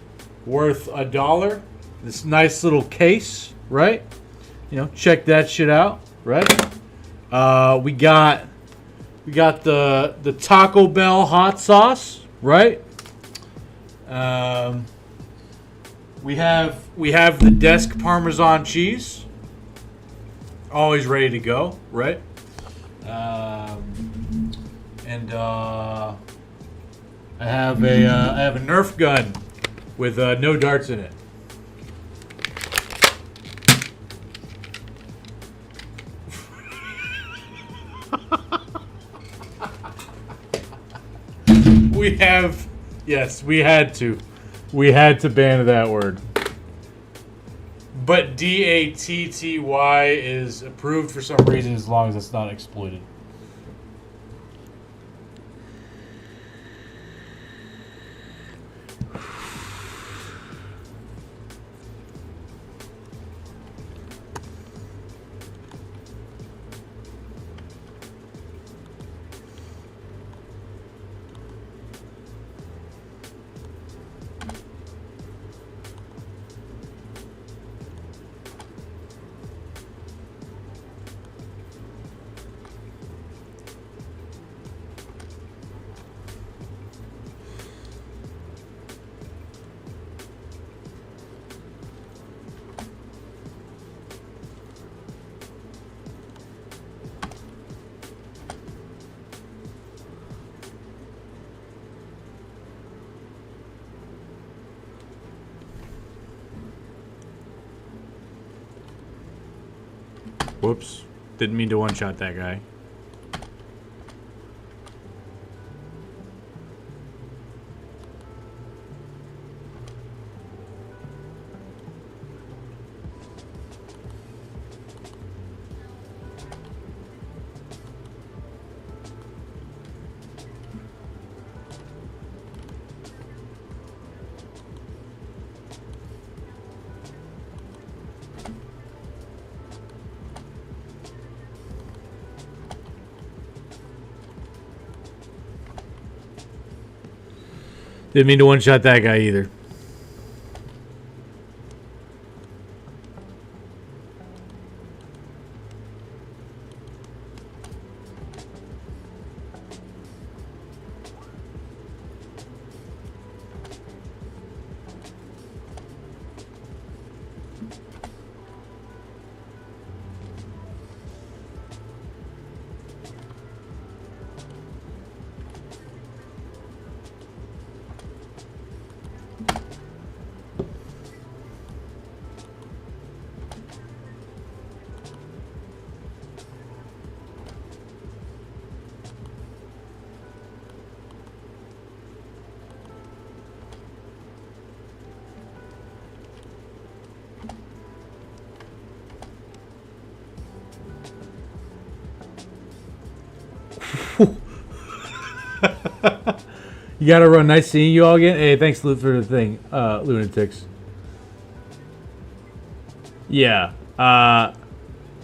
worth $1. This nice little case, right? You know, check that shit out, right? We got the Taco Bell hot sauce, right? We have the desk Parmesan cheese, always ready to go, right? And I have a Nerf gun with no darts in it. We have, yes, we had to ban that word. But DATTY is approved for some reason as long as it's not exploited. Whoops. Didn't mean to one-shot that guy. Didn't mean to one-shot that guy either. You gotta run. Nice seeing you all again. Hey, thanks, Luke, for the thing, lunatics. Yeah,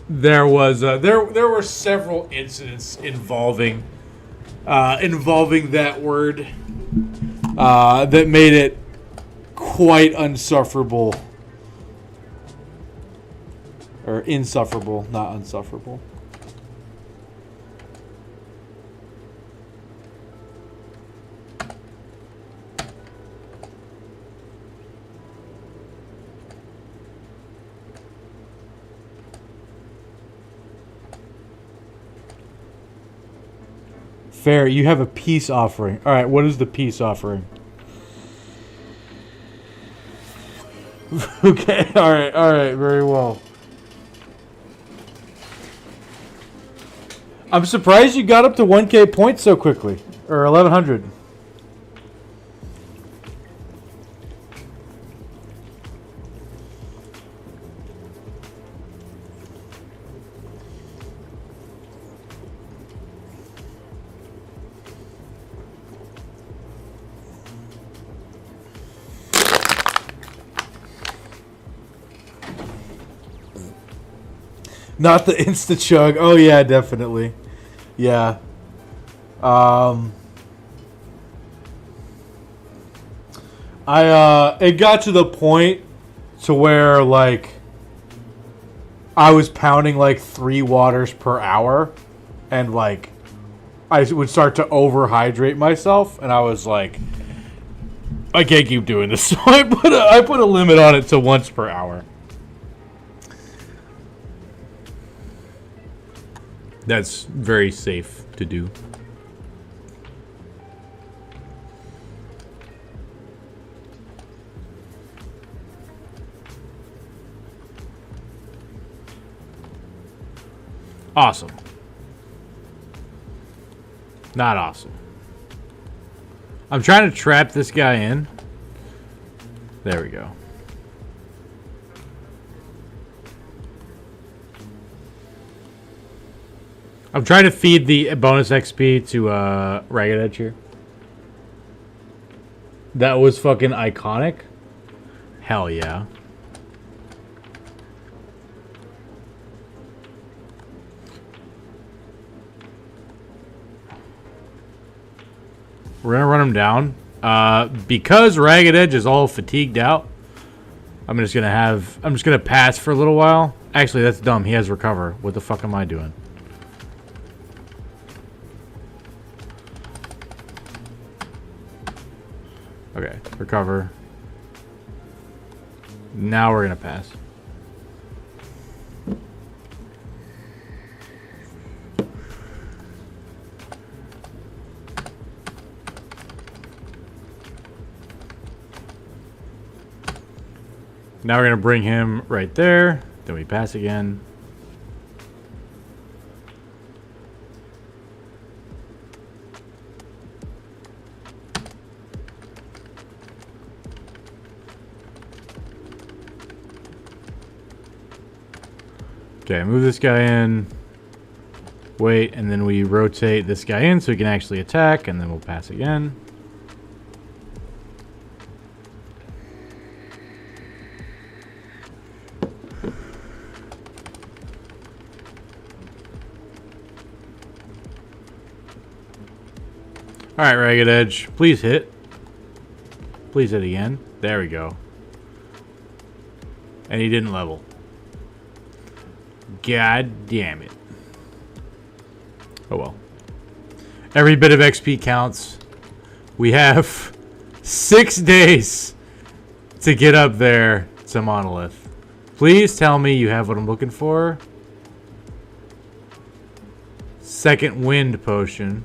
there was there were several incidents involving that word that made it quite unsufferable, or insufferable, not unsufferable. Fair, you have a peace offering. All right, what is the peace offering? Okay, all right, very well. I'm surprised you got up to 1K points so quickly, or 1100. Not the insta chug. Oh yeah, definitely. Yeah. It got to the point to where like I was pounding like 3 waters per hour, and like I would start to overhydrate myself, and I was like, I can't keep doing this. So I put a limit on it to once per hour. That's very safe to do. Awesome. Not awesome. I'm trying to trap this guy in. There we go. I'm trying to feed the bonus XP to Ragged Edge here. That was fucking iconic. Hell yeah. We're gonna run him down. Because Ragged Edge is all fatigued out, I'm just gonna pass for a little while. Actually, that's dumb. He has recover. What the fuck am I doing? Okay, recover. Now we're gonna pass. Now we're gonna bring him right there. Then we pass again. Okay, move this guy in. Wait, and then we rotate this guy in so he can actually attack, and then we'll pass again. Alright, Ragged Edge, please hit. Please hit again. There we go. And he didn't level. God damn it. Oh well. Every bit of XP counts. We have 6 days to get up there to Monolith. Please tell me you have what I'm looking for. Second wind potion.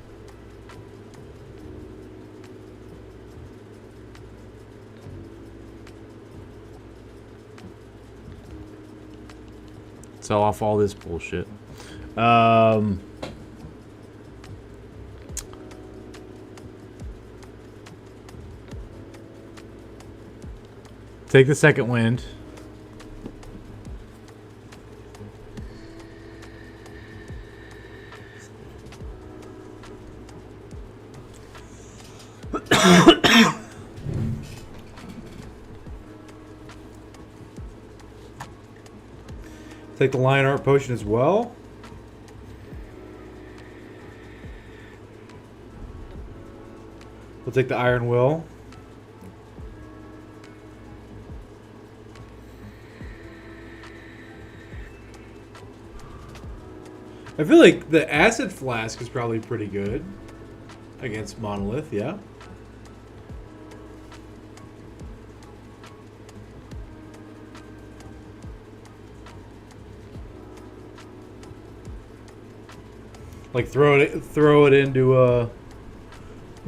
Sell off all this bullshit. Take the second wind. Take the lion art potion as well. We'll take the iron will. I feel like the acid flask is probably pretty good against Monolith, yeah. Like throw it into a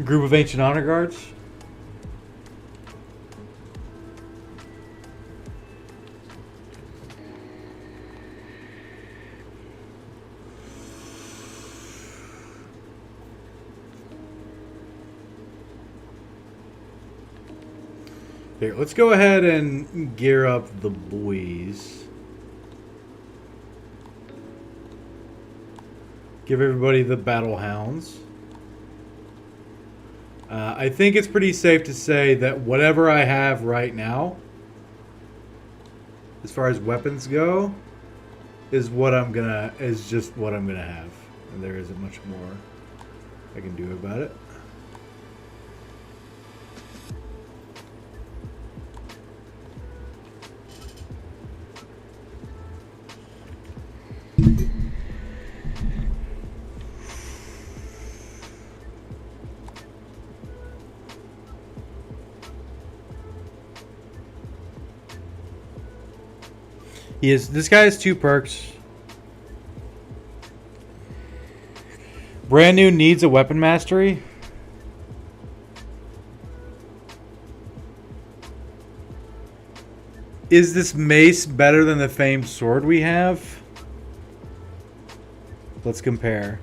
group of ancient honor guards. Here, let's go ahead and gear up the boys. Give everybody the battle hounds. I think it's pretty safe to say that whatever I have right now, as far as weapons go, is just what I'm gonna have, and there isn't much more I can do about it. This guy has 2 perks. Brand new needs a weapon mastery. Is this mace better than the famed sword we have? Let's compare.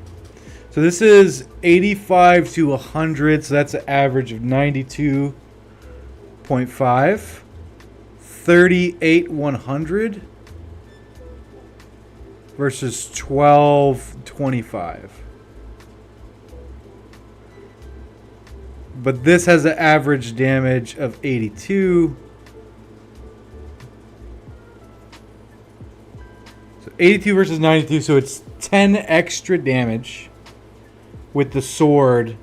So this is 85 to 100, so that's an average of 92.5. 38 100. versus 1225. But this has an average damage of 82. So 82 versus 92, so it's 10 extra damage with the sword.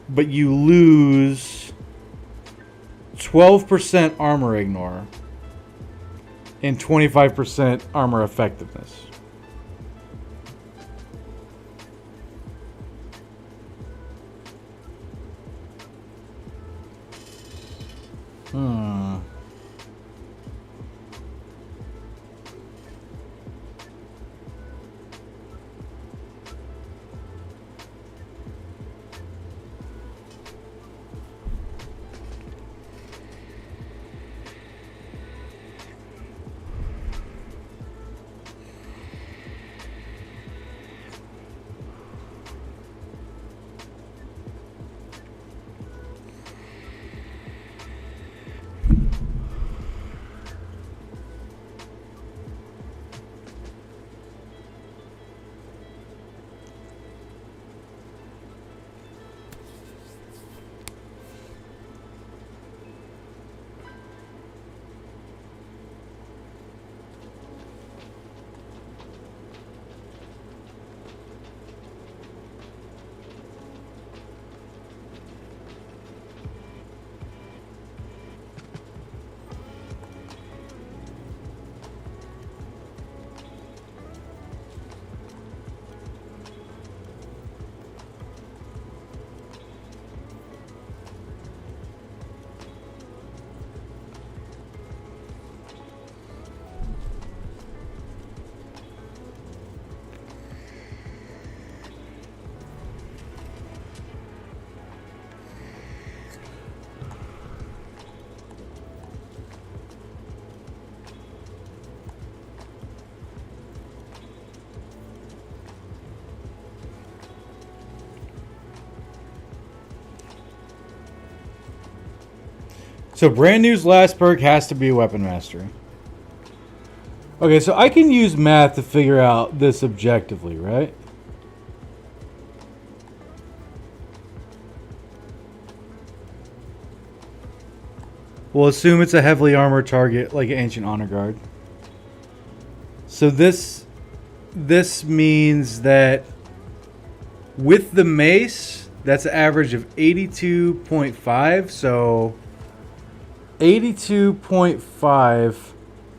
But you lose 12% armor ignore and 25% armor effectiveness. So brand new's last perk has to be weapon mastery. Okay, so I can use math to figure out this objectively, right? We'll assume it's a heavily armored target like Ancient Honor Guard. So this means that with the mace, that's an average of 82.5, so 82.5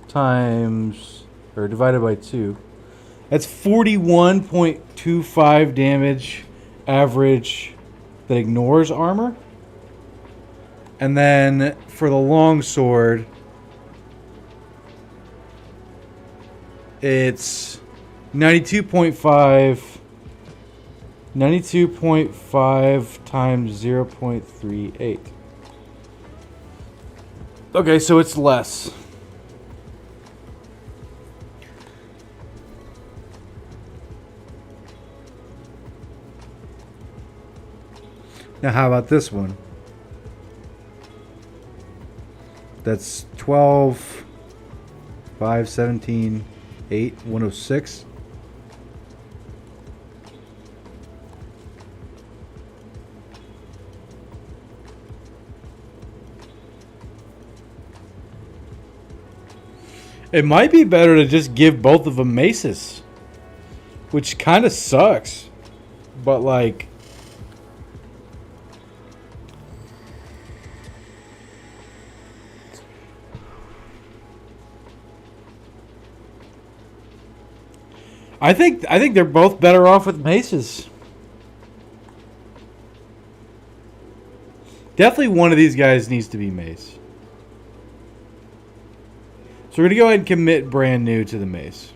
times, or divided by 2, that's 41.25 damage average that ignores armor. And then for the longsword, it's 92.5 times 0.38. Okay, so it's less. Now how about this one? That's 12, 5, 17, 8, 106. It might be better to just give both of them maces, which kind of sucks, but like, I think they're both better off with maces. Definitely one of these guys needs to be mace. So we're going to go ahead and commit brand new to the mace.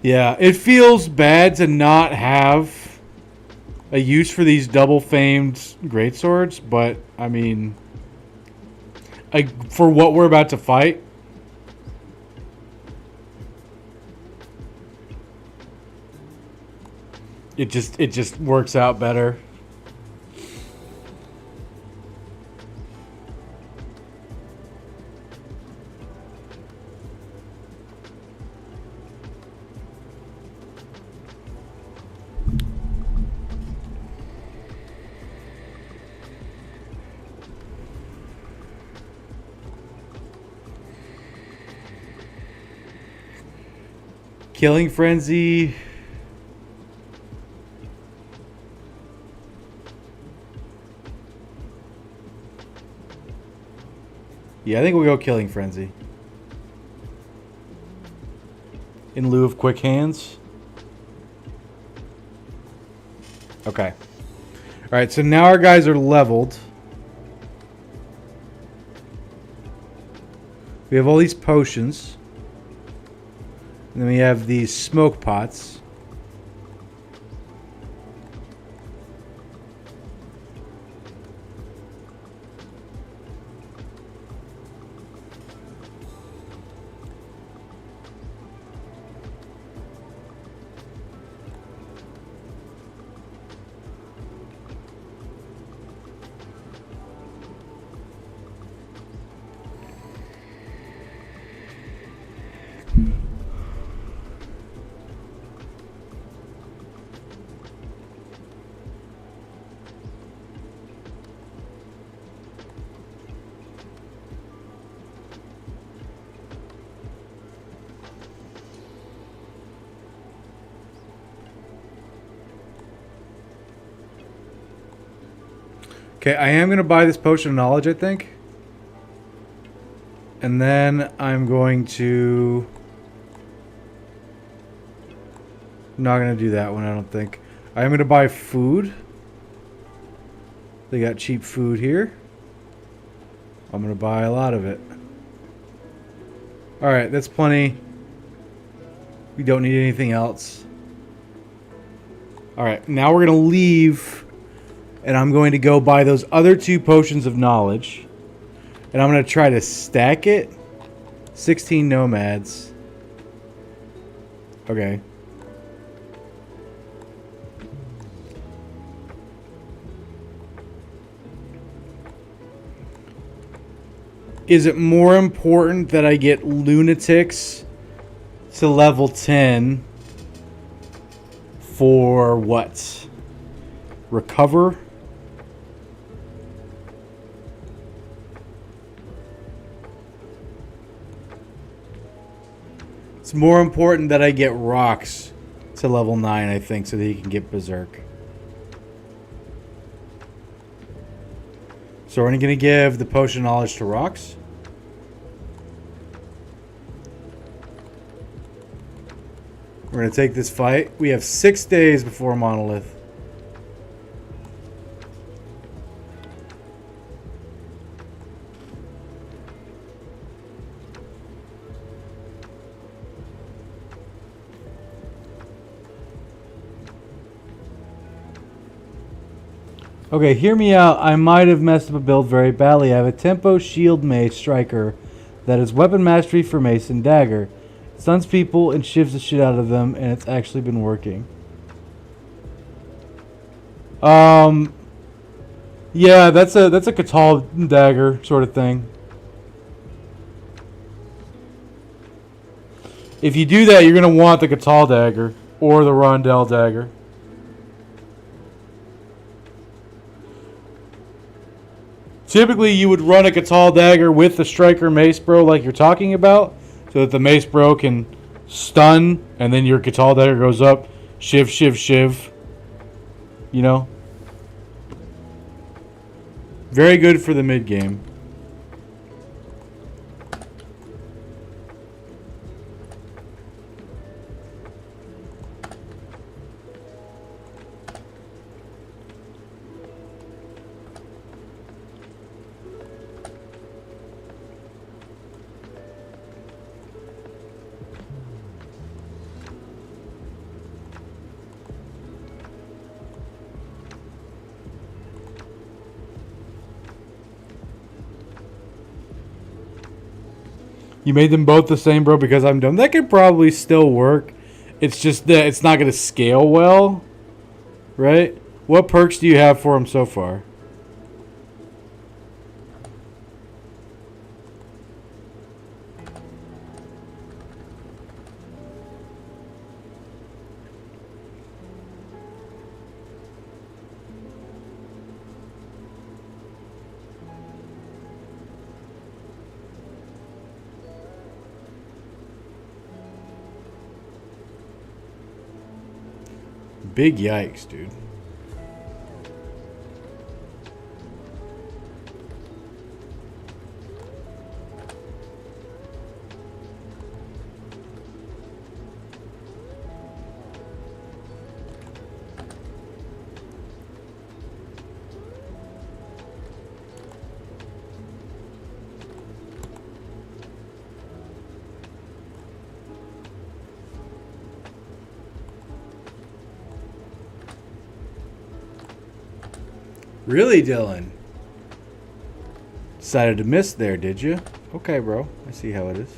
Yeah, it feels bad to not have a use for these double famed greatswords, but I mean, for what we're about to fight, it just works out better. Killing Frenzy. Yeah, I think we'll go Killing Frenzy. In lieu of Quick Hands. Okay. Alright, so now our guys are leveled. We have all these potions. And then we have these smoke pots. Okay, I am going to buy this potion of knowledge, I think. And then I'm going to... I'm not going to do that one, I don't think. I am going to buy food. They got cheap food here. I'm going to buy a lot of it. Alright, that's plenty. We don't need anything else. Alright, now we're going to leave... And I'm going to go buy those other 2 potions of knowledge. And I'm going to try to stack it. 16 nomads. Okay. Is it more important that I get lunatics to level 10 for what? Recover? It's more important that I get rocks to level 9, I think, so that he can get berserk. So we're going to give the potion knowledge to rocks. We're going to take this fight. We have 6 days before monolith. Okay, hear me out. I might have messed up a build very badly. I have a tempo shield mace striker that is weapon mastery for mace and dagger. It stuns people and shivs the shit out of them, and it's actually been working. Yeah, that's a Catal dagger sort of thing. If you do that, you're gonna want the Catal dagger or the Rondell dagger. Typically, you would run a Catal dagger with the striker mace bro like you're talking about, so that the mace bro can stun, and then your Catal dagger goes up, shiv, shiv, shiv. You know? Very good for the mid game. You made them both the same, bro, because I'm dumb. That could probably still work. It's just that it's not going to scale well. Right? What perks do you have for him so far? Big yikes, dude. Really, Dylan? Decided to miss there, did you? Okay, bro. I see how it is.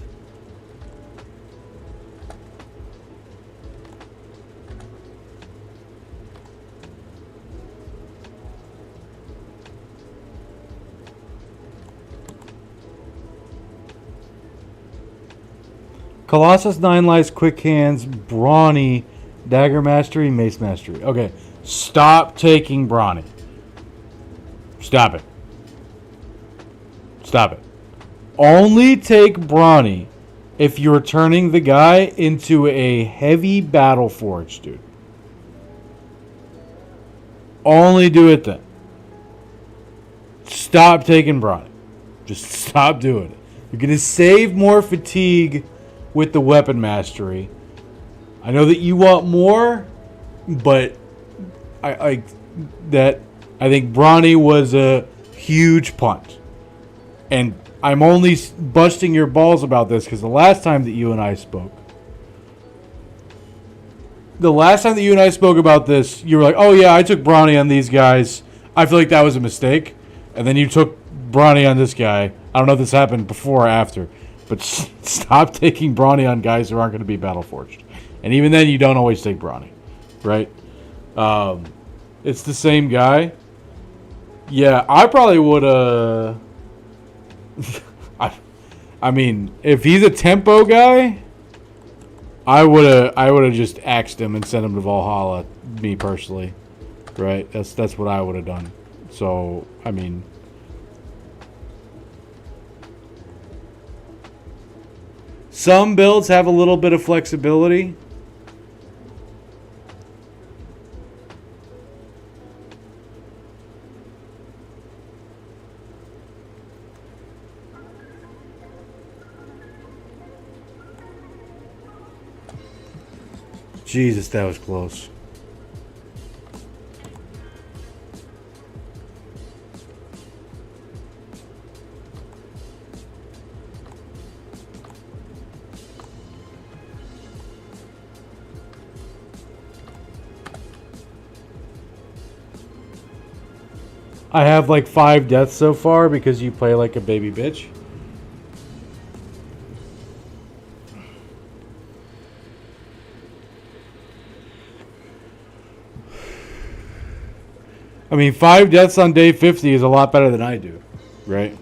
Colossus, Nine Lives, Quick Hands, Brawny, Dagger Mastery, Mace Mastery. Okay, stop taking Brawny. Stop it. Stop it. Only take Brawny if you're turning the guy into a heavy battle forge, dude. Only do it then. Stop taking Brawny. Just stop doing it. You're going to save more fatigue with the weapon mastery. I know that you want more, but I think Brawny was a huge punt. And I'm only busting your balls about this because the last time that you and I spoke about this, you were like, oh yeah, I took Brawny on these guys. I feel like that was a mistake. And then you took Brawny on this guy. I don't know if this happened before or after. But stop taking Brawny on guys who aren't going to be battle forged. And even then, you don't always take Brawny. Right? It's the same guy. Yeah, I probably would I mean, if he's a tempo guy, I would have just axed him and sent him to Valhalla, me personally. Right? That's what I would have done. So, I mean, some builds have a little bit of flexibility. Jesus, that was close. I have like 5 deaths so far because you play like a baby bitch. I mean, 5 deaths on day 50 is a lot better than I do, right?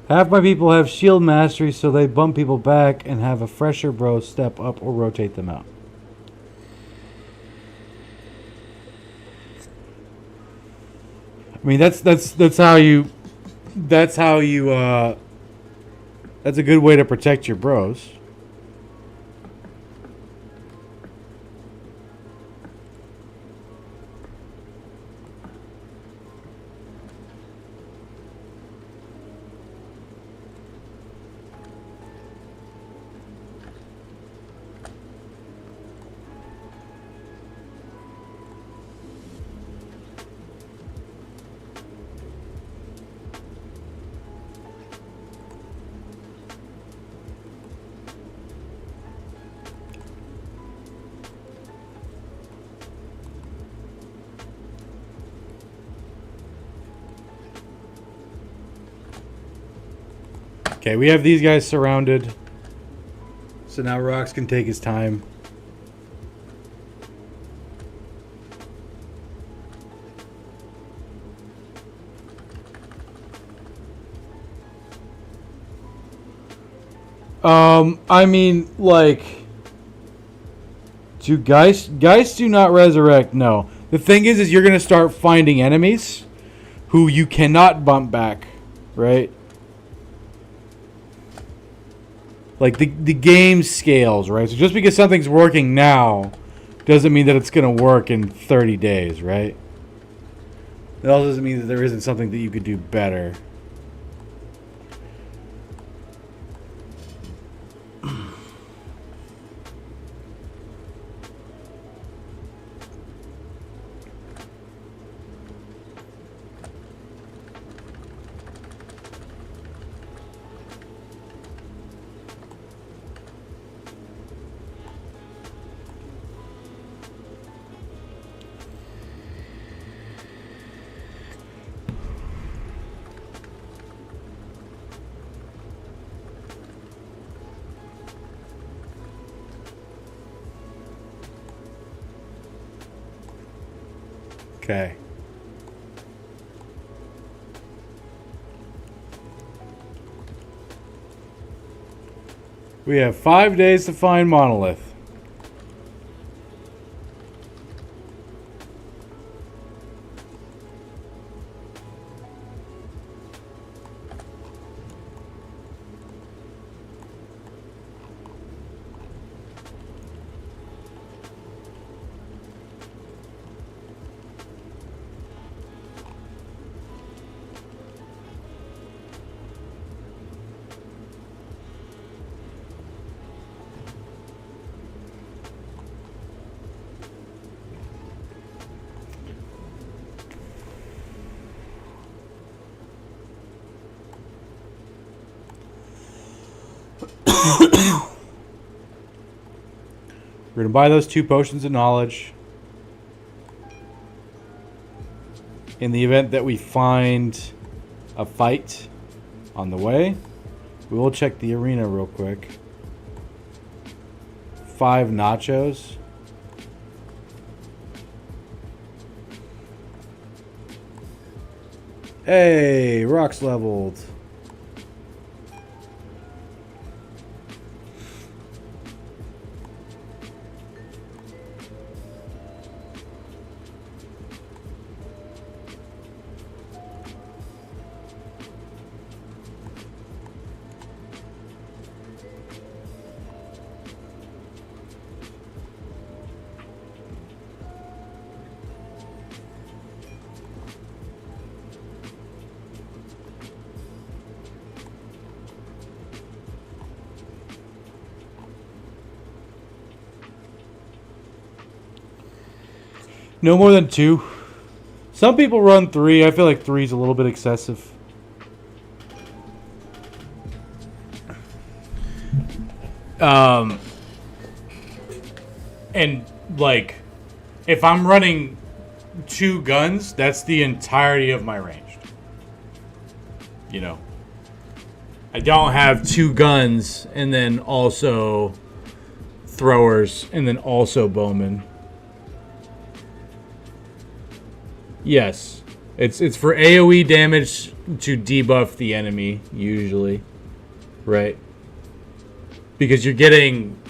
Half my people have shield mastery, so they bump people back and have a fresher bro step up or rotate them out. I mean, that's how you that's a good way to protect your bros. Okay, we have these guys surrounded. So now Rox can take his time. I mean, like, do Geist do not resurrect? No. The thing is you're gonna start finding enemies who you cannot bump back, right? Like the game scales, right? So just because something's working now doesn't mean that it's gonna work in 30 days, right? It also doesn't mean that there isn't something that you could do better. Okay. We have 5 days to find monolith. We're going to buy those 2 potions of knowledge. In the event that we find a fight on the way, we will check the arena real quick. 5 nachos. Hey, rocks leveled. No more than 2. Some people run 3. I feel like 3 is a little bit excessive. And like, if I'm running 2 guns, that's the entirety of my range. You know, I don't have 2 guns and then also throwers and then also bowmen. Yes, it's for AoE damage to debuff the enemy usually, right? Because you're getting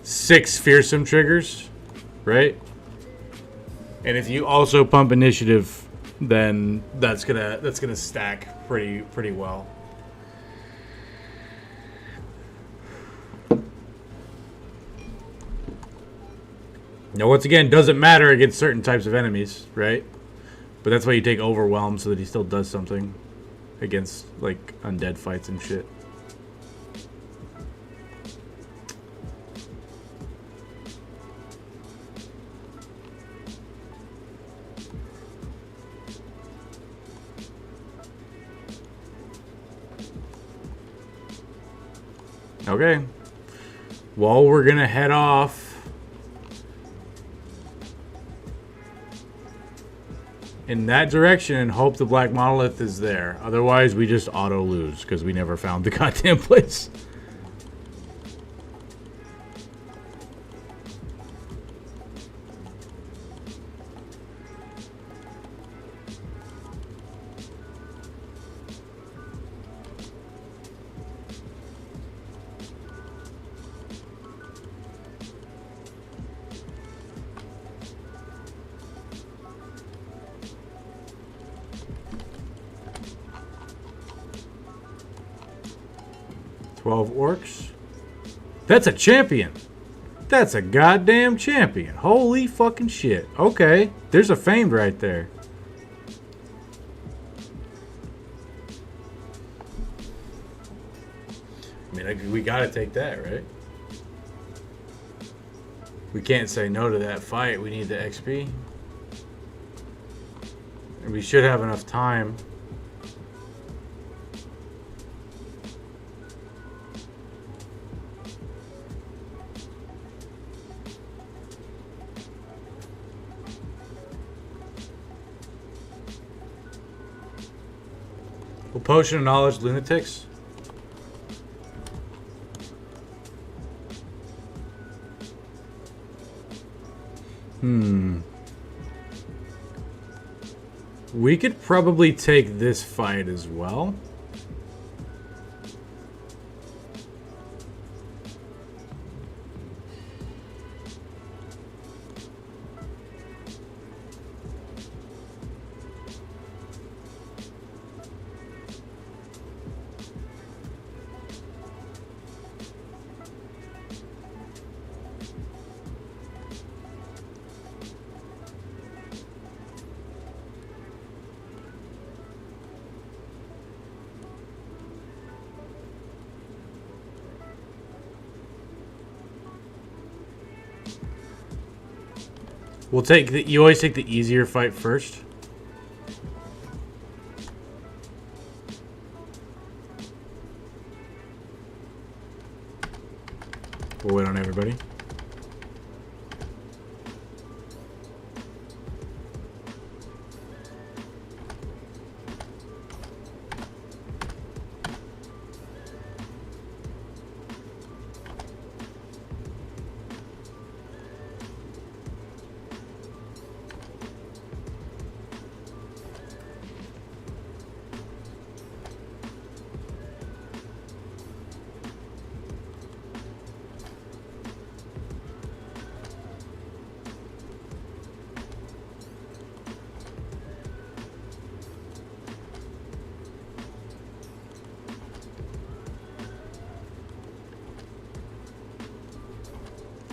6 fearsome triggers, right? And if you also pump initiative, then that's gonna stack pretty well. Now, once again, doesn't matter against certain types of enemies, right? But that's why you take Overwhelm, so that he still does something against, like, undead fights and shit. Okay. Well, we're gonna head off in that direction and hope the black monolith is there. Otherwise, we just auto lose because we never found the goddamn place. Orcs. That's a champion. That's a goddamn champion. Holy fucking shit. Okay, there's a famed right there. I mean, we gotta take that, right? We can't say no to that fight. We need the XP. And we should have enough time. Potion of Knowledge Lunatics. We could probably take this fight as well. We'll take the. You always take the easier fight first. We'll wait on everybody.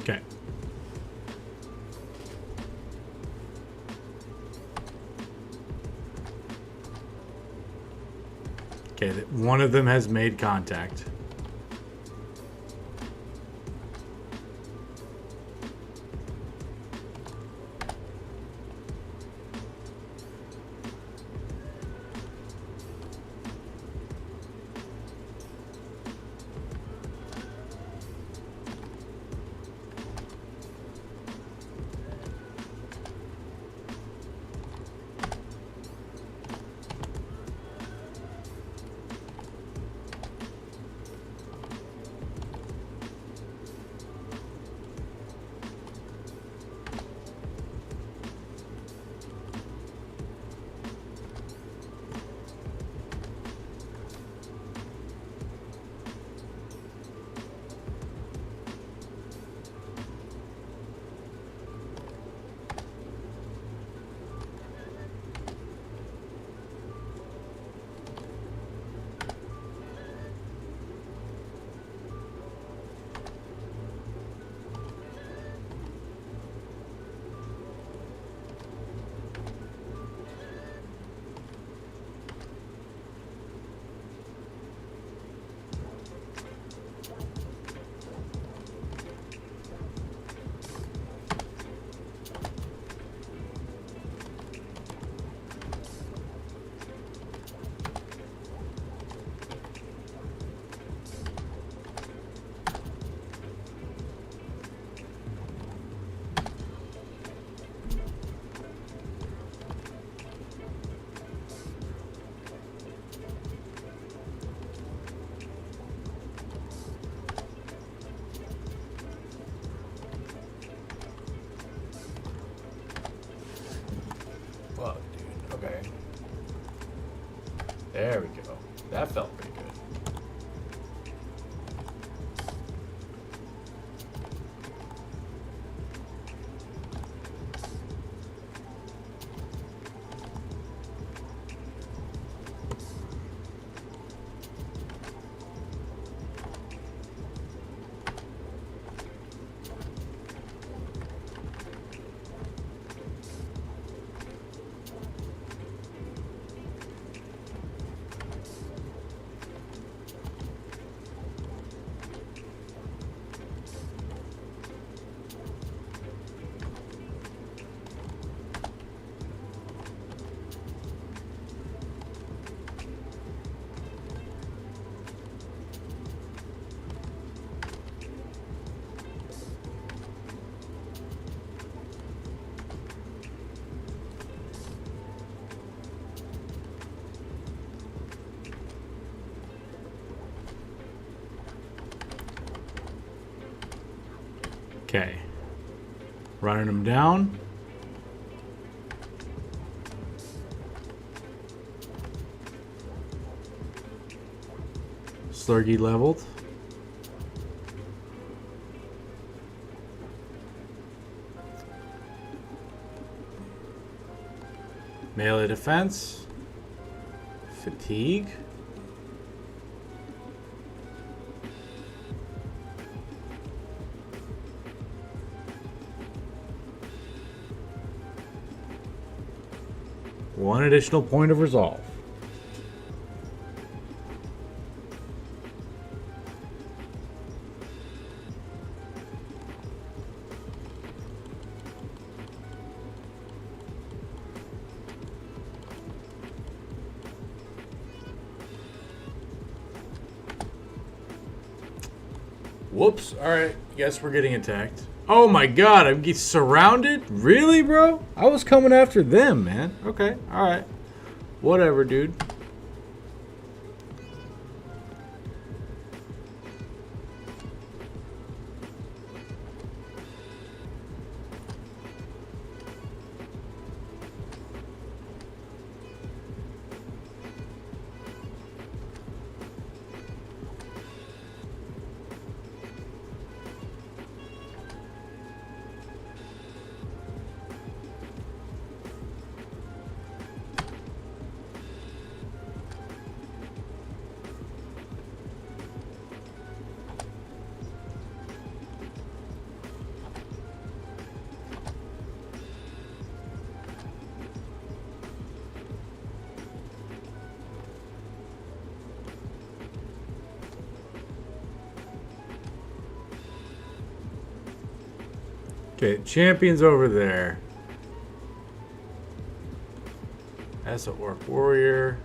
Okay. Okay, one of them has made contact. There we go. That felt pretty good. Okay. Running them down. Slurgy leveled. Melee defense. Fatigue. One additional point of resolve. Whoops. Alright. Guess we're getting attacked. Oh my god, I'm getting surrounded? Really, bro? I was coming after them, man. Okay. Alright. Whatever, dude. Okay, champion's over there. That's an orc warrior.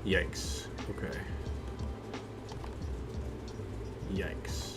Yikes. Okay. Yikes.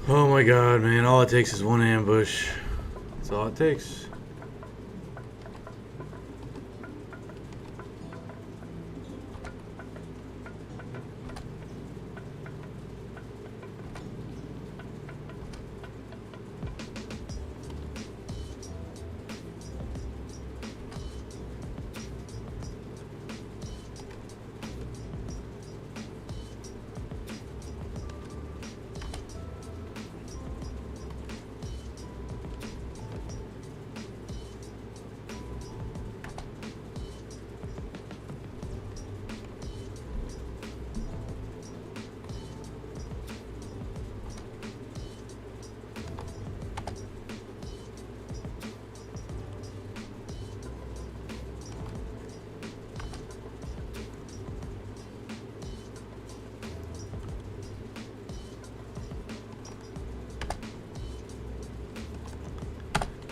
Oh my god, man. All it takes is one ambush. That's all it takes.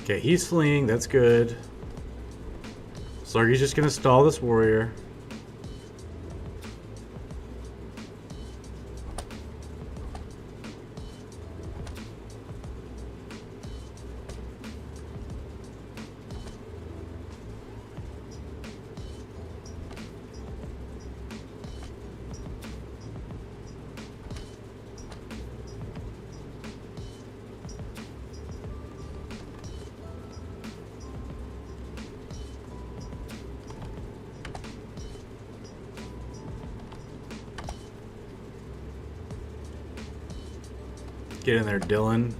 Okay, he's fleeing. That's good. Slurgy's just gonna stall this warrior. Get in there, Dylan.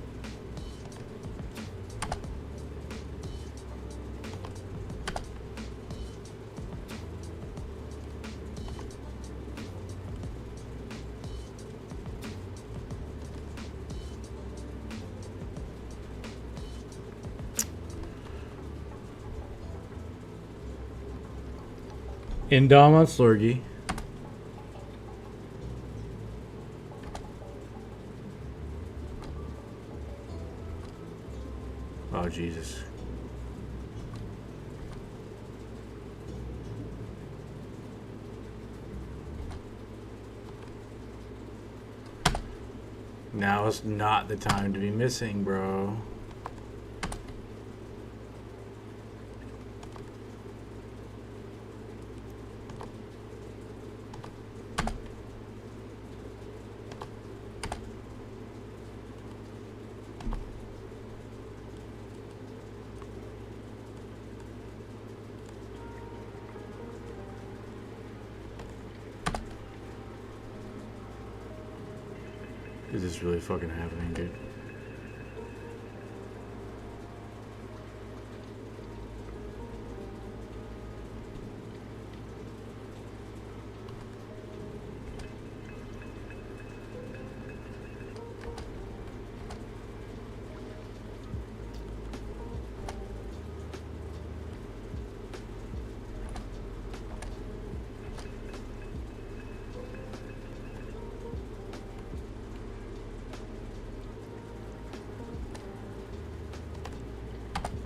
Indom on Slurgy. Oh, Jesus. Now is not the time to be missing, bro. Is this really fucking happening, dude?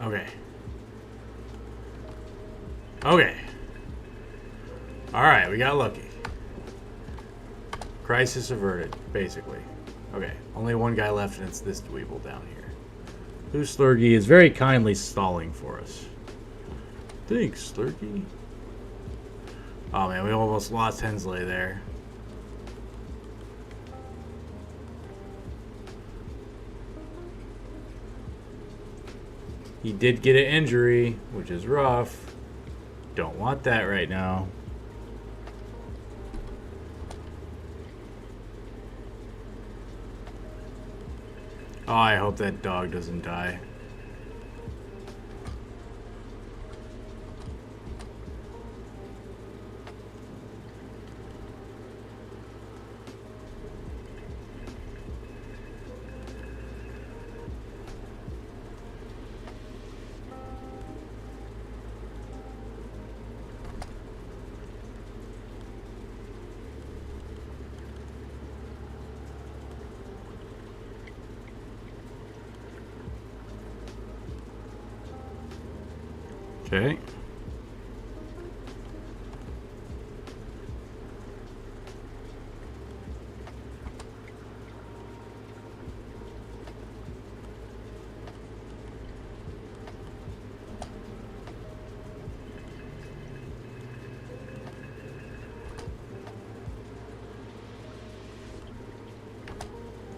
Okay. Okay. Alright, we got lucky. Crisis averted, basically. Okay, only one guy left, and it's this dweeble down here. Who Slurgy is very kindly stalling for us. Thanks, Slurgy. Oh man, we almost lost Hensley there. He did get an injury, which is rough. Don't want that right now. Oh, I hope that dog doesn't die. Okay.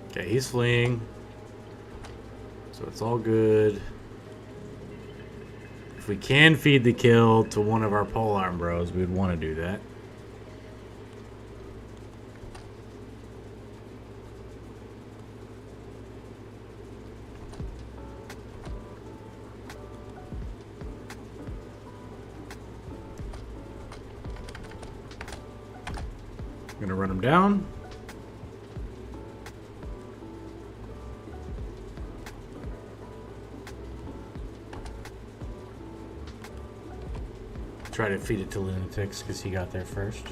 Okay, he's fleeing. So it's all good. If we can feed the kill to one of our polearm bros, we'd want to do that. I'm gonna run him down. Try to feed it to Lunatics because he got there first.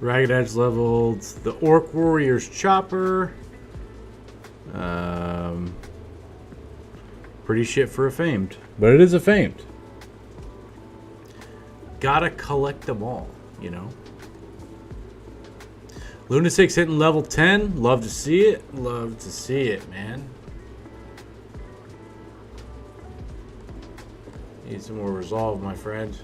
Ragged Edge leveled the Orc Warrior's Chopper. Pretty shit for a famed, but it is a famed. Gotta collect them all, you know. Lunatics hitting level 10. Love to see it. Love to see it, man. Need some more resolve, my friend.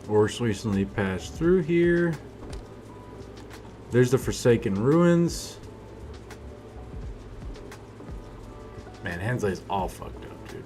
Orcs recently passed through here. There's the Forsaken Ruins. Man, Hensley's all fucked up, dude.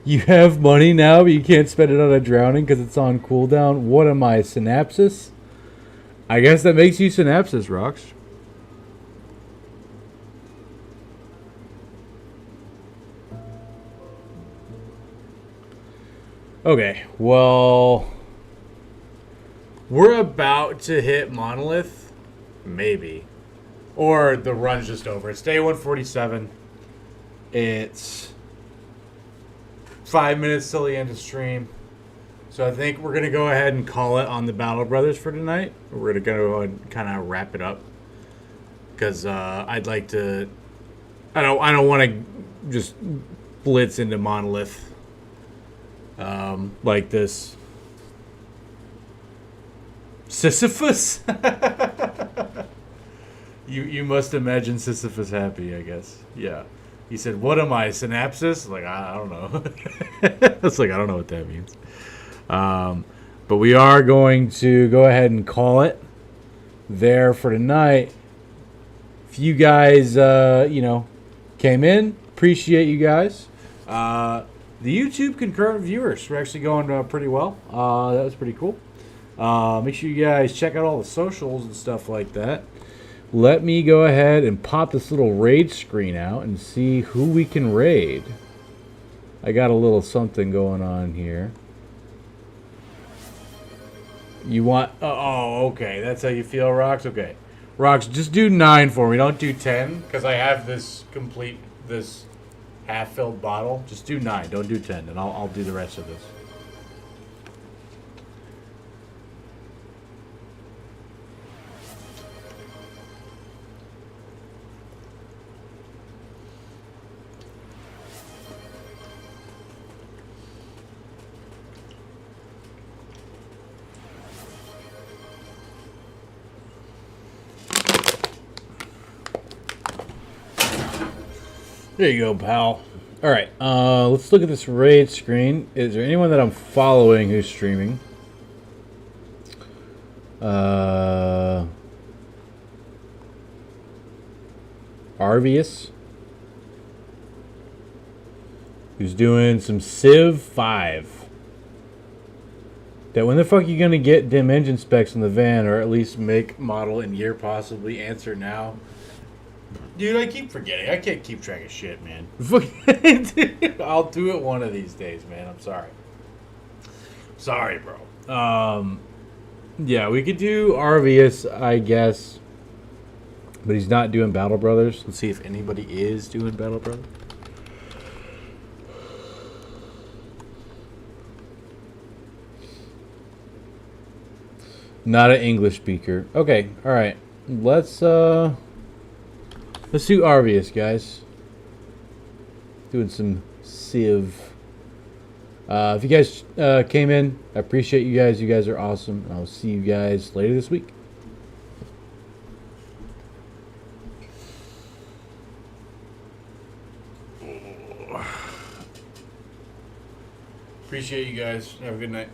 You have money now, but you can't spend it on a drowning because it's on cooldown. What am I, Synapsis? I guess that makes you Synapsis, Rocks. Okay, well, we're about to hit monolith, maybe, or the run's just over. It's day 147. It's 5 minutes till the end of stream. So I think we're gonna go ahead and call it on the Battle Brothers for tonight. We're gonna go and kind of wrap it up because I'd like to. I don't want to just blitz into monolith like this. Sisyphus. You must imagine Sisyphus happy, I guess. Yeah. He said, "What am I, synapses?" Like I don't know. It's like I don't know what that means. But we are going to go ahead and call it there for tonight. If you guys, came in, appreciate you guys. The YouTube concurrent viewers were actually going pretty well. That was pretty cool. Make sure you guys check out all the socials and stuff like that. Let me go ahead and pop this little raid screen out and see who we can raid. I got a little something going on here. You want... Oh, okay. That's how you feel, Rox? Okay. Rox, just do 9 for me. Don't do 10, because I have this half-filled bottle. Just do 9. Don't do 10, and I'll do the rest of this. There you go, pal. All right, let's look at this raid screen. Is there anyone that I'm following who's streaming? Arvius, who's doing some Civ 5. That when the fuck you gonna get dim engine specs on the van, or at least make, model, and year possibly? Answer now. Dude, I keep forgetting. I can't keep track of shit, man. I'll do it one of these days, man. I'm sorry. Sorry, bro. Yeah, we could do Arvius, I guess. But he's not doing Battle Brothers. Let's see if anybody is doing Battle Brothers. Not an English speaker. Okay, alright. Let's do Arvius, guys. Doing some Civ. If you guys came in, I appreciate you guys. You guys are awesome. I'll see you guys later this week. Appreciate you guys. Have a good night.